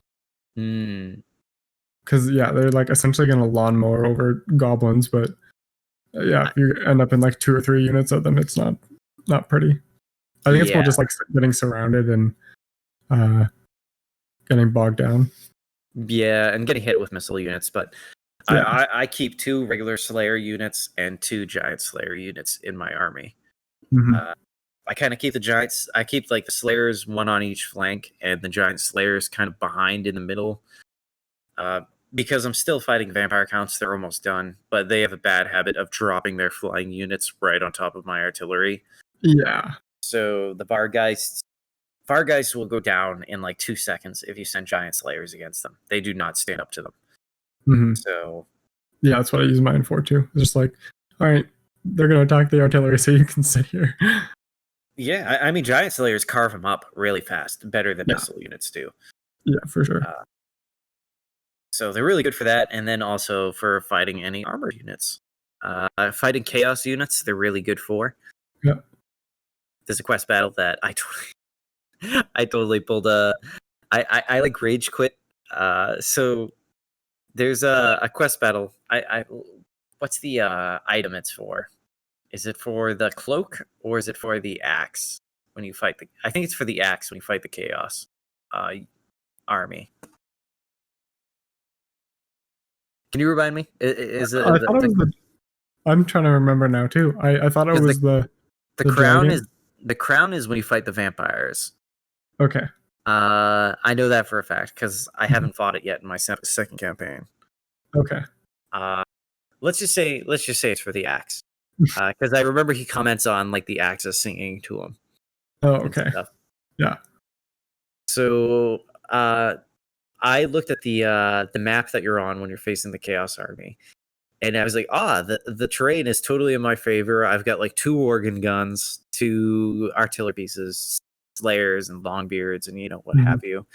Because they're like essentially going to lawnmower over goblins, but if you end up in like 2 or 3 units of them, it's not pretty. I think it's more just like getting surrounded and getting bogged down. Yeah, and getting hit with missile units, but I keep 2 regular Slayer units and 2 giant Slayer units in my army. I kind of keep the giants. I keep like the Slayers one on each flank, and the giant Slayers kind of behind in the middle. Because I'm still fighting vampire counts, they're almost done, but they have a bad habit of dropping their flying units right on top of my artillery. Yeah. So the Vargeists will go down in like 2 seconds if you send giant Slayers against them. They do not stand up to them. So yeah, that's what I use mine for too. It's just like, all right, they're gonna attack the artillery, so you can sit here. Yeah, I mean, giant Slayers carve them up really fast, better than missile units do. Yeah, for sure. So they're really good for that, and then also for fighting any armored units. Fighting chaos units, they're really good for. Yeah. There's a quest battle that I totally pulled I like rage quit. So there's a quest battle. What's the item it's for? Is it for the cloak or is it for the axe when you fight I think it's for the axe when you fight the chaos army. Can you remind me? Is it? I'm trying to remember now too. I thought it was the crown dragon. The crown is when you fight the vampires. Okay. I know that for a fact because I haven't fought it yet in my second campaign. Okay. Let's just say it's for the axe. Because I remember he comments on like the axes singing to him. Oh, okay. Yeah. So I looked at the map that you're on when you're facing the Chaos Army, and I was like, the terrain is totally in my favor. I've got like 2 organ guns, 2 artillery pieces, Slayers and Longbeards, and what have you.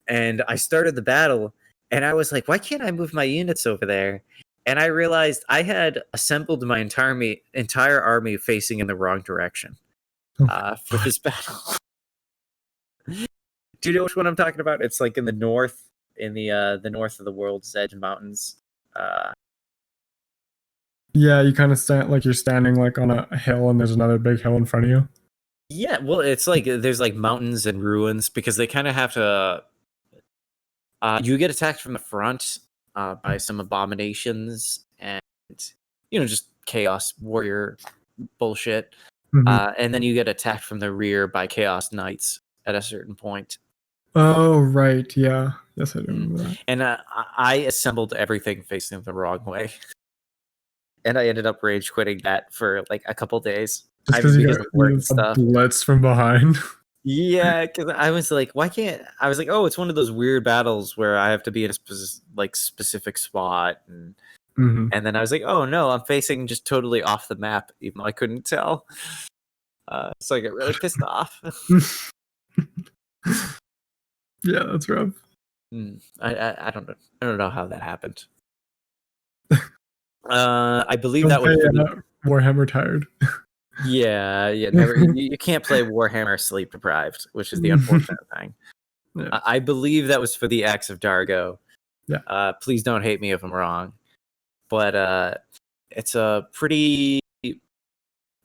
And I started the battle, and I was like, why can't I move my units over there? and I realized I had assembled my entire army facing in the wrong direction for this battle. Do you know which one I'm talking about? It's like in the north, in the north of the world's edge mountains. Yeah, you kind of stand like you're standing like on a hill, and there's another big hill in front of you. Yeah, well, it's like there's like mountains and ruins because they kind of have to. You get attacked from the front by some abominations and just chaos warrior bullshit, and then you get attacked from the rear by chaos knights at a certain point. Oh right, yeah, yes, I do remember that. And I assembled everything facing the wrong way, and I ended up rage quitting that for like a couple days. Just because you because got of work and a stuff. blitz from behind. Yeah, because I was like, why can't I was like, oh, it's one of those weird battles where I have to be in a specific spot, and then I was like, oh no, I'm facing just totally off the map, even though I couldn't tell. So I get really pissed off. Yeah, that's rough. I don't know. I don't know how that happened. I believe that was Warhammer tired. Yeah, never. You can't play Warhammer sleep deprived, which is the unfortunate thing. Yeah. I believe that was for the Axe of Dargo. Yeah. Please don't hate me if I'm wrong, but it's a pretty.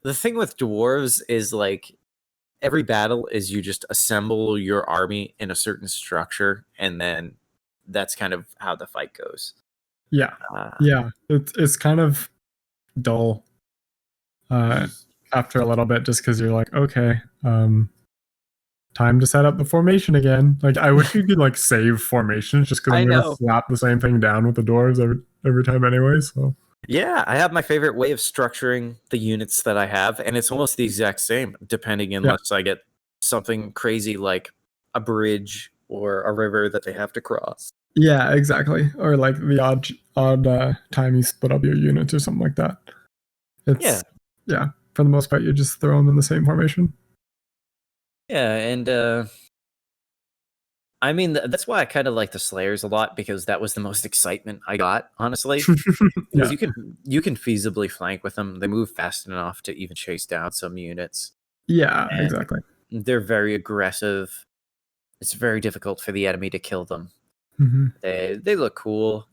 The thing with dwarves is like every battle is you just assemble your army in a certain structure, and then that's kind of how the fight goes. Yeah, yeah, it's kind of dull. After a little bit, just because you're like, okay, time to set up the formation again. Like, I wish you could like save formations, just because I'm gonna slap the same thing down with the dwarves every time anyway. So yeah, I have my favorite way of structuring the units that I have, and it's almost the exact same, depending unless I get something crazy like a bridge or a river that they have to cross. Yeah, exactly. Or like the odd time you split up your units or something like that. It's yeah. For the most part, you just throw them in the same formation. Yeah, and I mean that's why I kind of like the Slayers a lot, because that was the most excitement I got, honestly. Because you can feasibly flank with them. They move fast enough to even chase down some units. Yeah, exactly. They're very aggressive. It's very difficult for the enemy to kill them. They look cool.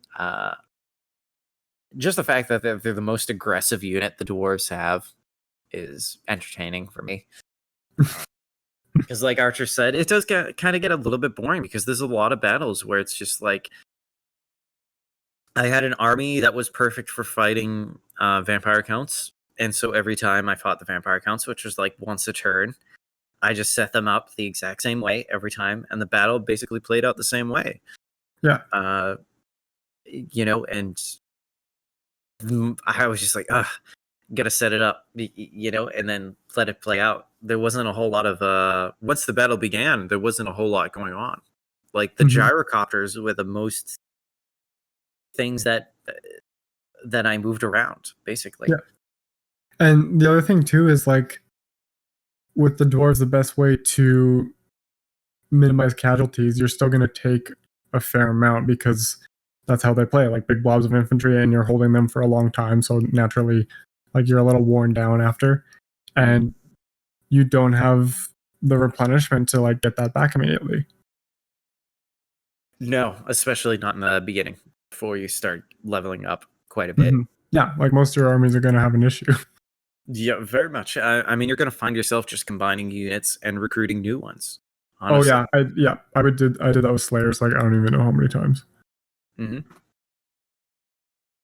Just the fact that they're the most aggressive unit the dwarves have is entertaining for me. Because like Archer said, it does kind of get a little bit boring, because there's a lot of battles where it's just like I had an army that was perfect for fighting vampire counts, and so every time I fought the vampire counts, which was like once a turn, I just set them up the exact same way every time, and the battle basically played out the same way. Yeah. And I was just like, gotta set it up, and then let it play out. There wasn't a whole lot of once the battle began, there wasn't a whole lot going on. Like the gyrocopters were the most things that I moved around, basically. Yeah. And the other thing too is like with the dwarves, the best way to minimize casualties, you're still going to take a fair amount, because that's how they play, like big blobs of infantry, and you're holding them for a long time, so naturally like you're a little worn down after, and you don't have the replenishment to like get that back immediately. No, especially not in the beginning, before you start leveling up quite a bit. Yeah, like most of your armies are going to have an issue. Yeah, very much. I mean, you're going to find yourself just combining units and recruiting new ones. Honestly. Oh yeah, I did that with Slayers. Like I don't even know how many times.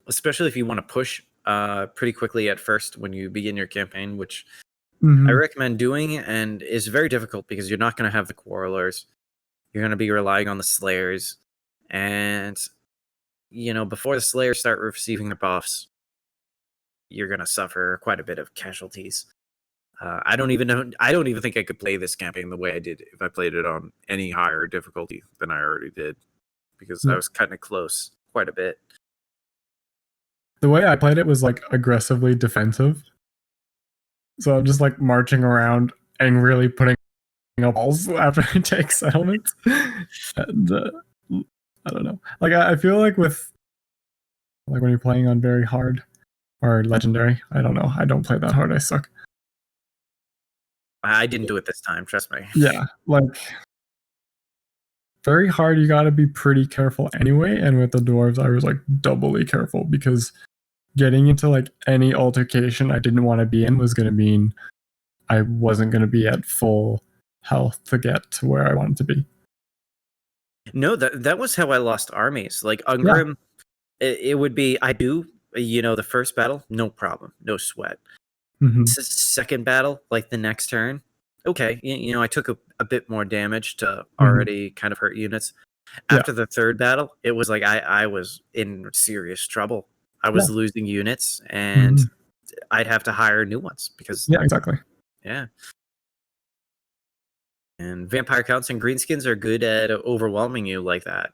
Especially if you want to push pretty quickly at first when you begin your campaign, which I recommend doing, and is very difficult because you're not going to have the Quarrelers. You're going to be relying on the Slayers, and before the Slayers start receiving their buffs, you're going to suffer quite a bit of casualties. I don't even think I could play this campaign the way I did if I played it on any higher difficulty than I already did, because I was cutting it close quite a bit. The way I played it was like aggressively defensive. So I'm just like marching around and really putting up walls after I take settlements. And I don't know. Like I feel like with Like when you're playing on very hard or legendary. I don't know. I don't play that hard. I suck. I didn't do it this time, trust me. Yeah, like very hard. You got to be pretty careful anyway. And with the dwarves, I was like doubly careful because getting into like any altercation I didn't want to be in was going to mean I wasn't going to be at full health to get to where I wanted to be. No, that was how I lost armies. Like Ungrim, it would be I do, the first battle, no problem, no sweat. Mm-hmm. Second battle, like the next turn, okay, I took a bit more damage to already kind of hurt units. After the third battle, it was like I was in serious trouble. I was losing units, and I'd have to hire new ones because exactly. Yeah. And vampire counts and greenskins are good at overwhelming you like that.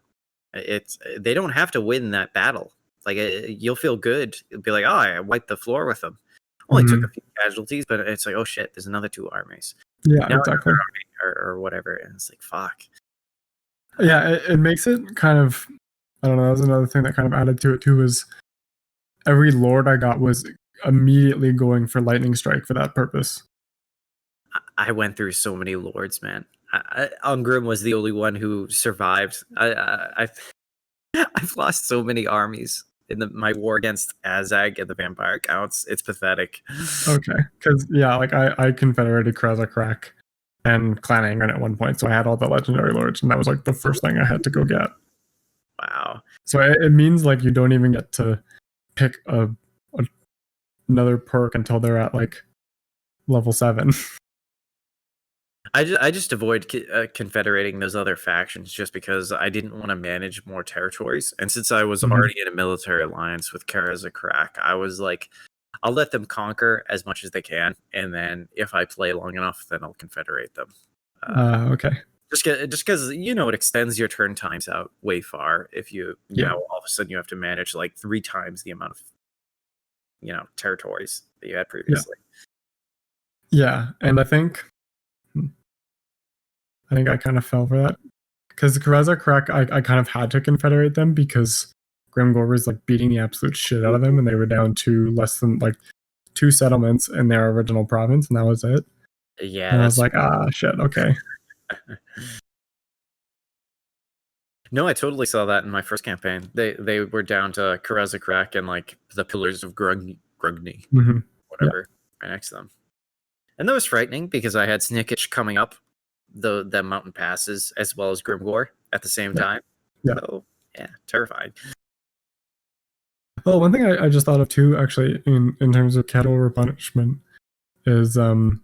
They don't have to win that battle. Like you'll feel good. You'll be like, oh, I wiped the floor with them. Only took a few casualties, but it's like, oh shit, there's another 2 armies. Yeah, now exactly. Or whatever, and it's like, fuck. Yeah, it makes it kind of. I don't know. That was another thing that kind of added to it too. Was every lord I got was immediately going for lightning strike for that purpose. I went through so many lords, man. Ungrim was the only one who survived. I've lost so many armies in my war against Azag and the vampire counts. It's pathetic. Okay, because like I confederated Karak and Clan Angren at one point, so I had all the legendary lords, and that was like the first thing I had to go get. Wow. So it means like you don't even get to pick another perk until they're at like level 7. I just avoid confederating those other factions just because I didn't want to manage more territories. And since I was already in a military alliance with Karak, I was like, I'll let them conquer as much as they can, and then if I play long enough, then I'll confederate them. Okay. Just because it extends your turn times out way far. If you now all of a sudden you have to manage like 3 times the amount of territories that you had previously. Yeah, and I think I kind of fell for that because Karak, I kind of had to confederate them because Grimgor was like beating the absolute shit out of them, and they were down to less than like 2 settlements in their original province, and that was it. Yeah, and I was like, shit, okay. No, I totally saw that in my first campaign. They were down to Karak and like the Pillars of Grugni, whatever, right next to them, and that was frightening because I had Snickich coming up the mountain passes as well as Grimgor at the same time. So terrifying. Well, one thing I just thought of too, actually, in terms of kettle replenishment, is Grombrindle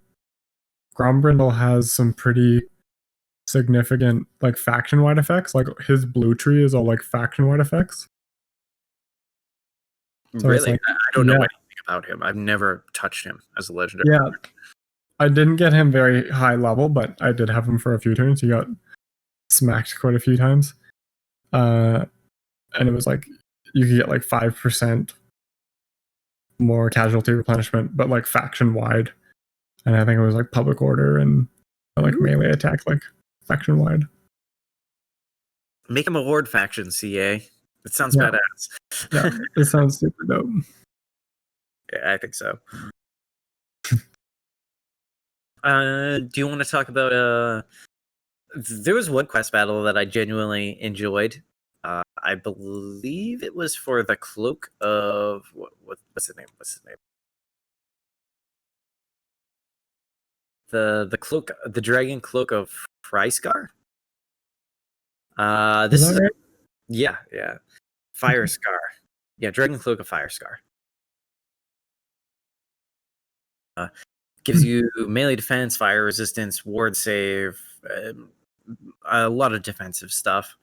has some pretty significant like faction-wide effects. Like his blue tree is all like faction-wide effects. So really? Like, I don't know anything about him. I've never touched him as a legendary. Yeah. I didn't get him very high level, but I did have him for a few turns. He got smacked quite a few times. And it was like you could get like 5% more casualty replenishment, but like faction wide. And I think it was like public order and like melee attack, like faction wide. Make him a horde faction, CA. It sounds badass. Yeah, it sounds super dope. Yeah, I think so. Do you want to talk about there was one quest battle that I genuinely enjoyed. I believe it was for the cloak of what's the name? The cloak, the dragon cloak of Fryscar. This is right? Yeah. Fire Scar. Yeah, dragon cloak of Firescar. Gives you melee defense, fire resistance, ward save, a lot of defensive stuff.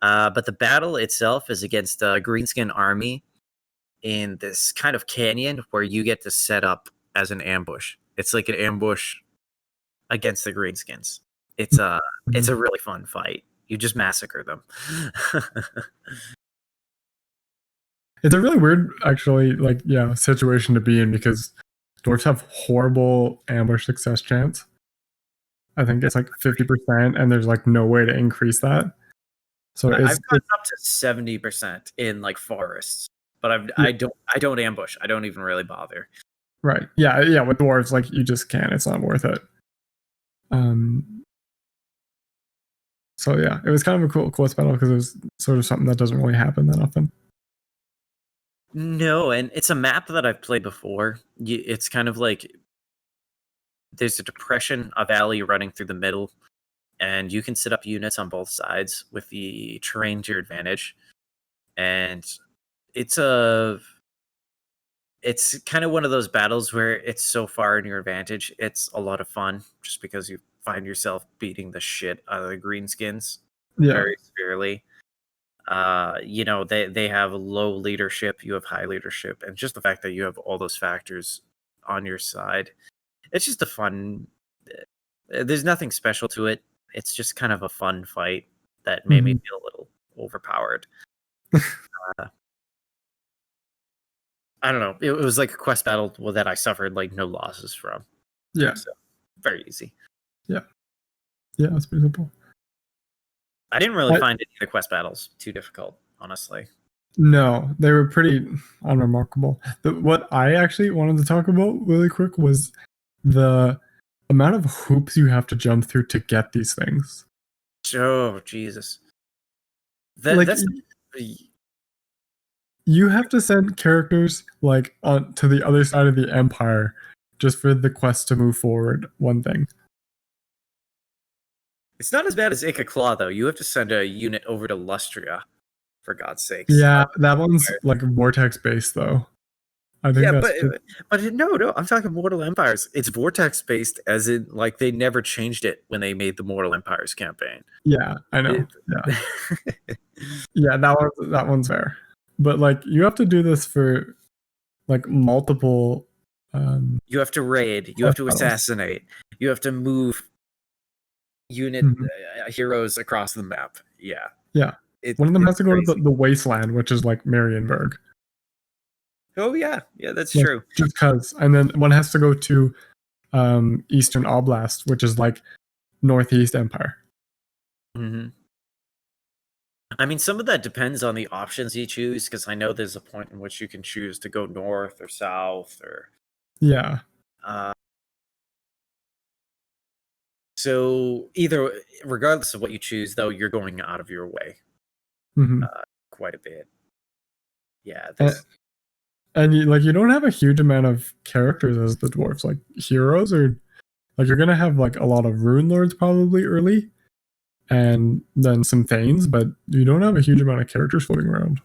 But the battle itself is against a greenskin army in this kind of canyon where you get to set up as an ambush. It's like an ambush against the greenskins. It's a really fun fight. You just massacre them. It's a really weird, actually, like, situation to be in because dwarves have horrible ambush success chance. I think it's like 50%, and there's like no way to increase that. So I've got up to 70% in like forests, but I don't ambush. I don't even really bother. Right. Yeah. With dwarves, like you just can't. It's not worth it. So yeah, it was kind of a cool quest battle because it was sort of something that doesn't really happen that often. No, and it's a map that I've played before. It's kind of like there's a depression, a valley running through the middle, and you can set up units on both sides with the terrain to your advantage. And it's kind of one of those battles where it's so far in your advantage. It's a lot of fun just because you find yourself beating the shit out of the greenskins very severely. They have low leadership, you have high leadership, and just the fact that you have all those factors on your side, it's just a fun. There's nothing special to it. It's just kind of a fun fight that made me feel a little overpowered. I don't know. It was like a quest battle that I suffered like no losses from. Yeah. So, very easy. Yeah, that's pretty simple. I didn't really find any of the quest battles too difficult, honestly. No, they were pretty unremarkable. What I actually wanted to talk about really quick was the amount of hoops you have to jump through to get these things. Oh, Jesus. You have to send characters like on to the other side of the empire just for the quest to move forward. One thing. It's not as bad as Ica Claw, though. You have to send a unit over to Lustria, for God's sakes. Yeah, that one's like vortex based, though. I think but no, I'm talking Mortal Empires. It's vortex based, as in like they never changed it when they made the Mortal Empires campaign. Yeah, I know. Yeah, that one's fair. But like you have to do this for like multiple. You have to raid. You have to assassinate. You have to move unit heroes across the map. Yeah. One of them has to go to the wasteland, which is like Marienburg. Oh yeah, that's true. Just because, and then one has to go to Eastern Oblast, which is like Northeast Empire. I mean, some of that depends on the options you choose, because I know there's a point in which you can choose to go north or south or so either, regardless of what you choose, though, you're going out of your way quite a bit. Yeah, and you don't have a huge amount of characters as the dwarves. Like heroes are like you're gonna have like a lot of rune lords probably early, and then some thanes, but you don't have a huge amount of characters floating around.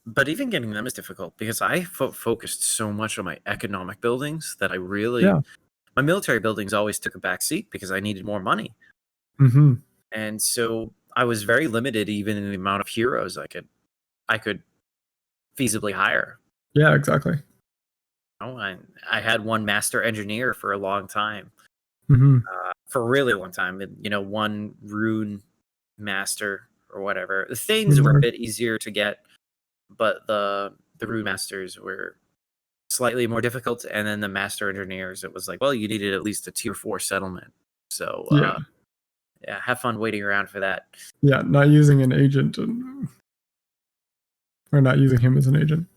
But even getting them is difficult because I focused so much on my economic buildings that I really my military buildings always took a back seat because I needed more money. And so I was very limited even in the amount of heroes I could feasibly hire. Yeah, exactly. I had one master engineer for a long time. For a really long time. One rune master or whatever. The things were a bit easier to get, but the rune masters were slightly more difficult, and then the master engineers, it was like, well, you needed at least a tier 4 settlement. So have fun waiting around for that. Yeah, not using an agent or not using him as an agent.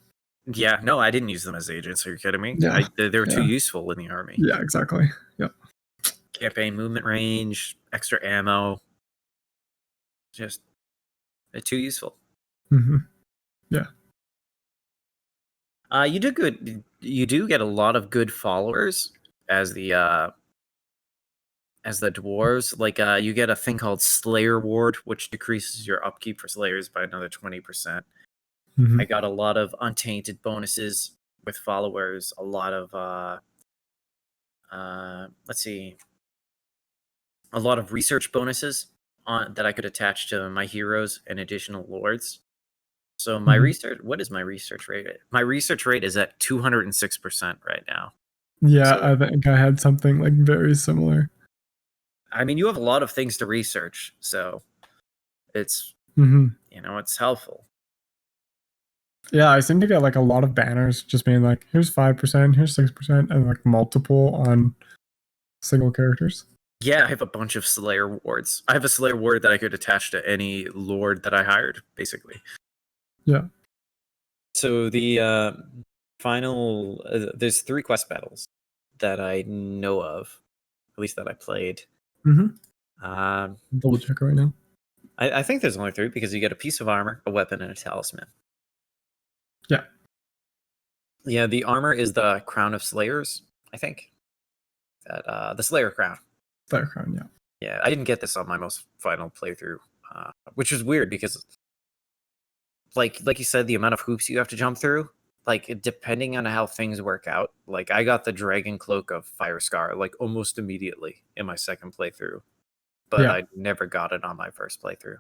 Yeah, no, I didn't use them as agents. Are you kidding me? Yeah, they were too useful in the army. Yeah, exactly. Yep. Campaign movement range, extra ammo. Just they're too useful. Yeah. You do good. You do get a lot of good followers as the dwarves. Like you get a thing called Slayer Ward, which decreases your upkeep for Slayers by another 20%. I got a lot of untainted bonuses with followers. A lot of let's see, a lot of research bonuses that I could attach to my heroes and additional lords. So my research, what is my research rate? My research rate is at 206% right now. Yeah, so, I think I had something like very similar. I mean, you have a lot of things to research, so it's it's helpful. Yeah, I seem to get like a lot of banners just being like, here's 5%, here's 6%, and like multiple on single characters. Yeah, I have a bunch of Slayer wards. I have a Slayer ward that I could attach to any lord that I hired, basically. Yeah. So the final, there's 3 quest battles that I know of, at least that I played. Um, Double check right now. I think there's only 3 because you get a piece of armor, a weapon, and a talisman. Yeah. Yeah, the armor is the Crown of Slayers, I think. That the Slayer Crown. Slayer Crown, yeah. Yeah, I didn't get this on my most final playthrough, which is weird because, like you said, the amount of hoops you have to jump through, like depending on how things work out. Like I got the Dragon Cloak of Fire Scar like almost immediately in my second playthrough, but Yeah. I never got it on my first playthrough.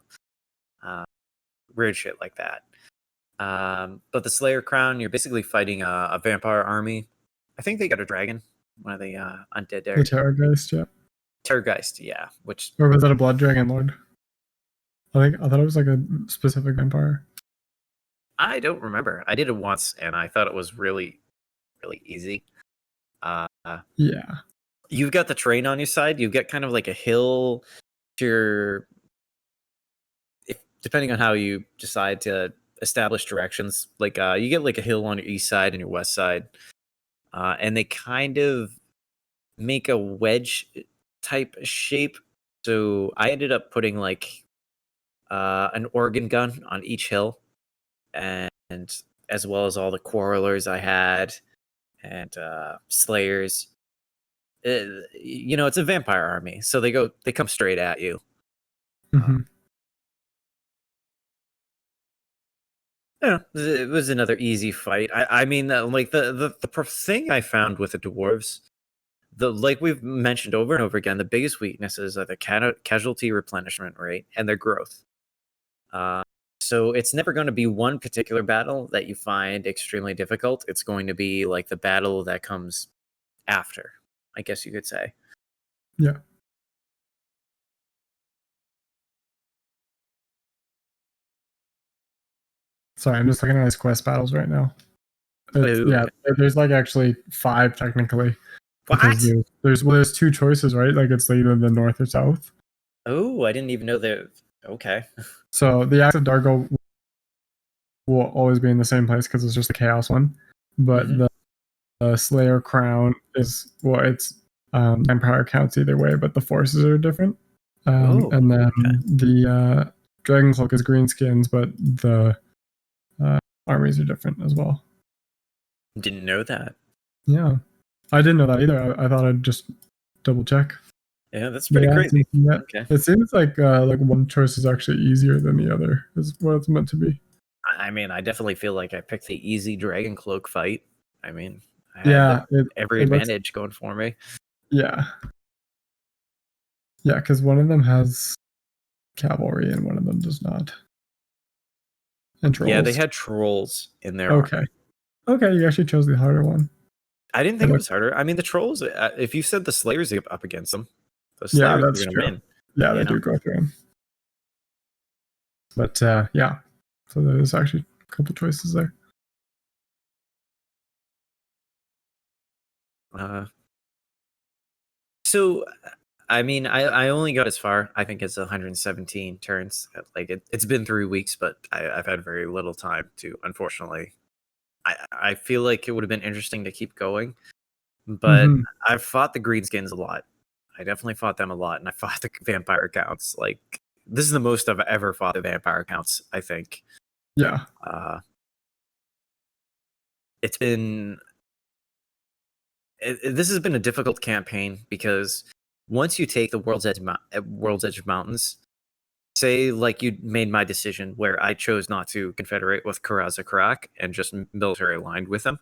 Weird shit like that. But the Slayer Crown, you're basically fighting a vampire army. I think they got a dragon, one of the undead there. The Terrorgeist, yeah. Terrorgeist, yeah. Which Or was that a Blood Dragon Lord? I thought it was like a specific vampire. I don't remember. I did it once and I thought it was really, really easy. Yeah. You've got the terrain on your side. You've got kind of like a hill. Depending on how you decide to establish directions, like you get like a hill on your east side and your west side, and they kind of make a wedge type shape. So I ended up putting like an organ gun on each hill, and as well as all the quarrelers I had and slayers. It's a vampire army, so they come straight at you. Yeah, it was another easy fight. I mean, like the thing I found with the dwarves, like we've mentioned over and over again, the biggest weaknesses are the casualty replenishment rate and their growth. So it's never going to be one particular battle that you find extremely difficult. It's going to be like the battle that comes after, I guess you could say. Yeah. Sorry, I'm just looking at his quest battles right now. Yeah, there's like actually 5 technically. What? There's 2 choices, right? Like it's either the north or south. Oh, I didn't even know that. Okay. So the Axe of Dargo will always be in the same place because it's just a chaos one. But the Slayer Crown is, well, it's Empire counts either way, but the forces are different. And then the Dragon Cloak is greenskins, but the armies are different as well. Didn't know that. Yeah, I didn't know that either. I thought I'd just double check. Yeah, that's pretty crazy. Okay. It seems like one choice is actually easier than the other, is what it's meant to be. I mean, I definitely feel like I picked the easy Dragon Cloak fight. I mean, I had every advantage going for me. Yeah. Yeah, because one of them has cavalry and one of them does not. And trolls. Yeah, they had trolls in there. Okay. Okay, you actually chose the harder one. I didn't think it was harder. I mean, the trolls, if you said the Slayers up against them, the yeah, Slayers that's are going true. to win. Yeah, they do go through them. But yeah, so there's actually a couple choices there. So, I mean, I only got as far, I think it's 117 turns. Like it's been 3 weeks, but I've had very little time to, unfortunately. I feel like it would have been interesting to keep going, but I've fought the greenskins a lot. I definitely fought them a lot, and I fought the vampire counts. Like this is the most I've ever fought the vampire counts, I think. Yeah. It's been this has been a difficult campaign because once you take the World's Edge Mountains, say like you made my decision where I chose not to confederate with Karak and just military aligned with them.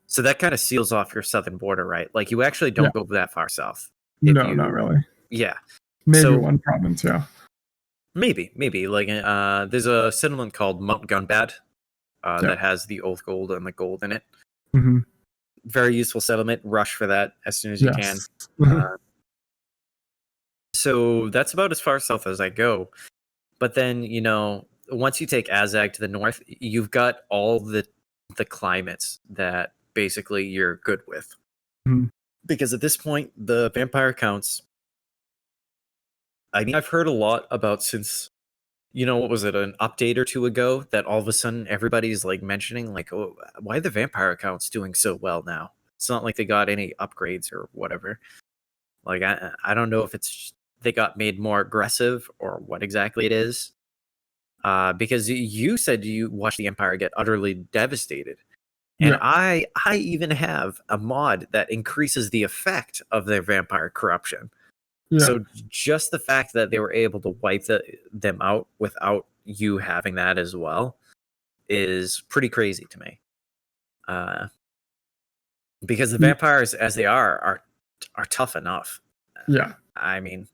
So that kind of seals off your southern border, right? Like you actually don't go that far south. No, not really. Yeah. Maybe one province, yeah. Maybe. Like there's a settlement called Mount Gunbad that has the oath gold and the gold in it. Very useful settlement. Rush for that as soon as you can. So that's about as far south as I go. But then, once you take Azag to the north, you've got all the climates that basically you're good with. Because at this point, the vampire counts, I mean, I've heard a lot about since what was it, an update or two ago that all of a sudden everybody's like mentioning like, oh, why are the vampire accounts doing so well now? It's not like they got any upgrades or whatever. Like I don't know if it's they got made more aggressive or what exactly it is. Because you said you watched the Empire get utterly devastated. And Yeah. I even have a mod that increases the effect of their vampire corruption. Yeah. So just the fact that they were able to wipe them out without you having that as well is pretty crazy to me. Because the vampires, as they are tough enough. Yeah. I mean,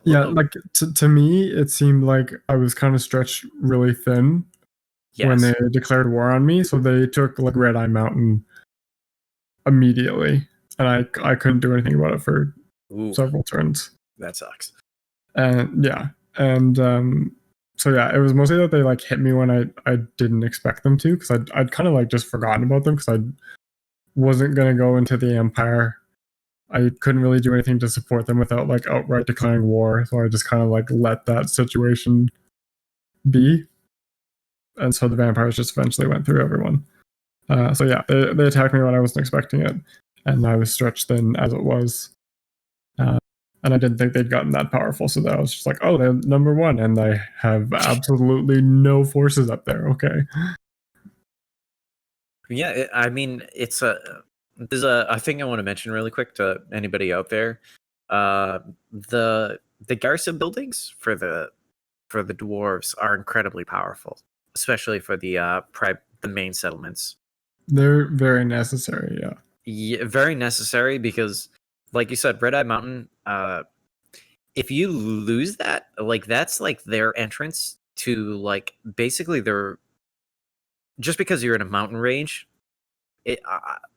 yeah, like to me, it seemed like I was kind of stretched really thin when they declared war on me. So they took like Red Eye Mountain immediately, and I couldn't do anything about it for several turns. That sucks. And so yeah, it was mostly that they like hit me when I didn't expect them to, because I'd kind of like just forgotten about them because I wasn't gonna go into the Empire. I couldn't really do anything to support them without like outright declaring war, so I just kind of like let that situation be. And so the vampires just eventually went through everyone. So yeah, they attacked me when I wasn't expecting it, and I was stretched thin as it was. And I didn't think they'd gotten that powerful, so that I was just like, oh, they're number one, and they have absolutely no forces up there. Okay. Yeah, I mean, there's a thing I want to mention really quick to anybody out there. The garrison buildings for the dwarves are incredibly powerful, especially for the main settlements. They're very necessary. Yeah. Yeah, very necessary because, like you said, Red Eye Mountain. If you lose that, like that's like their entrance to like basically their. Just because you're in a mountain range,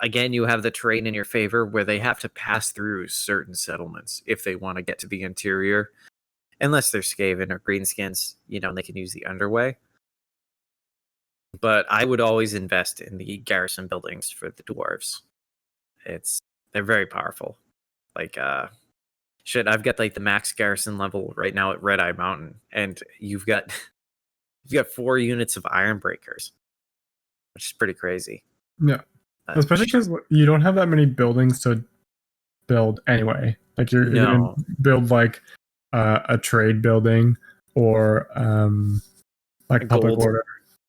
again, you have the terrain in your favor where they have to pass through certain settlements if they want to get to the interior, unless they're Skaven or Greenskins, and they can use the underway. But I would always invest in the garrison buildings for the dwarves. They're very powerful. Like shit, I've got like the max garrison level right now at Red Eye Mountain, and you've got 4 units of Iron Breakers, which is pretty crazy. Yeah. Especially because you don't have that many buildings to build anyway. Like you're gonna build like a trade building or like public order,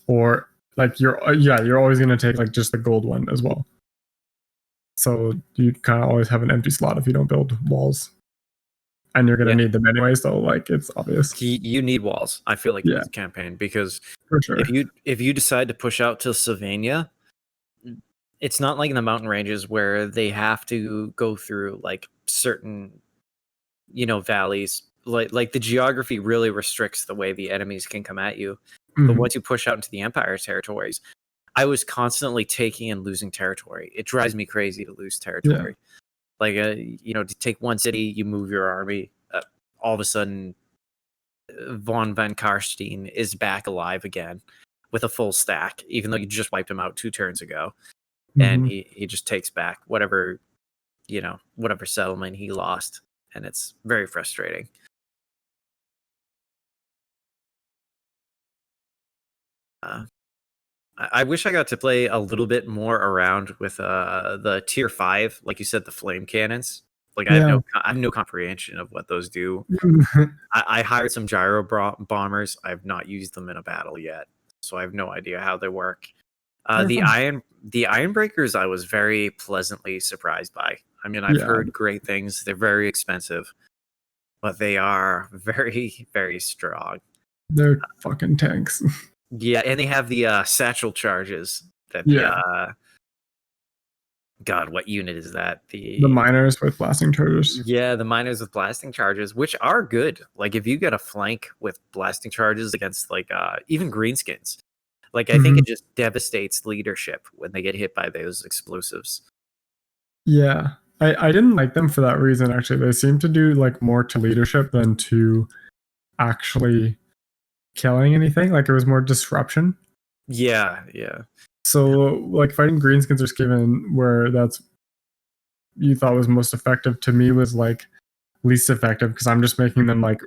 or like you're always gonna take like just the gold one as well. So you kind of always have an empty slot if you don't build walls, and you're gonna need them anyway. So like it's obvious you need walls. I feel like in this campaign, because for sure, if you decide to push out to Sylvania, it's not like in the mountain ranges where they have to go through like certain, valleys. Like the geography really restricts the way the enemies can come at you. Mm-hmm. But once you push out into the Empire territories, I was constantly taking and losing territory. It drives me crazy to lose territory. Like, to take one city, you move your army. All of a sudden, von Van Karstein is back alive again with a full stack, even though you just wiped him out 2 turns ago. And he just takes back whatever settlement he lost, and it's very frustrating. I wish I got to play a little bit more around with the tier 5, like you said, the flame cannons. Like I have no comprehension of what those do. I hired some gyro bombers. I've not used them in a battle yet, so I have no idea how they work. The Iron Breakers, I was very pleasantly surprised by. I mean, I've heard great things. They're very expensive, but they are very, very strong. They're fucking tanks. Yeah, and they have the satchel charges. That God, what unit is that? The miners with blasting charges. Yeah, the miners with blasting charges, which are good. Like if you get a flank with blasting charges against like even greenskins. Like, I think it just devastates leadership when they get hit by those explosives. Yeah. I didn't like them for that reason, actually. They seem to do, like, more to leadership than to actually killing anything. Like, it was more disruption. Yeah. So, like, fighting greenskins or Skaven, where that's you thought was most effective, to me was, like, least effective because I'm just making them like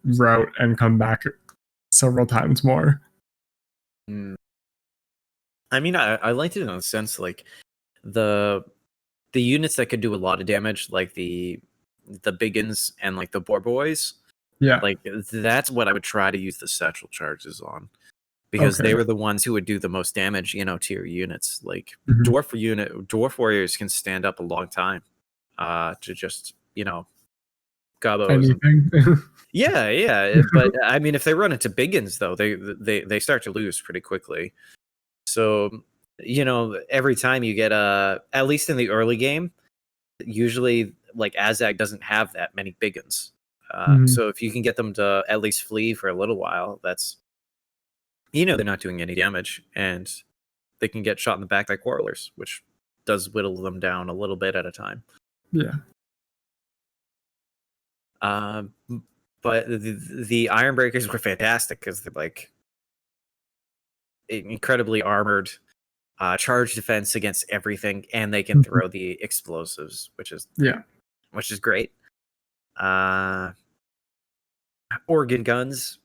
route and come back several times more. I mean, I liked it in a sense, like the units that could do a lot of damage, like the biggins and like the boar boys. Yeah. Like that's what I would try to use the satchel charges on, because they were the ones who would do the most damage, you know, to your units. Like dwarf warriors can stand up a long time, to just, you know, gobos. Anything. Yeah, but I mean, if they run into biggins though, they start to lose pretty quickly. So, you know, every time you get at least in the early game, usually like Azag doesn't have that many biggins. So if you can get them to at least flee for a little while, that's, you know, they're not doing any damage, and they can get shot in the back by quarrelers, which does whittle them down a little bit at a time. Yeah. But the Ironbreakers were fantastic because they're like incredibly armored, charge defense against everything, and they can throw the explosives, which is great. Organ guns,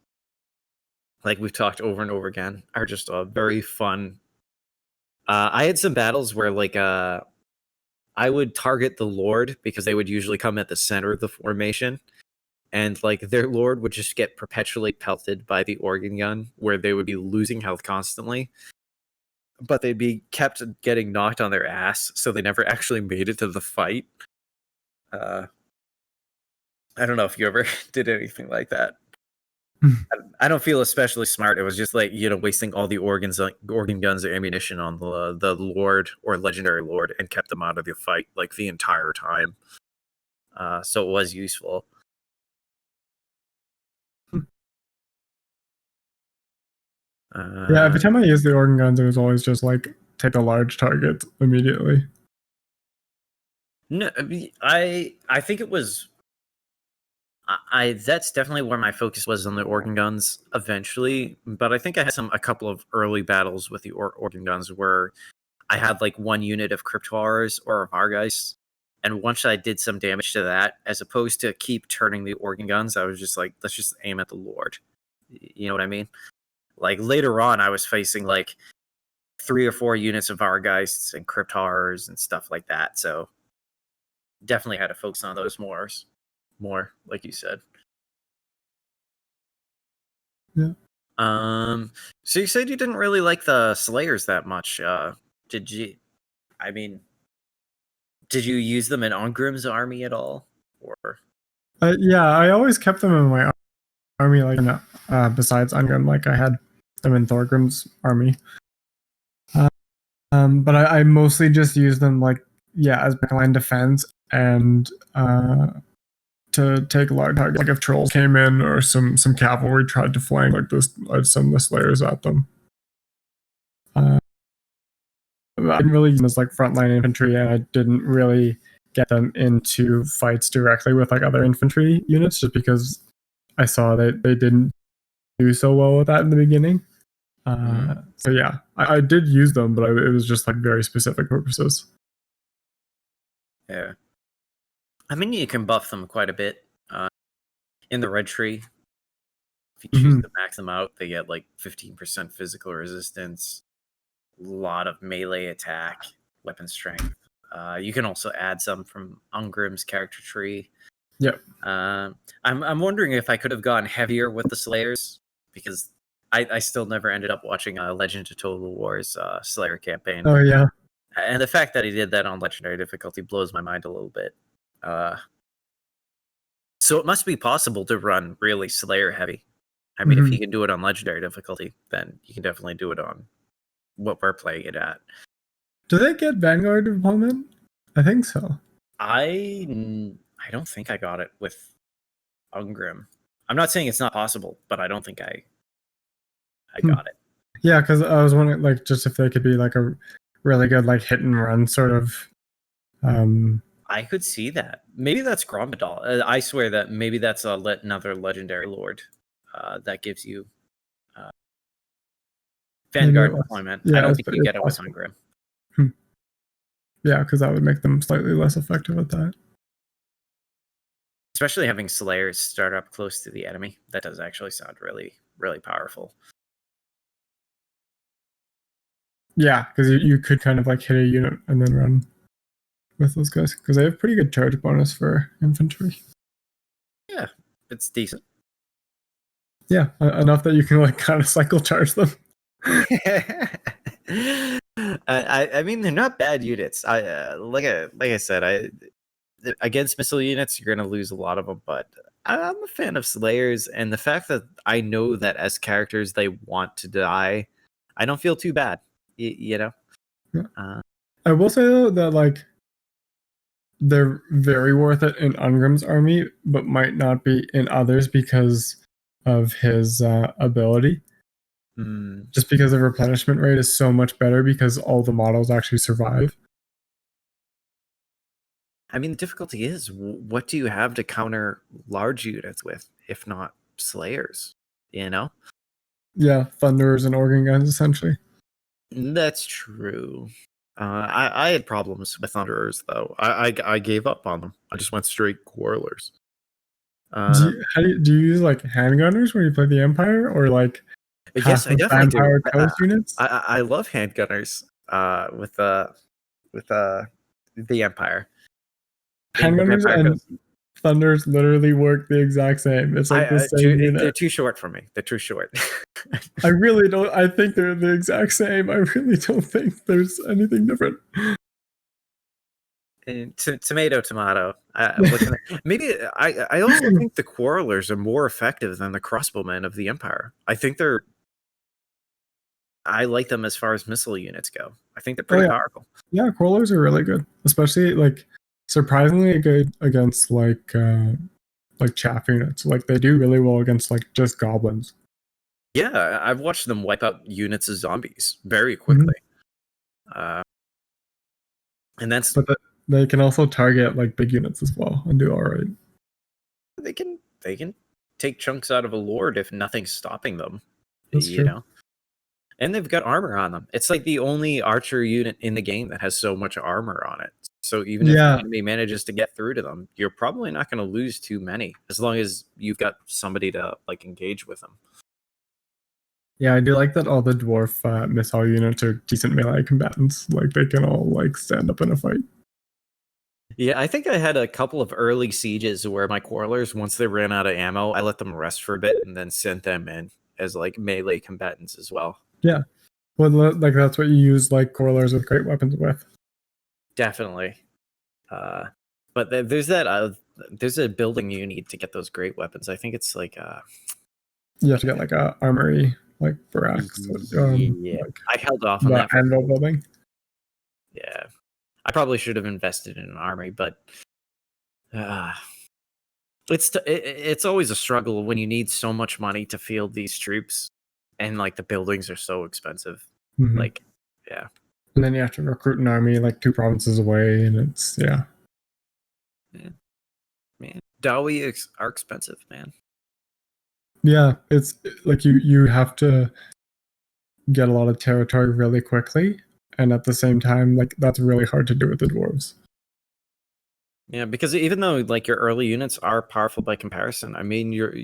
like we've talked over and over again, are just a very fun. I had some battles where like I would target the Lord because they would usually come at the center of the formation, and like their Lord would just get perpetually pelted by the organ gun, where they would be losing health constantly, but they'd be kept getting knocked on their ass, so they never actually made it to the fight. I don't know if you ever did anything like that. I don't feel especially smart. It was just like, you know, wasting all the organ guns or ammunition on the Lord or Legendary Lord, and kept them out of the fight like the entire time. So it was useful. Yeah, every time I used the organ guns, it was always just like take a large target immediately. No, I think it was. That's definitely where my focus was, on the organ guns eventually, but I think I had a couple of early battles with the organ guns where I had like one unit of Crypt Horrors or Vargeist, and once I did some damage to that, as opposed to keep turning the organ guns, I was just like, let's just aim at the Lord. You know what I mean? Like later on, I was facing like 3 or 4 units of Vargeists and Crypt Horrors and stuff like that, so definitely had to focus on those more, like you said. Yeah. So you said you didn't really like the Slayers that much. Did you? I mean, did you use them in Ungrim's army at all? Or Yeah, I always kept them in my army. Like, besides Ungrim, like I had them in Thorgrim's army. But I mostly just used them like as backline defense and to take a large target. Like if trolls came in or some cavalry tried to flank, like this, I'd send the Slayers at them. I didn't really use them as like frontline infantry, and I didn't really get them into fights directly with like other infantry units, just because I saw that they didn't do so well with that in the beginning. So yeah, I did use them, but it was just like very specific purposes. yeah, I mean, you can buff them quite a bit. In the red tree, if you choose to max them out, they get like 15% physical resistance, a lot of melee attack, weapon strength. You can also add some from Ungrim's character tree. Yep. I'm wondering if I could have gone heavier with the Slayers, because I still never ended up watching Legend of Total War's Slayer campaign. Oh yeah. And the fact that he did that on legendary difficulty blows my mind a little bit. So it must be possible to run really Slayer heavy. I mean, if you can do it on legendary difficulty, then you can definitely do it on what we're playing it at. Do they get Vanguard deployment? I think so. I don't think I got it with Ungrim. I'm not saying it's not possible, but I don't think I got it. Yeah, because I was wondering, like, just if they could be like a really good like hit and run sort of. I could see that. Maybe that's Grommadal. I swear that maybe that's another legendary lord that gives you Vanguard deployment. Yeah, I don't think you get it with Ungrim. Yeah, because that would make them slightly less effective at that. especially having Slayers start up close to the enemy. That does actually sound really, really powerful. Yeah, because you could kind of like hit a unit and then run with those guys because they have pretty good charge bonus for infantry. Yeah, it's decent. Yeah, enough that you can like kind of cycle charge them. I mean, they're not bad units. Like I said, against missile units, you're gonna lose a lot of them. But I'm a fan of Slayers, and the fact that I know that as characters they want to die, I don't feel too bad. You know. Yeah. I will say though that like they're very worth it in Ungrim's army, but might not be in others because of his ability. Just because the replenishment rate is so much better because all the models actually survive. I mean, the difficulty is, what do you have to counter large units with, if not Slayers? You know? Yeah, Thunderers and Organ Guns, essentially. That's true. I had problems with Thunderers, though. I gave up on them. I just went straight Quarrelers. Do you use like handgunners when you play the Empire, or like yes, I definitely do. Vampire Coast units? I love handgunners with the Empire. Handgunners and Thunders literally work the exact same. It's like the same unit. They're too short for me. They're too short. I really don't. I think they're the exact same. I really don't think there's anything different. And tomato. Maybe I also think the Quarrelers are more effective than the crossbowmen of the Empire. I like them as far as missile units go. I think they're pretty powerful. Yeah, Quarrelers are really good, especially like surprisingly good against like chaff units. Like they do really well against like just goblins. Yeah, I've watched them wipe out units of zombies very quickly. And that's they can also target like big units as well and do all right. They can take chunks out of a lord if nothing's stopping them. That's true. Know. And they've got armor on them. It's like the only archer unit in the game that has so much armor on it. So even if the enemy manages to get through to them, you're probably not going to lose too many as long as you've got somebody to like engage with them. Yeah, I do like that all the dwarf missile units are decent melee combatants. Like they can all like stand up in a fight. Yeah, I think I had a couple of early sieges where my Quarrelers, once they ran out of ammo, I let them rest for a bit and then sent them in as like melee combatants as well. Yeah, well, like that's what you use like Quarrelers with great weapons with. Definitely. But there's that. There's a building you need to get those great weapons. I think it's like you have to get like a armory, like barracks. Yeah, like I held off on that. Anvil building. Yeah, I probably should have invested in an armory, but it's always a struggle when you need so much money to field these troops, and like the buildings are so expensive. Mm-hmm. Like, yeah. And then you have to recruit an army like 2 provinces away, and it's yeah. Man, Dawi are expensive, man. Yeah, it's like you have to get a lot of territory really quickly, and at the same time, like that's really hard to do with the dwarves. Yeah, because even though like your early units are powerful by comparison, I mean your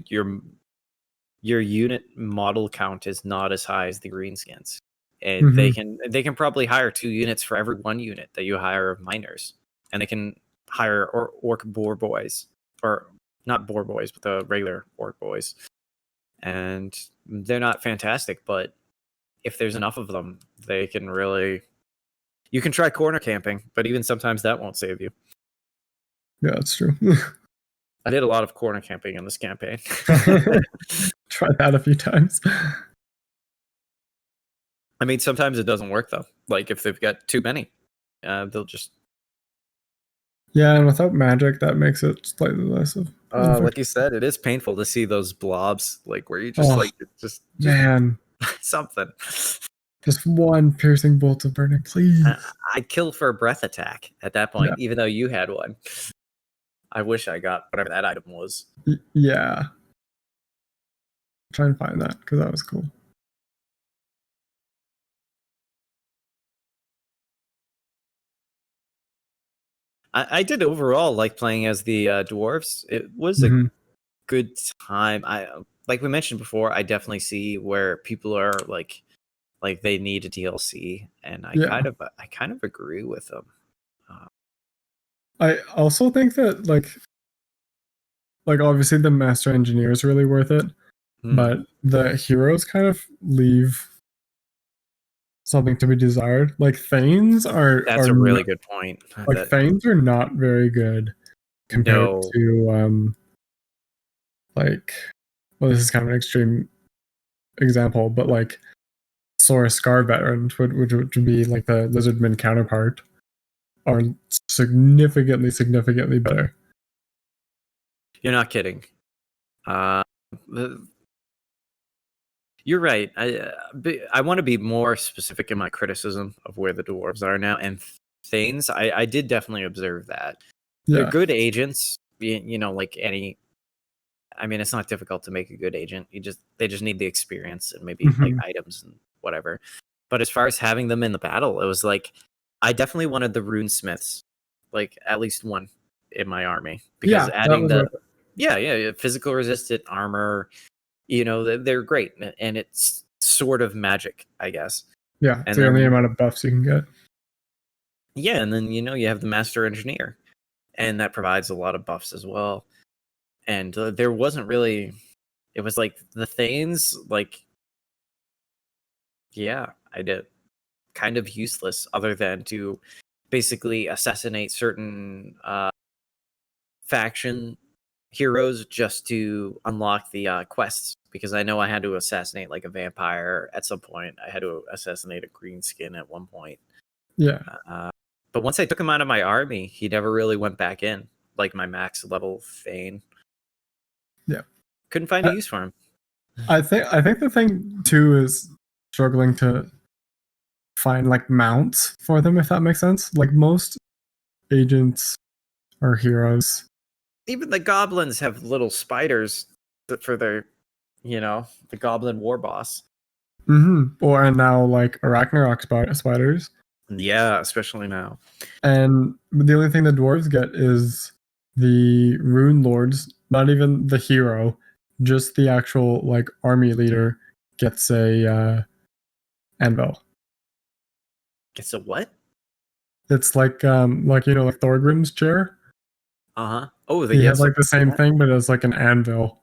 unit model count is not as high as the greenskins. And they can probably hire 2 units for every 1 unit that you hire of miners, and they can hire orc boar boys, or not boar boys, but the regular orc boys, and they're not fantastic, but if there's enough of them, they can really. You can try corner camping, but even sometimes that won't save you. Yeah, that's true. I did a lot of corner camping in this campaign. Tried that a few times. I mean, sometimes it doesn't work though. Like if they've got too many, they'll just. Yeah, and without magic, that makes it slightly less of. Like you said, it is painful to see those blobs, like where you just just man, something. Just 1 piercing bolt of burning, please. I'd kill for a breath attack at that point, even though you had one. I wish I got whatever that item was. Yeah. Try and find that because that was cool. I did overall like playing as the dwarves. It was a Mhm. good time. I like we mentioned before. I definitely see where people are like they need a DLC, and Yeah. I kind of agree with them. Uh, I also think that like obviously the master engineer is really worth it, hmm, but the heroes kind of leave something to be desired. Like Thanes that's are a not, really good point. like That Thanes are not very good compared no, to like, well, this is kind of an extreme example, but like Sora Scar veterans would be like the Lizardman counterpart are significantly better. you're not kidding. Uh, the, you're right. I want to be more specific in my criticism of where the dwarves are now, and Thanes. I did definitely observe that they're Yeah. good agents. You know, like any. I mean, it's not difficult to make a good agent. They just need the experience and maybe like Mhm. items and whatever. But as far as having them in the battle, it was like I definitely wanted the runesmiths, like at least one in my army, because Yeah, that adding was the worth it. yeah, physical resistant armor, you know, they're great, and it's sort of magic, I guess. Yeah, it's And the only then amount of buffs you can get. yeah, and then you know you have the master engineer, and that provides a lot of buffs as well. And there wasn't really, it was like the Thanes, like yeah, I did kind of useless other than to basically assassinate certain faction heroes just to unlock the quests, because I know I had to assassinate like a vampire at some point. I had to assassinate a green skin at one point. Yeah. Uh, but once I took him out of my army, he never really went back in, like my max level Thane. Yeah. Couldn't find a I, use for him. I think the thing too is struggling to find like mounts for them, if that makes sense. Like most agents or heroes. Even the goblins have little spiders for their, you know, the goblin war boss. Or and now like Arachnarok spiders. Yeah, especially now. And the only thing the dwarves get is the rune lords, not even the hero, just the actual like army leader gets a anvil. Guess a what? It's like you know like Thorgrim's chair. Uh huh. Oh, He they have has like something the like same that. thing, but it's like an anvil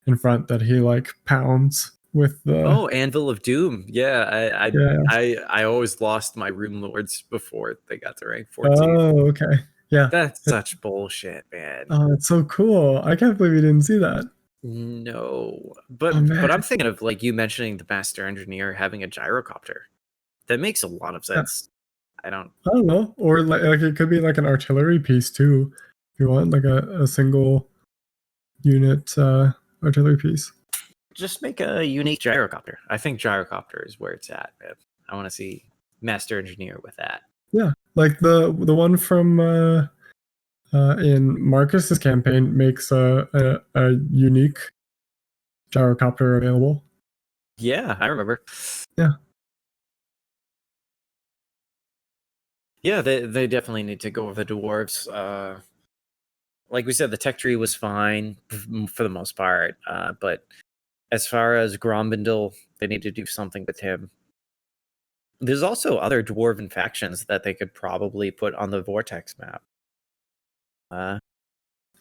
in front that he like pounds with the Oh, Anvil of Doom. Yeah, yeah. I always lost my Rune Lords before they got to rank 14. Oh, okay. Yeah. That's such bullshit, man. Oh, it's so cool. I can't believe you didn't see that. No, Oh man. but I'm thinking of like you mentioning the master engineer having a gyrocopter. That makes a lot of Yeah. sense. I don't I don't know. Or like it could be like an artillery piece too. If you want like a single unit artillery piece. just make a unique gyrocopter. I think gyrocopter is where it's at, man. I want to see master engineer with that. Yeah. Like the one from in Marcus's campaign makes a unique gyrocopter available. Yeah, I remember. Yeah. Yeah, they definitely need to go with the dwarves. Like we said, the tech tree was fine for the most part, but as far as Grombindel, they need to do something with him. There's also other dwarven factions that they could probably put on the Vortex map.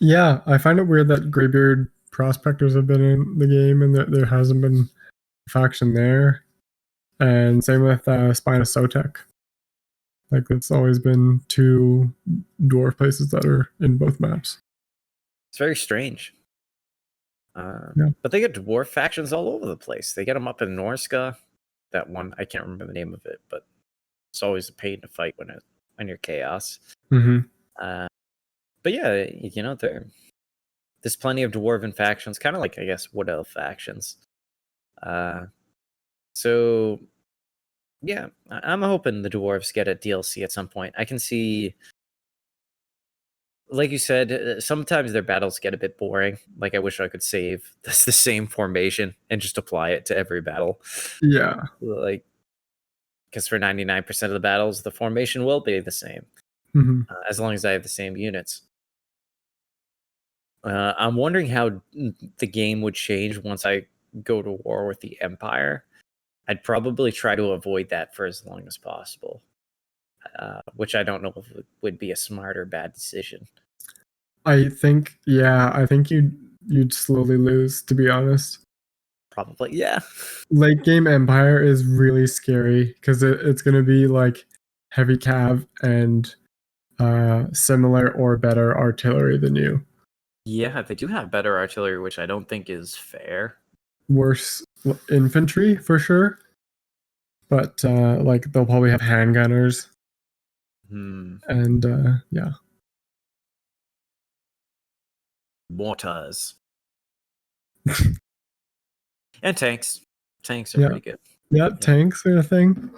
Yeah, I find it weird that Greybeard prospectors have been in the game and there hasn't been a faction there. And same with Spina Sotek. Like it's always been two dwarf places that are in both maps. It's very strange. Yeah. But they get dwarf factions all over the place. They get them up in Norska. That one, I can't remember the name of it, but it's always a pain to fight when you're chaos. Mm-hmm. But yeah, you know, there's plenty of dwarven factions, kind of like I guess Wood Elf factions. So yeah, I'm hoping the dwarves get a DLC at some point. I can see, like you said, sometimes their battles get a bit boring. Like I wish I could save the same formation and just apply it to every battle. Yeah. Like, because for 99% of the battles, the formation will be the same. as long as I have the same units. I'm wondering how the game would change once I go to war with the Empire. I'd probably try to avoid that for as long as possible, which I don't know if it would be a smart or bad decision. I think you'd slowly lose, to be honest. Probably, yeah. Late game Empire is really scary because it's going to be like heavy cav and similar or better artillery than you. Yeah, they do have better artillery, which I don't think is fair. Worse infantry for sure, but like they'll probably have handgunners. And yeah, mortars and tanks. Tanks are pretty good. Yeah, tanks are a thing.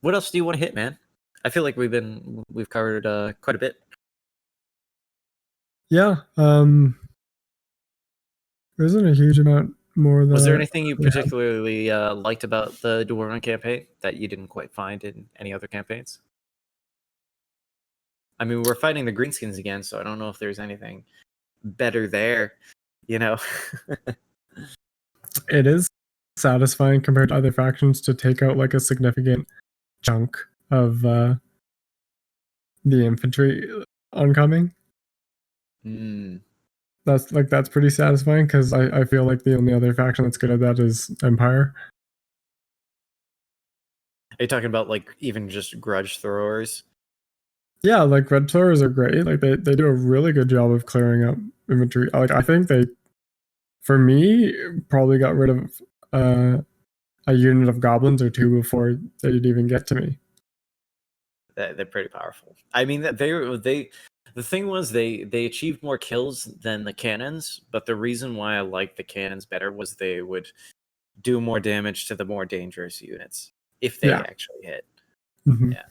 What else do you want to hit, man? I feel like we've covered quite a bit. Yeah, there isn't a huge amount more. Was there anything you particularly liked about the Dwarven campaign that you didn't quite find in any other campaigns? I mean, we're fighting the Greenskins again, so I don't know if there's anything better there, you know? It is satisfying compared to other factions to take out like a significant chunk of the infantry oncoming. That's pretty satisfying because I feel like the only other faction that's good at that is Empire. Are you talking about like even just grudge throwers? Yeah, like red throwers are great. Like they do a really good job of clearing up infantry. Like I think they, for me, probably got rid of a unit of goblins or two before they'd even get to me. They're pretty powerful. I mean, the thing was they achieved more kills than the cannons, but the reason why I liked the cannons better was they would do more damage to the more dangerous units if they actually hit. Yeah.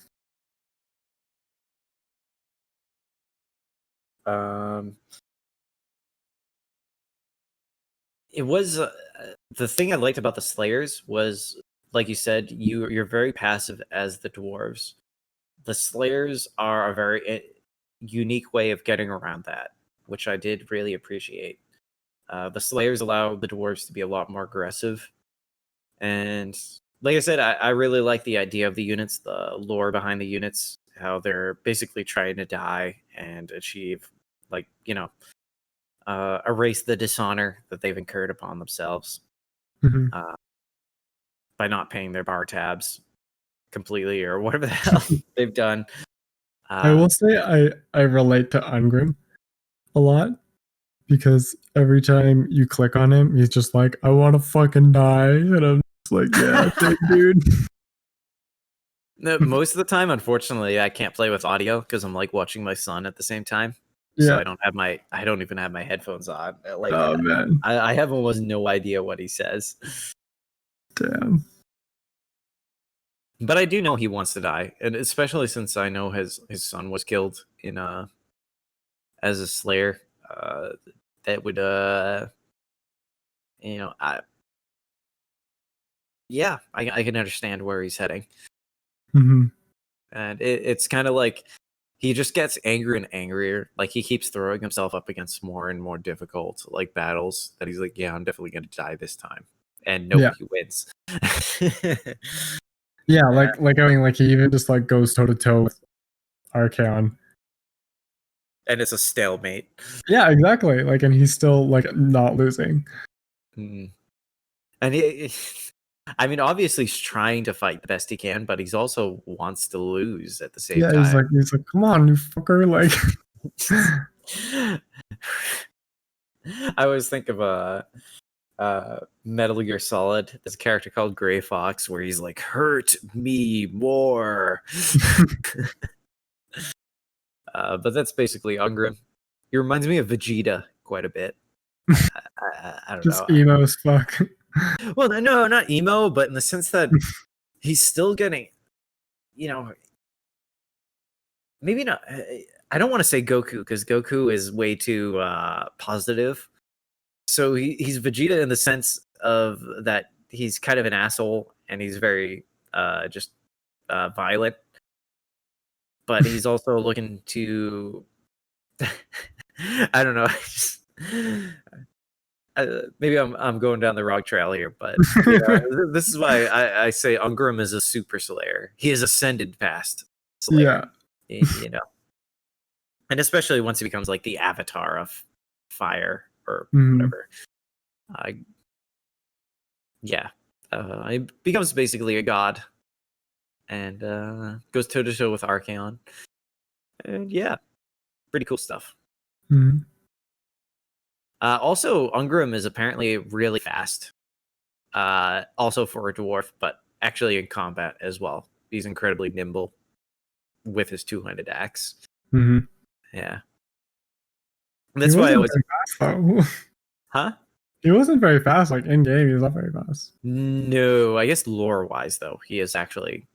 It was the thing I liked about the Slayers was, like you said, you're very passive as the dwarves. The Slayers are a very unique way of getting around that, which I did really appreciate. The Slayers allow the dwarves to be a lot more aggressive, and like I said, I really like the idea of the units, the lore behind the units, how they're basically trying to die and achieve, like, erase the dishonor that they've incurred upon themselves by not paying their bar tabs completely or whatever the hell they've done. I will say I relate to Ungrim a lot because every time you click on him, he's just like, I want to fucking die. And I'm just like, yeah, dude. Most of the time, unfortunately, I can't play with audio because I'm like watching my son at the same time. So I don't even have my headphones on. Like, oh man, I have almost no idea what he says. Damn. But I do know he wants to die, and especially since I know his son was killed in as a Slayer. That would I can understand where he's heading. And it's kind of like he just gets angrier and angrier. Like he keeps throwing himself up against more and more difficult like battles that he's like, yeah, I'm definitely gonna die this time, and nobody wins. Yeah, I mean, like he even just like goes toe to toe with Archaon, and it's a stalemate. Yeah, exactly. Like, and he's still like not losing. And I mean, obviously he's trying to fight the best he can, but he's also wants to lose at the same time. Yeah, he's like, come on, you fucker! Like, I always think of Metal Gear Solid. There's a character called Gray Fox where he's like, hurt me more. But that's basically Ungrim. He reminds me of Vegeta quite a bit. I don't just know. Emo as fuck. Well, no, not emo, but in the sense that he's still getting, maybe not. I don't want to say Goku because Goku is way too positive. So he's Vegeta in the sense of that he's kind of an asshole and he's very just violent, but he's also looking to I don't know. Maybe I'm going down the wrong trail here, but this is why I say Ungrim is a super Slayer. He has ascended past Slayer. Yeah. And especially once he becomes like the avatar of fire or whatever. He becomes basically a god and goes toe to toe with Archaon. And yeah, pretty cool stuff. Also, Ungrim is apparently really fast. Also for a dwarf, but actually in combat as well. He's incredibly nimble with his two-handed axe. Yeah. And that's why I was Huh? He wasn't very fast, like in game. He was not very fast. No, I guess lore-wise though, he is actually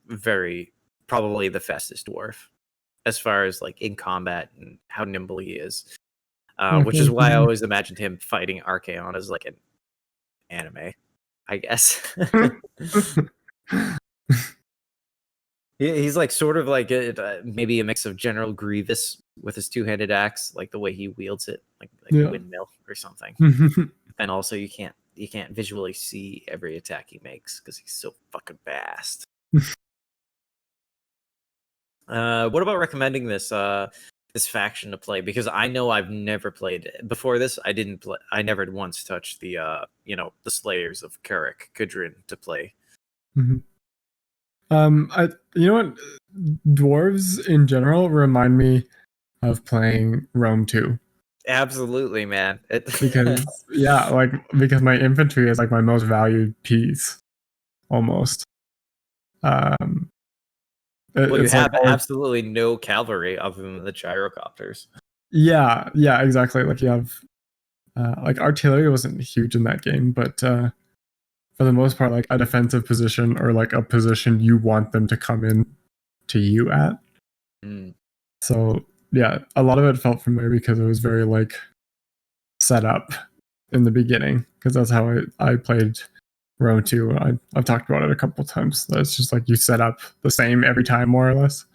probably the fastest dwarf, as far as like in combat and how nimble he is. Which is why I always imagined him fighting Archaon as like an anime, I guess. He's like sort of like maybe a mix of General Grievous with his two-handed axe, like the way he wields it, like a windmill or something. And also you can't visually see every attack he makes because he's so fucking fast. What about recommending this faction to play? Because I know I've never played it. Before this. I never once touched the the Slayers of Karak Kadrin to play. You know what? Dwarves in general remind me of playing Rome 2. Absolutely, man. Because because my infantry is like my most valued piece, almost. Well, you have absolutely no cavalry other than the gyrocopters. Yeah, exactly. Like you have, like artillery wasn't huge in that game, but for the most part, like a defensive position or like a position you want them to come in to you at. So yeah, a lot of it felt familiar because it was very like set up in the beginning, because that's how I played Rome 2. I've talked about it a couple times. It's just like you set up the same every time, more or less.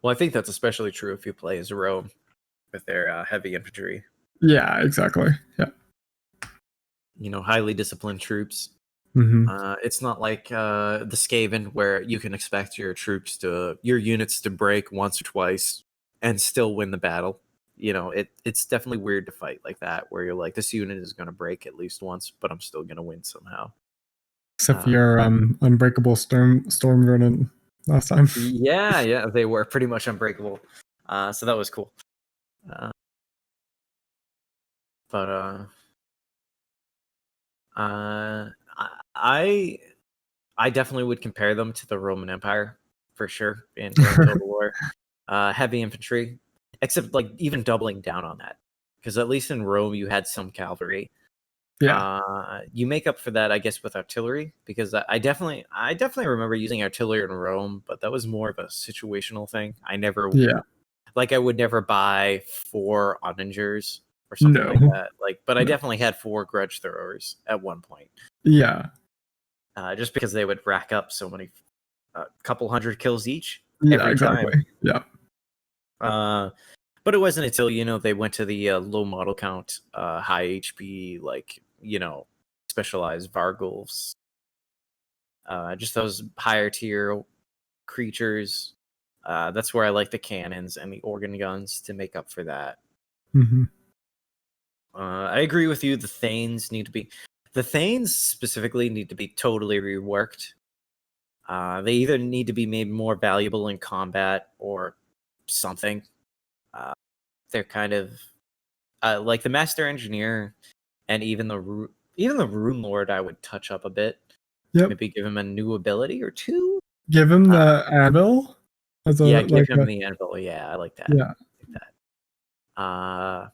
Well, I think that's especially true if you play as Rome with their heavy infantry. Yeah, exactly. Yeah. Highly disciplined troops. It's not like the Skaven where you can expect your units to break once or twice and still win the battle. It's definitely weird to fight like that, where you're like, this unit is going to break at least once, but I'm still going to win somehow. Except for your unbreakable storm running last time. Yeah, they were pretty much unbreakable. So that was cool. I definitely would compare them to the Roman Empire for sure in Total War. Heavy infantry, except like even doubling down on that, because at least in Rome you had some cavalry. Yeah. You make up for that, I guess, with artillery, because I definitely remember using artillery in Rome, but that was more of a situational thing. I would never buy 4 onagers or something like that. But I definitely had 4 grudge throwers at one point. Yeah. Just because they would rack up so many, couple hundred kills each. Yeah, exactly. Time. Yeah. But it wasn't until they went to the low model count, high HP, specialized Vargulfs, just those higher tier creatures. That's where I like the cannons and the organ guns to make up for that. I agree with you. The Thanes specifically need to be totally reworked. They either need to be made more valuable in combat or something. They're kind of like the Master Engineer, and even the Rune Lord. I would touch up a bit. Yep. Maybe give him a new ability or 2. Give him the anvil. Give him the anvil. Yeah, I like that. Yeah.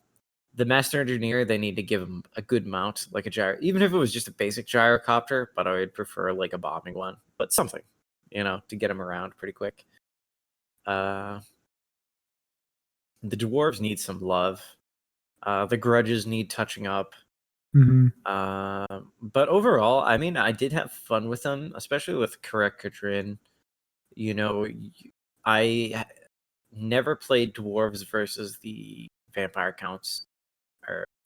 The Master Engineer, they need to give him a good mount, like a gyro, even if it was just a basic gyrocopter, but I would prefer like a bombing one, but something, to get him around pretty quick. The dwarves need some love. The grudges need touching up. Hmm. But overall, I mean, I did have fun with them, especially with Karak Kadrin. You know, I never played dwarves versus the vampire counts,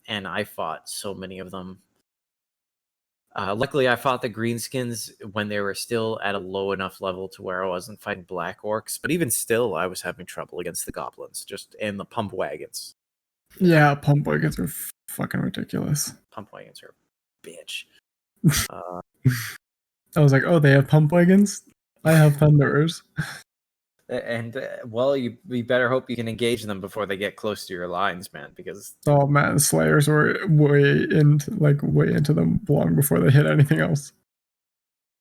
and I fought so many of them. Luckily, I fought the greenskins when they were still at a low enough level to where I wasn't fighting black orcs. But even still, I was having trouble against the goblins, and the pump wagons. Yeah, pump wagons are fucking ridiculous. Pump wagons are a bitch. I was like, oh, they have pump wagons? I have thunderers. And well, you better hope you can engage them before they get close to your lines, man. Because Oh man, slayers were way into them long before they hit anything else.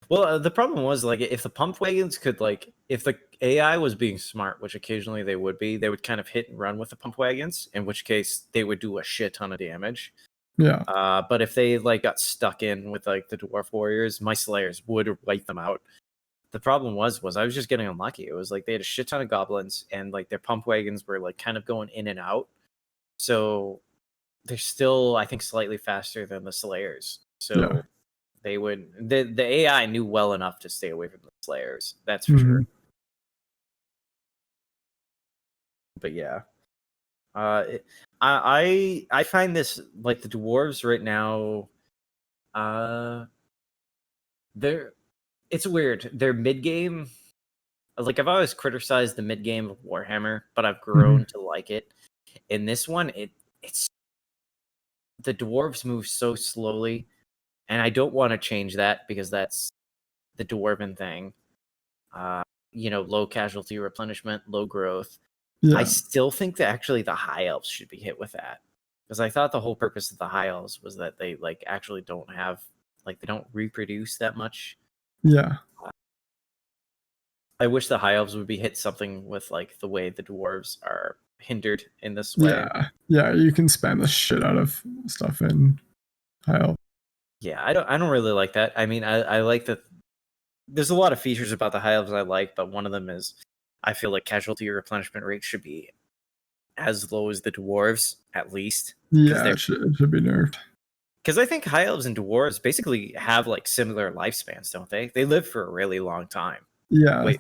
well, the problem was like if the pump wagons could if the AI was being smart, which occasionally they would be, they would kind of hit and run with the pump wagons. In which case, they would do a shit ton of damage. Yeah. But if they got stuck in with the dwarf warriors, my slayers would wipe them out. The problem was I was just getting unlucky. It was they had a shit ton of goblins, and their pump wagons were kind of going in and out. So they're still, I think, slightly faster than the slayers. So Yeah. they would the AI knew well enough to stay away from the slayers. That's for sure. But yeah, I find this the dwarves right now. It's weird. Their mid game, I've always criticized the mid game of Warhammer, but I've grown to like it. In this one, it's the dwarves move so slowly, and I don't want to change that because that's the dwarven thing. Low casualty replenishment, low growth. Yeah. I still think that actually the high elves should be hit with that, because I thought the whole purpose of the high elves was that they actually don't have they don't reproduce that much. Yeah. I wish the high elves would be hit something with the way the dwarves are hindered in this way. Yeah, you can spam the shit out of stuff in high elf. Yeah, I don't really like that. I mean, I like that. There's a lot of features about the high elves I like, but one of them is I feel like casualty replenishment rate should be as low as the dwarves, at least. Yeah, it should be nerfed. Because I think high elves and dwarves basically have similar lifespans, don't they? They live for a really long time. Yeah,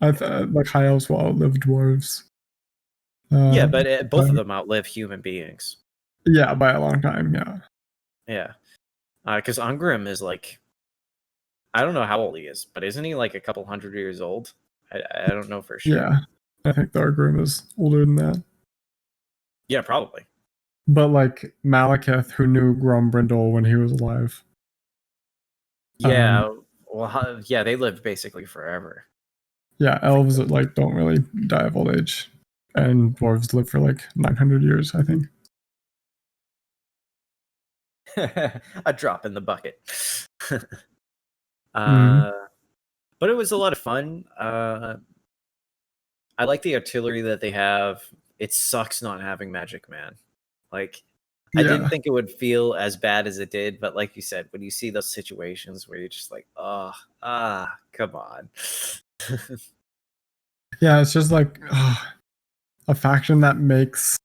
I thought high elves will outlive dwarves. Yeah, but both of them outlive human beings. Yeah, by a long time. Yeah. Yeah, because Ungrim is I don't know how old he is, but isn't he a couple hundred years old? I don't know for sure. Yeah, I think the Ungrim is older than that. Yeah, probably. But Malekith, who knew Grombrindle when he was alive. Yeah, well, yeah, they lived basically forever. Yeah, elves don't really die of old age, and dwarves live for 900 years, I think. A drop in the bucket. Mm-hmm. But it was a lot of fun. I like the artillery that they have. It sucks not having magic, man. I didn't think it would feel as bad as it did, but like you said, when you see those situations where you're just come on. Yeah, it's just a faction that makes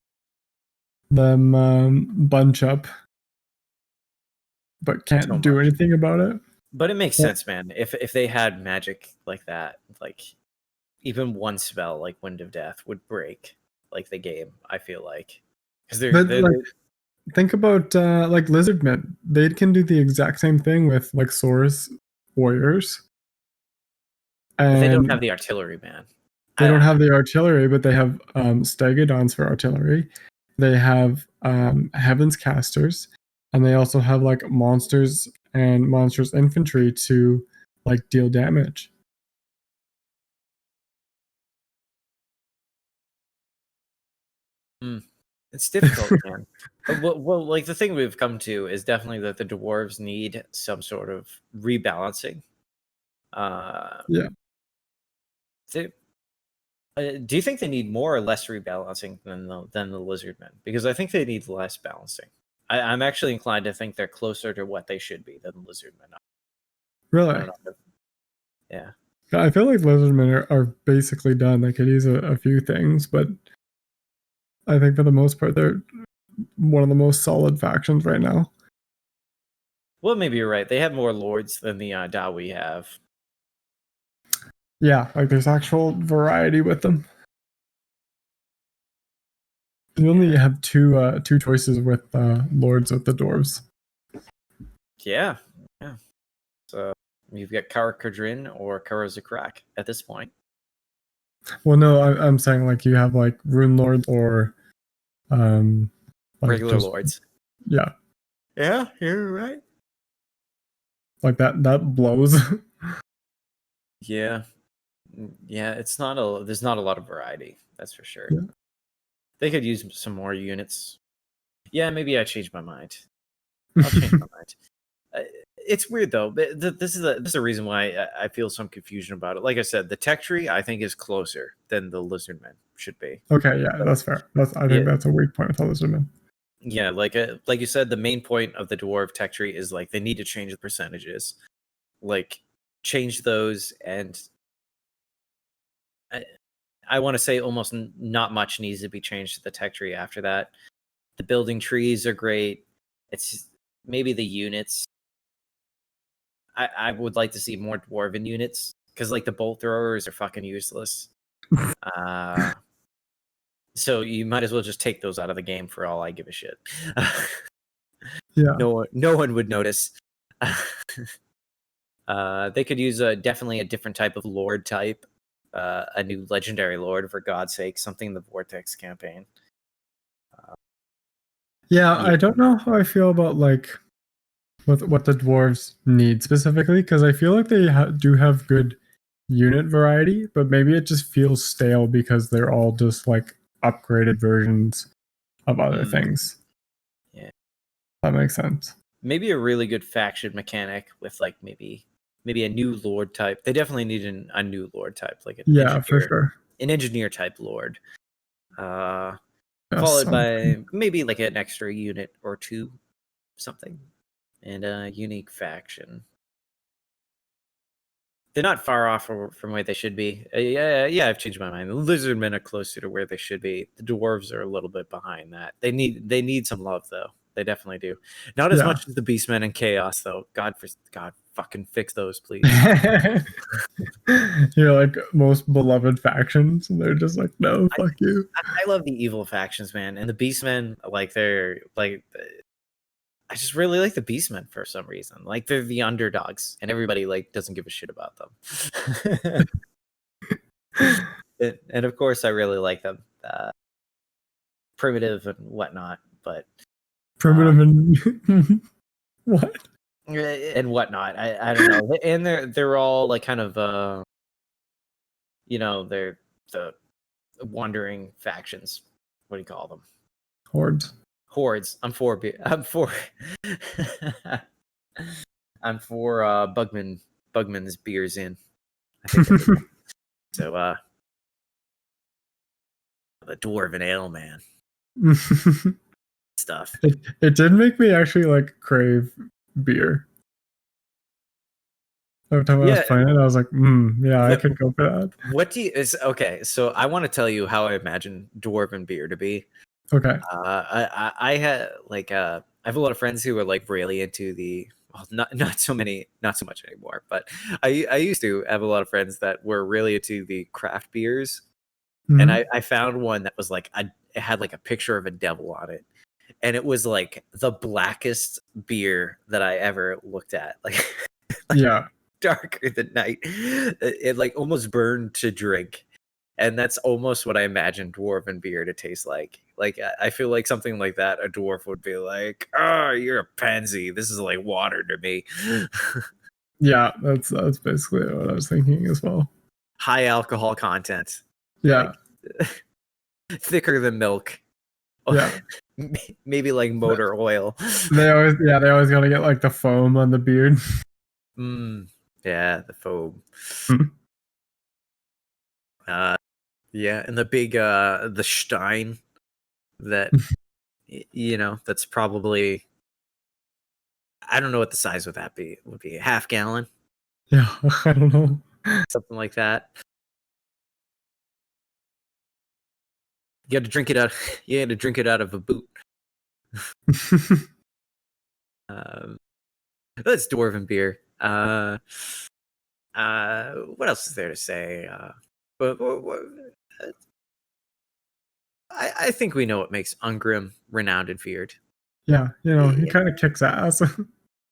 them bunch up, but can't do anything about it. But it makes sense, man. If they had magic like that, even one spell like Wind of Death would break the game. I feel because think about Lizardmen. They can do the exact same thing with Saurus warriors, and they don't have the artillery, man. They don't have the artillery, but they have Stegodons for artillery. They have Heaven's Casters, and they also have monsters and monsters infantry to deal damage. It's difficult, man. Well, the thing we've come to is definitely that the dwarves need some sort of rebalancing. Yeah. Do you think they need more or less rebalancing than the Lizardmen? Because I think they need less balancing. I'm actually inclined to think they're closer to what they should be than the Lizardmen. Really? Yeah. I feel like Lizardmen are basically done. They could use a few things, but I think for the most part one of the most solid factions right now. Well, maybe you're right. They have more lords than the Dawi have. Yeah, like there's actual variety with them. You only have two choices with lords with the dwarves. Yeah. So you've got Karak Kadrin or Karak at this point. Well, no, I'm saying like you have like rune lords or like regular lords. Yeah. Yeah, you're right. Like that blows. Yeah. There's not a lot of variety, that's for sure. Yeah. They could use some more units. Yeah, maybe I changed my mind. I'll change my mind. It's weird though. This is a reason why I feel some confusion about it. Like I said, the tech tree I think is closer than the lizardmen should be. Okay, yeah, that's fair. I think that's a weak point with the lizardmen. Yeah, like you said, the main point of the dwarf tech tree is like they need to change the percentages, like change those, and I want to say almost not much needs to be changed to the tech tree after that. The building trees are great. It's maybe the units. I would like to see more dwarven units because like the bolt throwers are fucking useless. So you might as well just take those out of the game for all I give a shit. Yeah. No one would notice. They could use definitely a different type of lord type, a new legendary lord for God's sake, something in the Vortex campaign. Yeah, I don't know how I feel about like what the dwarves need specifically because I feel like they do have good unit variety, but maybe it just feels stale because they're all just like upgraded versions of other things. Yeah, that makes sense. Maybe a really good faction mechanic with like maybe a new lord type. They definitely need a new lord type, like for sure, an engineer type lord. Followed by maybe like an extra unit or two, something, and a unique faction. They're not far off from where they should be. Yeah, I've changed my mind. The lizardmen are closer to where they should be. The dwarves are a little bit behind that. They need some love though. They definitely do. Not as much as the beastmen and chaos though. God fucking fix those, please. You're like most beloved factions. They're just like, no, fuck you. I love the evil factions, man, and the beastmen. Like they're like. I just really like the beastmen for some reason. Like they're the underdogs, and everybody like doesn't give a shit about them. and of course, I really like them, primitive and whatnot. But primitive and what and whatnot. I don't know. And they're all like kind of they're the wandering factions. What do you call them? Hordes. I'm for Bugman's beers in. I think so the dwarven ale, man. Stuff. It did make me actually like crave beer. Every time I was playing it, I was like, I could go for that. What do you okay, so I want to tell you how I imagine dwarven beer to be. Okay. I had like I have a lot of friends who are like really into the not so much anymore, but I used to have a lot of friends that were really into the craft beers. And I found one that was like it had like a picture of a devil on it, and it was like the blackest beer that I ever looked at. Like darker than night. It like almost burned to drink. And that's almost what I imagine dwarven beer to taste like. Like I feel like something like that, a dwarf would be like, "Oh, you're a pansy. This is like water to me." Yeah, that's basically what I was thinking as well. High alcohol content. Yeah. Like, thicker than milk. Yeah. Maybe like motor oil. They always gotta get like the foam on the beard. Yeah, the foam. Yeah, and the big the stein that that's probably, I don't know what the size would be a half gallon. Yeah, I don't know. Something like that. You had to drink it out of a boot. That's dwarven beer. What else is there to say? I think we know what makes Ungrim renowned and feared. Yeah, you know, he Yeah. kind of kicks ass.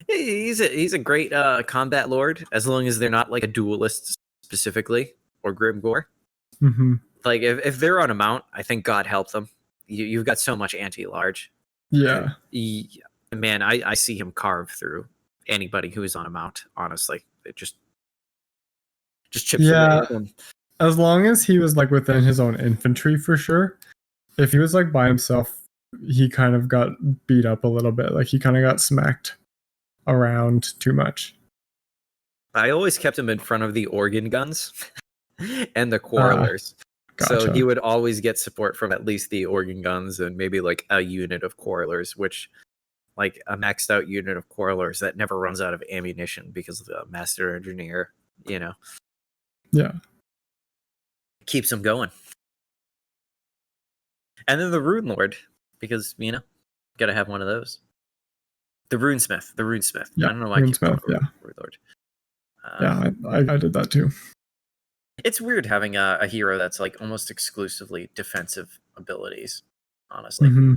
He's a great combat lord, as long as they're not like a duelist specifically or Grimgore. hmm Like if they're on a mount, I think God help them. You've got so much anti-large. Yeah. Man, I see him carve through anybody who is on a mount. Honestly, it just chips away Yeah. at them. As long as he was like within his own infantry for sure. If he was like by himself, he kind of got beat up a little bit. Like he kind of got smacked around too much. I always kept him in front of the organ guns and the quarrelers. Gotcha. So he would always get support from at least the organ guns and maybe like a unit of quarrelers, which like a maxed out unit of quarrelers that never runs out of ammunition because of the master engineer, you know, Yeah. keeps him going. And then the Rune Lord, because, you know, gotta have one of those. The Runesmith. Yeah, I don't know why I keep Runesmith, calling him yeah. Rune Lord. Yeah, I did that too. It's weird having a hero that's like almost exclusively defensive abilities, honestly. hmm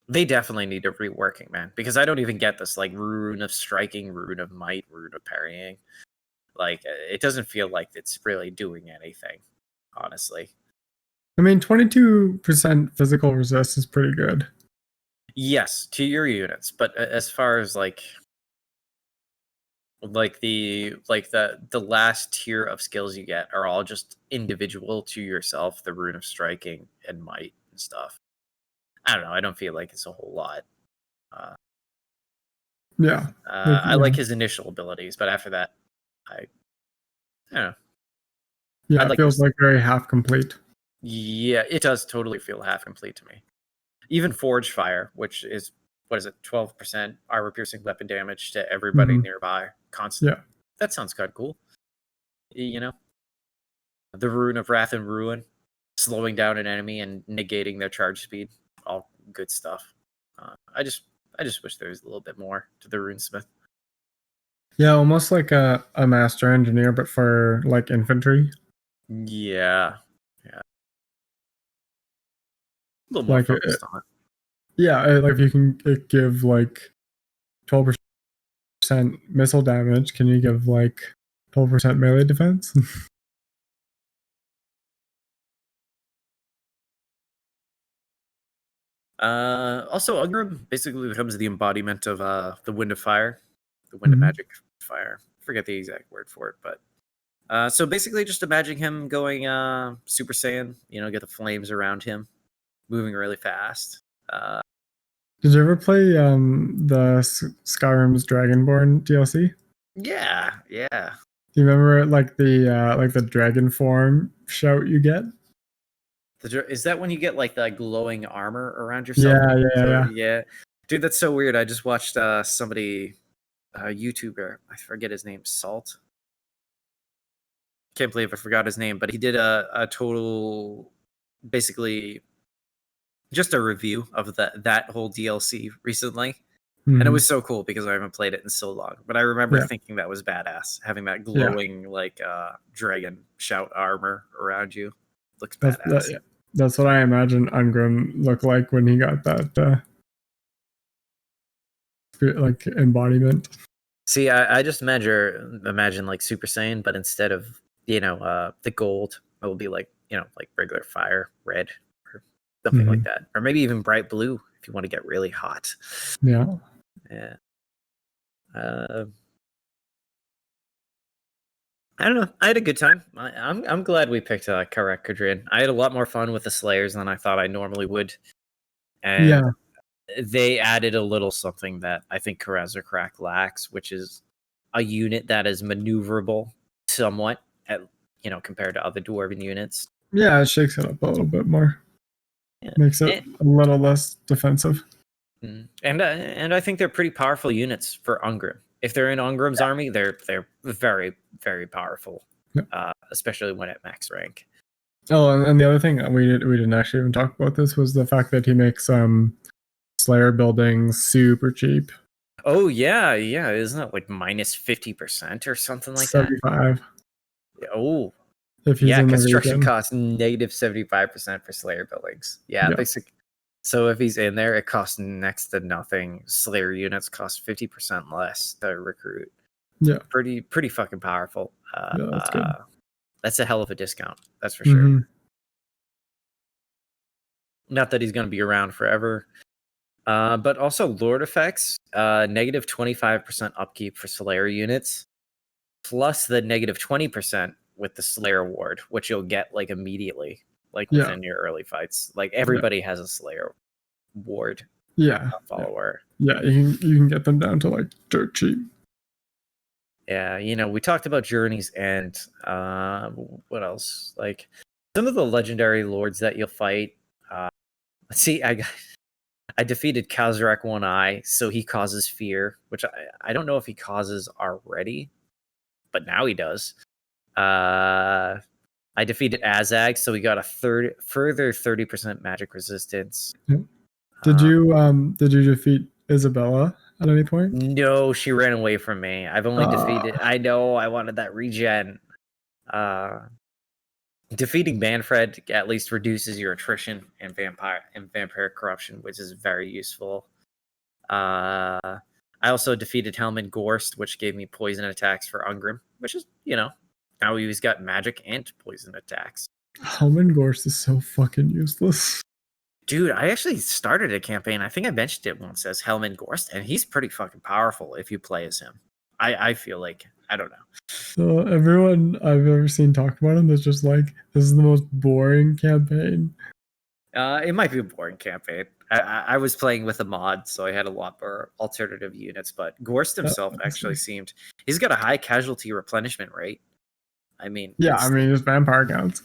They definitely need a reworking, man, because I don't even get this like rune of striking, rune of might, rune of parrying. Like it doesn't feel like it's really doing anything, honestly. I mean, 22% physical resist is pretty good. Yes, to your units, but as far as like the last tier of skills you get are all just individual to yourself, the rune of striking and might and stuff. I don't know, I don't feel like it's a whole lot. Yeah. I like his initial abilities, but after that I don't know. Yeah, I'd it like feels to- like very half complete. Yeah, it does totally feel half complete to me. Even Forge Fire, which is, what is it, 12% armor piercing weapon damage to everybody Mhm. nearby, constant. Yeah. That sounds kind of cool. You know, the Rune of Wrath and Ruin, slowing down an enemy and negating their charge speed, all good stuff. I just wish there was a little bit more to the Runesmith. Yeah, almost like a master engineer, but for like infantry. Yeah. A little more Like focused on it. Yeah, like if you can give like 12% missile damage, can you give like 12% melee defense? Also, Ungrim basically becomes the embodiment of the Wind of Fire, the Wind of Magic Fire. I forget the exact word for it, but so basically, just imagine him going Super Saiyan. You know, get the flames around him, moving really fast. Did you ever play the Skyrim's Dragonborn DLC? Yeah. Do you remember like the dragon form shout you get? Is that when you get like the glowing armor around yourself? Yeah. Dude, that's so weird. I just watched somebody, a YouTuber, I forget his name, Salt. Can't believe I forgot his name, but he did a total, basically, just a review of that whole DLC recently. And it was so cool because I haven't played it in so long. But I remember thinking that was badass, having that glowing like dragon shout armor around you. Looks badass. That's what I imagine Ungrim looked like when he got that like embodiment. See, I just imagine like Super Saiyan, but instead of the gold, it will be like like regular fire red or something like that, or maybe even bright blue if you want to get really hot. Yeah. I don't know. I had a good time. I'm glad we picked Karak Kadrin. I had a lot more fun with the Slayers than I thought I normally would, and they added a little something that I think Karazakrak lacks, which is a unit that is maneuverable somewhat, compared to other dwarven units. Yeah, it shakes it up a little bit more. Makes it a little less defensive. And I think they're pretty powerful units for Ungrim. If they're in Ungrim's army, they're very, very powerful, especially when at max rank. Oh, and the other thing we didn't actually even talk about this was the fact that he makes Slayer buildings super cheap. Oh yeah, yeah. Isn't it like minus 50% or something like that? 75 Oh, if he's yeah. in the Construction region. costs negative 75% for Slayer buildings. Yeah, Yeah. basic. So if he's in there, it costs next to nothing. Slayer units cost 50% less to recruit. Yeah. Pretty fucking powerful. Yeah, that's good. That's a hell of a discount. That's for sure. Mm-hmm. Not that he's going to be around forever. But also Lord effects, negative 25% upkeep for Slayer units, plus the negative 20% with the Slayer ward, which you'll get like immediately, like within your early fights. Like everybody has a Slayer ward follower. Yeah, you can get them down to like dirt cheap. Yeah, we talked about journeys and what else? Like some of the legendary lords that you'll fight. Let's see, I defeated Kazarak One Eye, so he causes fear, which I don't know if he causes already, but now he does. I defeated Azag, so he got a further 30% magic resistance. Did you defeat Isabella at any point? No, she ran away from me. I've only defeated. I know I wanted that regen. Defeating Manfred at least reduces your attrition and vampire corruption, which is very useful. I also defeated Helman Gorst, which gave me poison attacks for Ungrim, which is, now he's got magic and poison attacks. Helman Gorst is so fucking useless. Dude, I actually started a campaign. I think I mentioned it once as Helman Gorst, and he's pretty fucking powerful if you play as him. I feel like, I don't know. So everyone I've ever seen talk about him is just like, this is the most boring campaign. It might be a boring campaign. I was playing with a mod, so I had a lot more alternative units, but Gorst himself actually seemed... He's got a high casualty replenishment rate. I mean... Yeah, his vampire counts.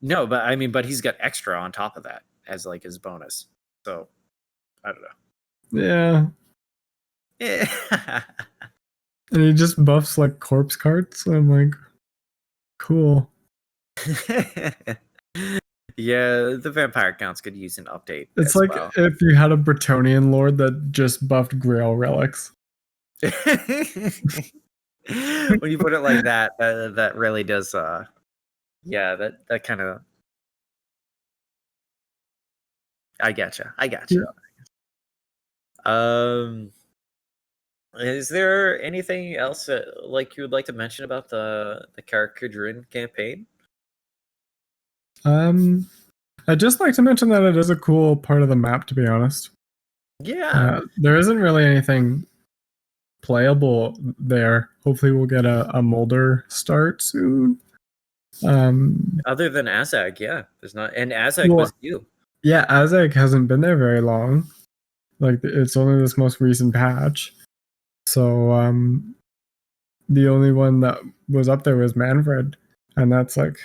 No, but he's got extra on top of that as like his bonus. So, I don't know. Yeah. And he just buffs like corpse cards. So I'm like, cool. Yeah, the vampire counts could use an update. It's like if you had a Bretonian lord that just buffed Grail relics. When you put it like that, that really does. Yeah, that kind of. I gotcha. Yeah. Is there anything else like you would like to mention about the Karak Kadrin campaign? I'd just like to mention that it is a cool part of the map, to be honest. Yeah. There isn't really anything playable there. Hopefully we'll get a Molder start soon. Other than Azag, yeah. There's not, and Azag was new. Yeah, Azag hasn't been there very long. Like, it's only this most recent patch. So the only one that was up there was Manfred, and that's like,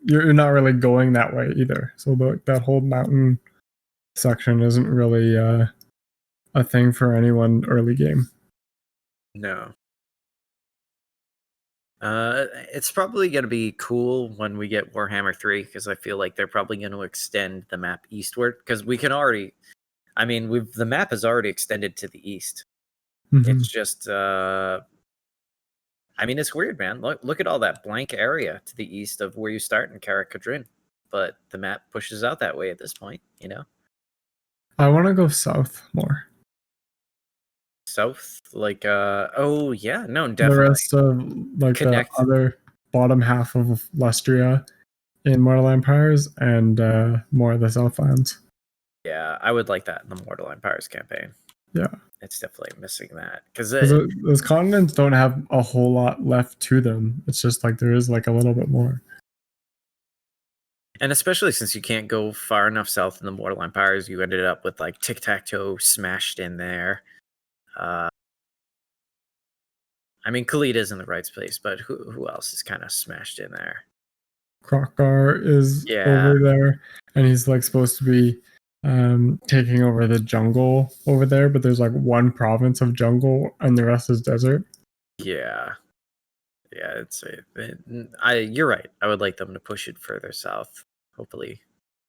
you're not really going that way either. So that whole mountain section isn't really a thing for anyone early game. No. It's probably going to be cool when we get Warhammer 3, because I feel like they're probably going to extend the map eastward, because we can already... the map is already extended to the east. Mm-hmm. It's just... it's weird, man. Look at all that blank area to the east of where you start in Karak Kadrin. But the map pushes out that way at this point, I want to go south more. South? Like, oh, yeah. No, definitely. The rest of, like, the other bottom half of Lustria in Mortal Empires and more of the Southlands. Yeah, I would like that in the Mortal Empires campaign. Yeah. It's definitely missing that. Because those continents don't have a whole lot left to them. It's just like there is like a little bit more. And especially since you can't go far enough south in the Mortal Empires, you ended up with like tic-tac-toe smashed in there. Khalid is in the right place, but who else is kind of smashed in there? Krokgar is over there, and he's like supposed to be taking over the jungle over there, but there's like one province of jungle and the rest is desert. Yeah, you're right. I would like them to push it further south, hopefully.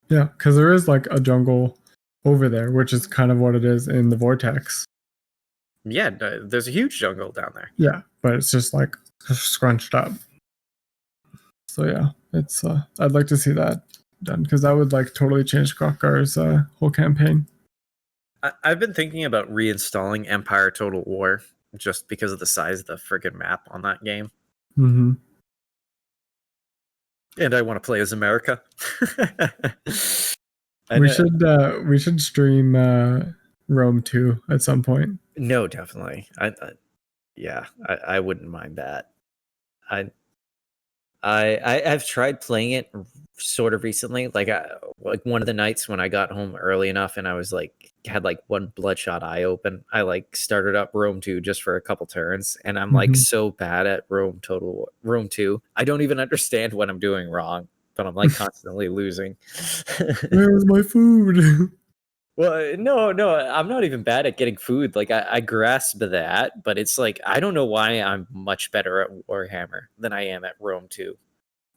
Yeah, because there is like a jungle over there, which is kind of what it is in the Vortex. Yeah, there's a huge jungle down there. Yeah, but it's just like scrunched up. So yeah, it's I'd like to see that done because that would like totally change Krokgar's whole campaign. I've been thinking about reinstalling Empire Total War just because of the size of the friggin' map on that game. Mm-hmm. And I want to play as America. We should stream Rome 2 at some point. No, definitely. I wouldn't mind that. I've tried playing it sort of recently. Like one of the nights when I got home early enough and I was like had like one bloodshot eye open. I like started up Rome 2 just for a couple turns, and I'm like so bad at Rome 2. I don't even understand what I'm doing wrong, but I'm like constantly losing. Where's my food? Well, no, I'm not even bad at getting food. Like I grasp that, but it's like I don't know why I'm much better at Warhammer than I am at Rome 2.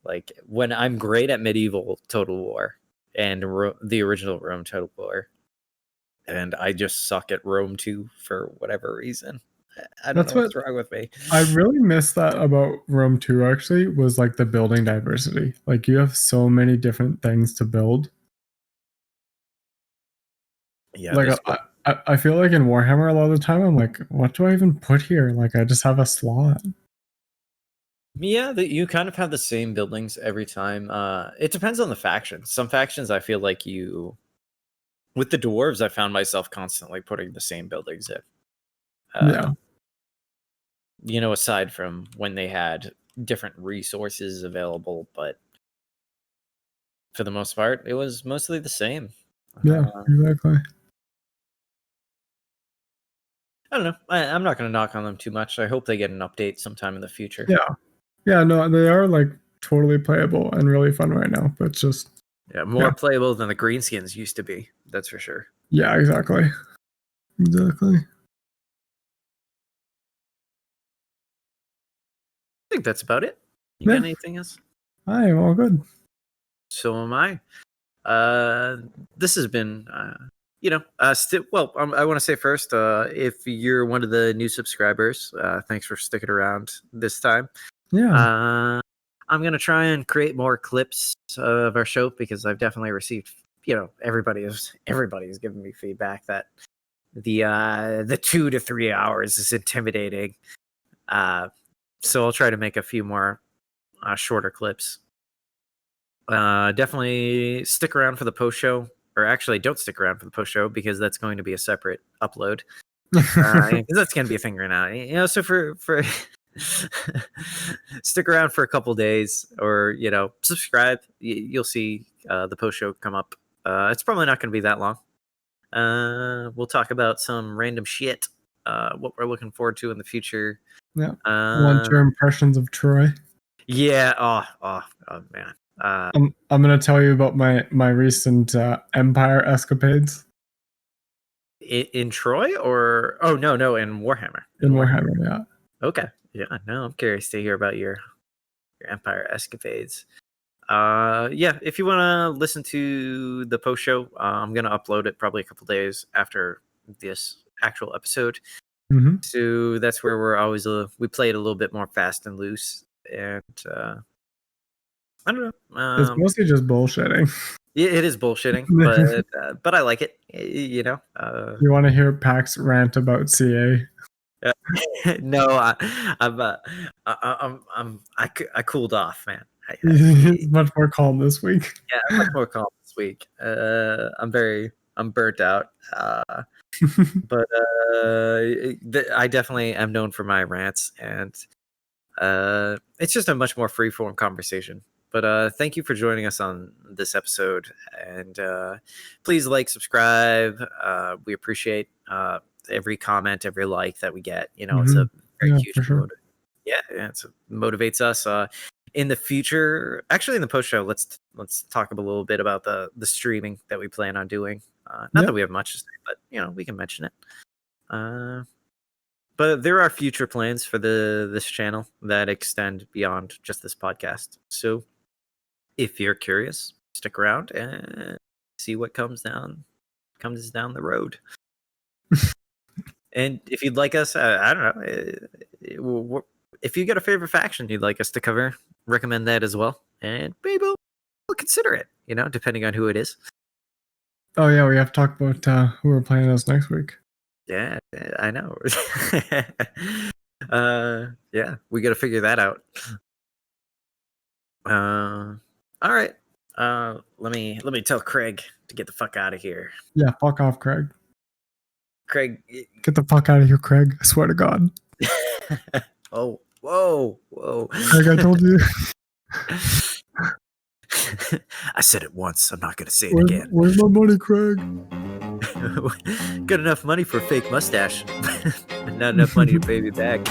Like when I'm great at medieval Total War and the original Rome Total War, and I just suck at Rome 2 for whatever reason. I don't know what's wrong with me. I really miss that about Rome 2 actually was like the building diversity. Like you have so many different things to build. Yeah, like I feel like in Warhammer a lot of the time I'm like, what do I even put here? Like I just have a slot. Yeah, you kind of have the same buildings every time. It depends on the faction. Some factions I feel like with the dwarves, I found myself constantly putting the same buildings in. Yeah. You know, aside from when they had different resources available, but for the most part, it was mostly the same. Yeah, exactly. I don't know. I'm not going to knock on them too much. I hope they get an update sometime in the future. Yeah, no, they are like totally playable and really fun right now, but just more playable than the greenskins used to be. That's for sure. Yeah, exactly. I think that's about it. You got anything else? I am all good. So am I. This has been, I want to say first, if you're one of the new subscribers, thanks for sticking around this time. Yeah. I'm going to try and create more clips of our show because I've definitely received, everybody's given me feedback that the 2 to 3 hours is intimidating. So I'll try to make a few more shorter clips. Definitely stick around for the post show, or actually don't stick around for the post show because that's going to be a separate upload. Because that's going to be a thing right now. So for stick around for a couple days, or subscribe. You'll see the post show come up. It's probably not going to be that long. We'll talk about some random shit. What we're looking forward to in the future. Yeah. Want your impressions of Troy? Yeah. Oh man. I'm gonna tell you about my recent Empire escapades. In Troy, or no, in Warhammer. In Warhammer, yeah. Okay. Yeah, no, I'm curious to hear about your Empire escapades. If you want to listen to the post show, I'm gonna upload it probably a couple days after this actual episode. Mm-hmm. So that's where we're always we play it a little bit more fast and loose, and I don't know. It's mostly just bullshitting. It is bullshitting, but I like it. You want to hear Pax rant about CA? No, I cooled off, man. It's much more calm this week. Yeah, I'm much more calm this week. I'm burnt out. But I definitely am known for my rants, and it's just a much more free-form conversation. But thank you for joining us on this episode, and please subscribe. We appreciate every comment, every like that we get. It's a very huge sure. it motivates us. In the future, actually in the post show, let's talk a little bit about the streaming that we plan on doing. Not that we have much to say, but we can mention it. But there are future plans for this channel that extend beyond just this podcast. So if you're curious, stick around and see what comes down comes down the road. And if you'd like us, I don't know, if you got a favorite faction you'd like us to cover, recommend that as well, and maybe we'll consider it. Depending on who it is. Oh yeah, we have to talk about who we're playing as next week. Yeah, I know. Yeah, we got to figure that out. All right. Let me tell Craig to get the fuck out of here. Yeah, fuck off, Craig. Craig, Get the fuck out of here, Craig. I swear to God. oh, whoa. Like I told you. I said it once. I'm not gonna say it again. Where's my money, Craig? Got enough money for a fake mustache, not enough money to pay me back.